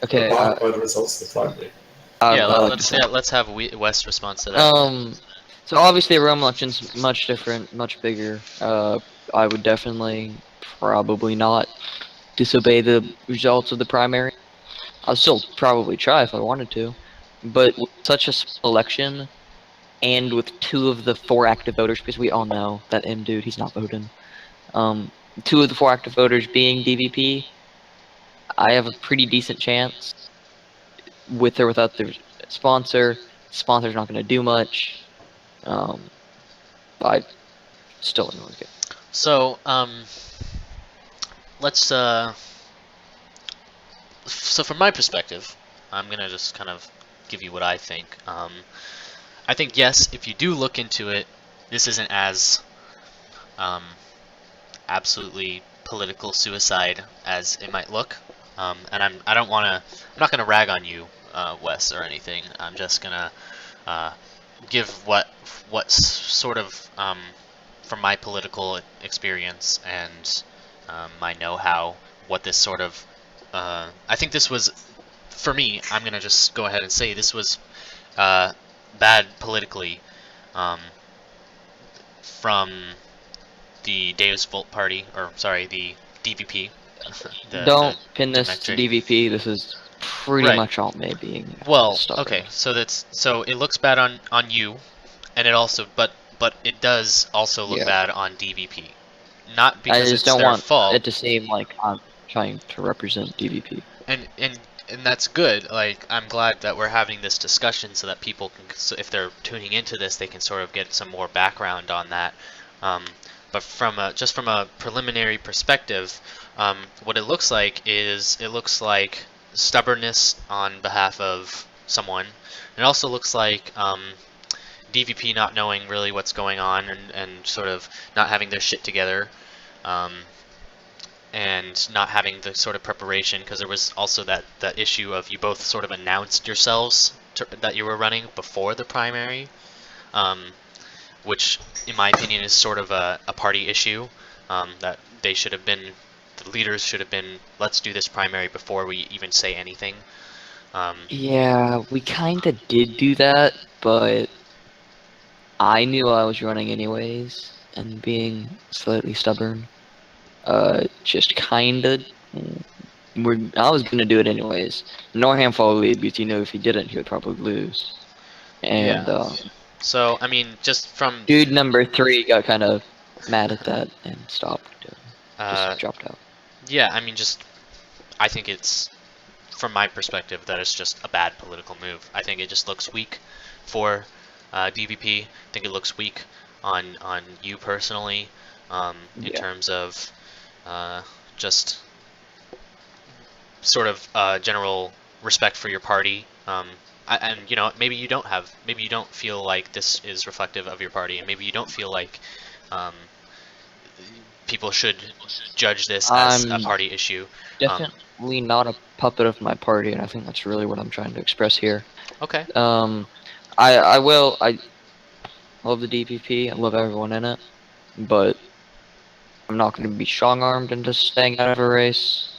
abide by the results of the primary. let's have West response to that. So obviously, a Rome election's much different, much bigger. I would definitely, probably not disobey the results of the primary. I'll still probably try if I wanted to, but with such a small election, and with 2 of the 4 active voters, because we all know that M dude, he's not voting. 2 of the 4 active voters being DVP, I have a pretty decent chance, with or without the sponsor. The sponsor's not going to do much. I still don't like it. So, let's, so from my perspective, I'm gonna just kind of give you what I think. I think, yes, if you do look into it, this isn't as, absolutely political suicide as it might look. And I'm not gonna rag on you, Wes, or anything. I'm just gonna, give what sort of, from my political experience and my know-how, what this sort of, I think this was, for me, I'm gonna just go ahead and say this was bad politically, from the Deus Volt party, or sorry, the DVP. Don't pin this to DVP. This is pretty Right. much all me being. Well, stubborn. okay, so it looks bad on you, and it also, but it does also look bad on DVP. Not I because just it's don't their want fault. it to seem like I'm trying to represent DVP. And that's good. Like, I'm glad that we're having this discussion so that people can, so if they're tuning into this, they can sort of get some more background on that. But from just from a preliminary perspective, what it looks like is stubbornness on behalf of someone. It also looks like DVP not knowing really what's going on and sort of not having their shit together. And not having the sort of preparation, because there was also that issue of you both sort of announced yourselves that you were running before the primary, which in my opinion is sort of a party issue, that they should have been, the leaders should have been, let's do this primary before we even say anything. Yeah, we kind of did do that, but I knew I was running anyways, and being slightly stubborn. Just kinda. I was gonna do it anyways. Norham followed lead because if he didn't, he would probably lose. And so I mean, just from dude number 3 got kind of mad at that and stopped doing. Just dropped out. Yeah, I mean, I think it's, from my perspective, that it's just a bad political move. I think it just looks weak for DVP. I think it looks weak on you personally, in terms of just sort of general respect for your party. And maybe you don't feel like this is reflective of your party, and maybe you don't feel like people should judge this as a party issue. Definitely not a puppet of my party, and I think that's really what I'm trying to express here. Okay. I will. I love the DPP. I love everyone in it, but I'm not going to be strong-armed into staying out of a race.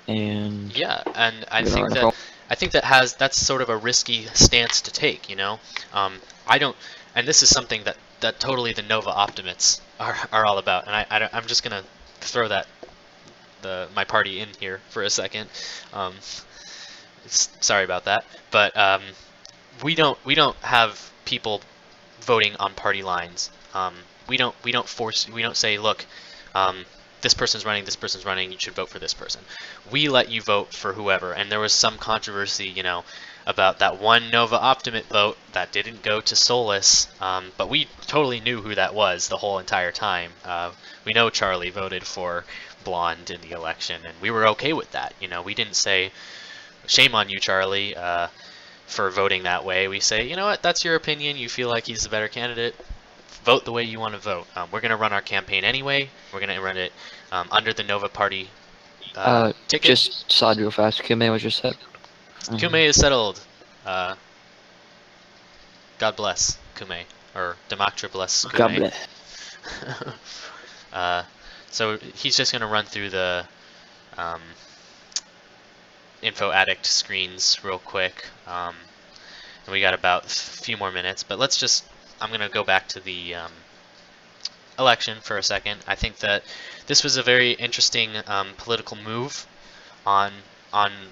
And Yeah, and I you know, think that's sort of a risky stance to take, you know. I don't, and this is something that totally the Nova Optimates are all about, and I'm just gonna throw my party in here for a second. Sorry about that, but we don't have people voting on party lines. We don't say, look, this person's running, you should vote for this person. We let you vote for whoever, and there was some controversy, you know, about that one Nova Optimate vote that didn't go to Solus, but we totally knew who that was the whole entire time. We know Charlie voted for Blonde in the election, and we were okay with that. You know, we didn't say, shame on you, Charlie, for voting that way. We say, you know what, that's your opinion, you feel like he's the better candidate, vote the way you want to vote. We're going to run our campaign anyway. We're going to run it under the Nova Party ticket. Just side real fast. Kume was just said. Kume is settled. God bless Kume, or Democraciv bless Kume. God bless. So he's just going to run through the info addict screens real quick. And we got about a few more minutes, but I'm going to go back to the election for a second. I think that this was a very interesting political move on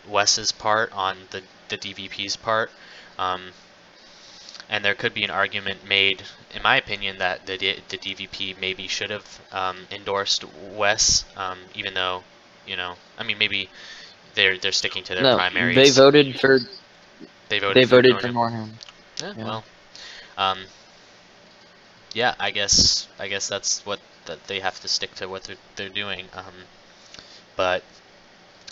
Wes's part, on the DVP's part. And there could be an argument made, in my opinion, that the DVP maybe should have endorsed Wes, even though, you know, I mean, maybe they're sticking to their primaries. They voted for Norham. Norham. Yeah, Yeah. well, yeah, I guess that's what they have to stick to what they're doing. But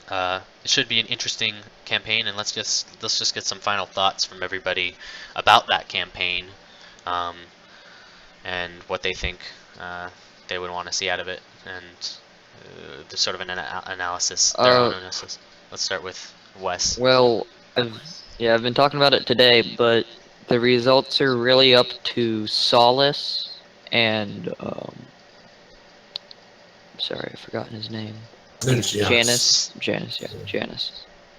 it should be an interesting campaign, and let's just get some final thoughts from everybody about that campaign, and what they think they would want to see out of it, and the sort of an analysis. Their own analysis. Let's start with Wes. Well, I've been talking about it today, but the results are really up to Solace and sorry, I've forgotten his name. Janice.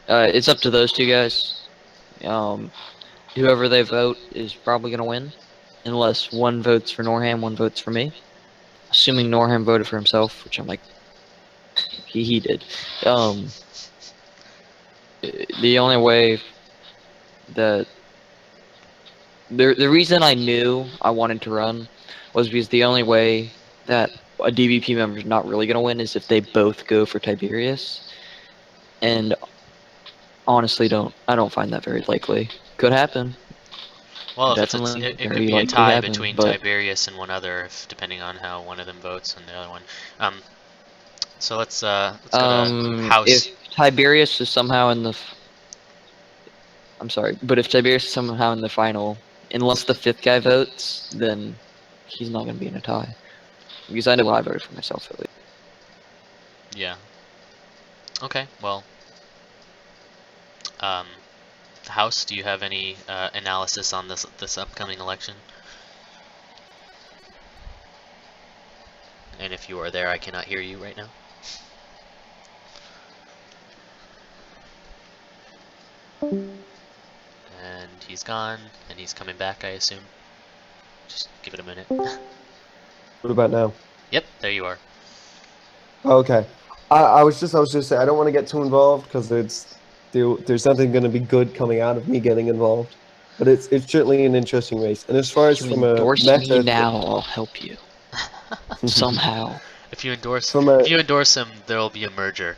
It's up to those two guys. Whoever they vote is probably gonna win, unless one votes for Norham, one votes for me. Assuming Norham voted for himself, which I'm like, he did. The only way that the reason I knew I wanted to run was because the only way that a DVP member is not really going to win is if they both go for Tiberius, and honestly, I don't find that very likely. Could happen. Well, Definitely, it could be a tie between Tiberius and one other, depending on how one of them votes and the other one. So let's go to House. If Tiberius is somehow in the, I'm sorry, but if Tiberius is somehow in the final, unless the fifth guy votes, then he's not going to be in a tie. Because I know I voted for myself at least. Yeah. Okay. Well. House, do you have any analysis on this upcoming election? And if you are there, I cannot hear you right now. And he's gone, and he's coming back, I assume. Just give it a minute. What about now? Yep, there you are. Okay. I was just saying, I don't want to get too involved because there's nothing going to be good coming out of me getting involved. But it's certainly an interesting race. And as far as from a endorse meta, me now, I'll help you somehow. If you endorse him, there will be a merger.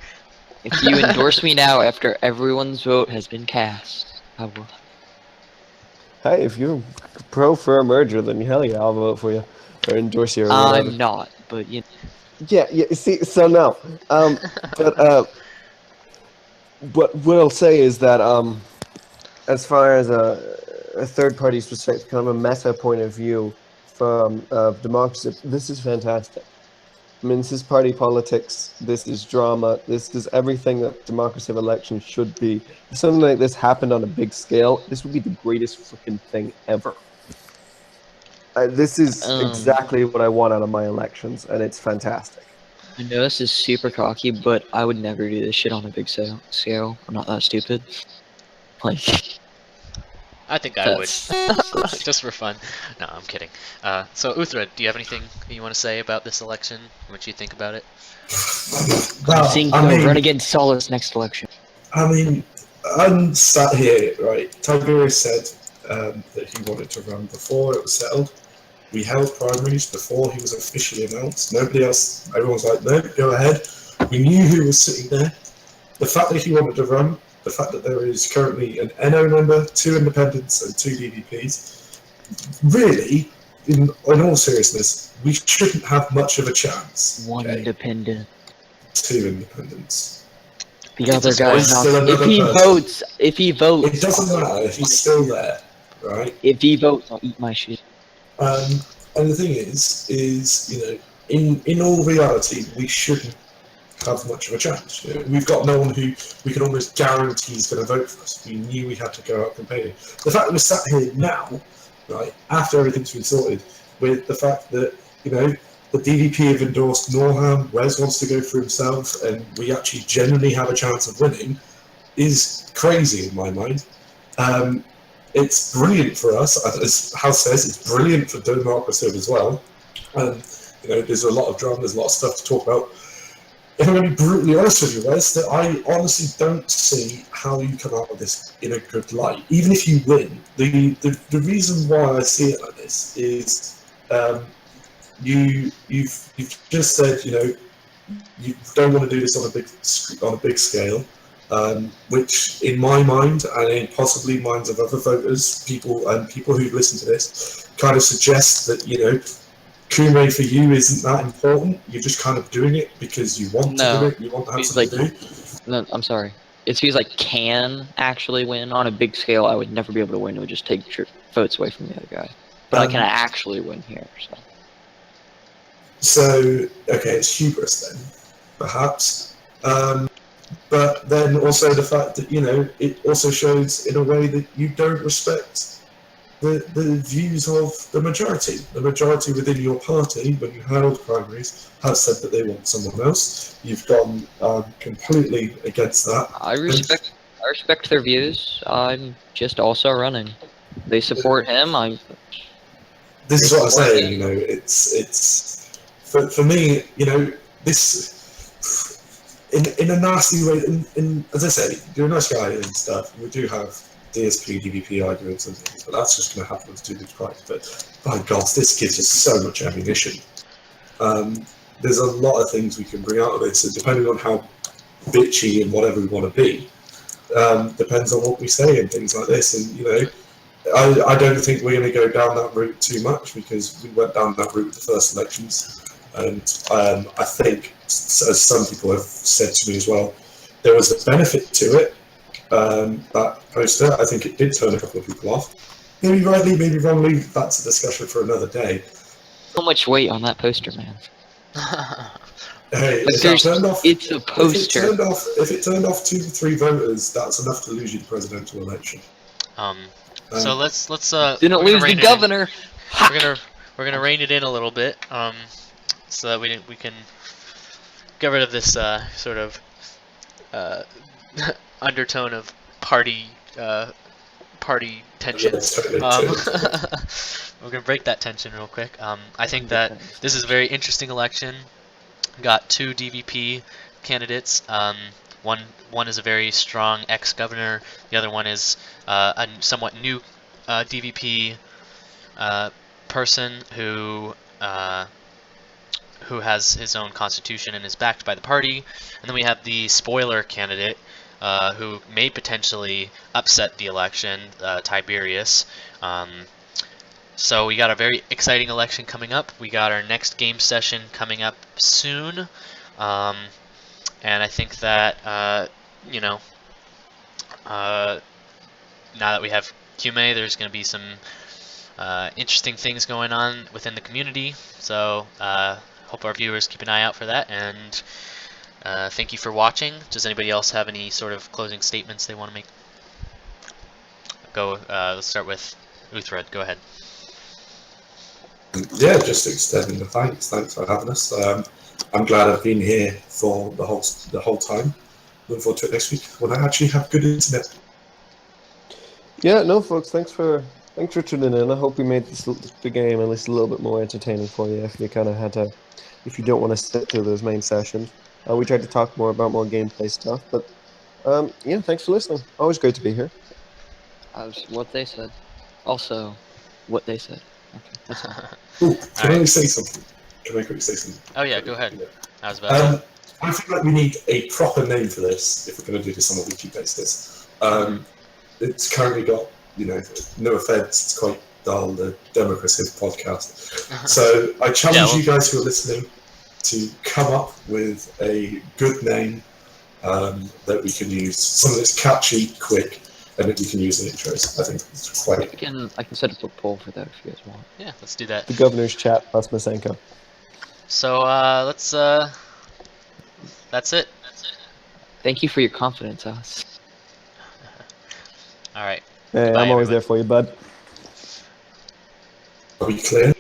If you endorse me now after everyone's vote has been cast, I will. Hey, if you're pro for a merger, then hell yeah, I'll vote for you or endorse you. Or whatever. I'm not, but you. Yeah. See, so no. But what I'll say is that as far as a third party's perspective, kind of a meta point of view from Democraciv, this is fantastic I mean, this is party politics. This is drama. This is everything that Democraciv elections should be. If something like this happened on a big scale, this would be the greatest freaking thing ever. This is exactly what I want out of my elections, and it's fantastic. I know this is super cocky, but I would never do this shit on a big scale. I'm not that stupid. Like, I think I would, that's just for fun. No, I'm kidding. So Uhtred, do you have anything you want to say about this election? What you think about it? Well, Masenko, run against Solace next election. I mean, I'm sat here, right? Tiberius said that he wanted to run before it was settled. We held primaries before he was officially announced. Nobody else, everyone was like, no, go ahead. We knew who was sitting there. The fact that he wanted to run, the fact that there is currently an NO member, 2 independents, and 2 DVPs, really, in all seriousness, we shouldn't have much of a chance. One okay? independent. 2 independents. The other guy's not. still If another he person. votes, if he votes, It doesn't matter, he's still there, right? if he votes, I'll eat my shit. And the thing is you know, in all reality, we shouldn't have much of a chance. You know, we've got no one who we can almost guarantee is going to vote for us. We knew we had to go out campaigning. The fact that we're sat here now, right, after everything's been sorted, with the fact that, you know, the DVP have endorsed Norham, Wes wants to go for himself, and we actually genuinely have a chance of winning, is crazy in my mind. It's brilliant for us, as House says, it's brilliant for Democraciv as well. You know, there's a lot of drama, there's a lot of stuff to talk about. If I'm going to be brutally honest with you, Wes, that I honestly don't see how you come out of this in a good light. Even if you win, the reason why I see it like this is you've just said, you know, you don't want to do this on a big scale. Which, in my mind, and in possibly minds of other voters, people who listen to this, kind of suggest that, you know, Kume for you isn't that important. You're just kind of doing it because you want to do it. You want to have something to do. No, I'm sorry. It's because I can actually win on a big scale. I would never be able to win. It would just take votes away from the other guy. But I can actually win here. So okay, it's hubris then, perhaps. But then also the fact that, you know, it also shows in a way that you don't respect the views of the majority. The majority within your party, when you held primaries, have said that they want someone else. You've gone completely against that. I respect their views. I'm just also running. They support him. This is what I'm saying. You know, it's for me. You know, this. In a nasty way, in as I say, you're a nice guy and stuff. We do have DSP, DVP arguments and things, but that's just going to happen to the price. But by God, this gives us so much ammunition. There's a lot of things we can bring out of this, and depending on how bitchy and whatever we want to be, depends on what we say and things like this. And, you know, I don't think we're going to go down that route too much, because we went down that route with the first elections. And I think, as some people have said to me as well, there was a benefit to it. That poster, I think it did turn a couple of people off. Maybe rightly, maybe wrongly. That's a discussion for another day. So much weight on that poster, man. Hey, it's a poster. If it turned off 2 to 3 voters, that's enough to lose you the presidential election. So let's didn't lose the governor. We're gonna rein it in a little bit. So that we can get rid of this sort of undertone of party tension. We're gonna break that tension real quick. I think that this is a very interesting election. We got 2 DVP candidates. One is a very strong ex-governor. The other one is a somewhat new DVP person who has his own constitution and is backed by the party. And then we have the spoiler candidate who may potentially upset the election, Tiberius. So we got a very exciting election coming up. We got our next game session coming up soon. And I think that, you know, now that we have Kume, there's going to be some interesting things going on within the community. So hope our viewers keep an eye out for that. And thank you for watching. Does anybody else have any sort of closing statements they want to make? Go. Let's start with Uhtred. Go ahead. Yeah, just extending the thanks. Thanks for having us. I'm glad I've been here for the whole time. Looking forward to it next week when I actually have good internet. Yeah, no, folks, thanks for tuning in. I hope we made the game at least a little bit more entertaining for you. If you kind of had to, if you don't want to sit through those main sessions, we tried to talk more about more gameplay stuff. But yeah, thanks for listening. Always great to be here. What they said. Also, what they said. Okay, that's all. Ooh, can Alright. I say something? Can I quickly say something? Oh yeah, go ahead. I was about to. I feel like we need a proper name for this if we're going to do this on a weekly basis. It's currently got, no offense, it's quite dull, the Democraciv podcast. So I challenge you guys who are listening to come up with a good name that we can use, something that's catchy, quick, and that we can use in intros. I think it's quite. I can set up a poll for that if you guys want. Yeah, let's do that. The governor's chat plus Masenko. So let's. That's it. Thank you for your confidence, us. All right. Hey, Goodbye, I'm always everybody. there for you, bud. Are we clear?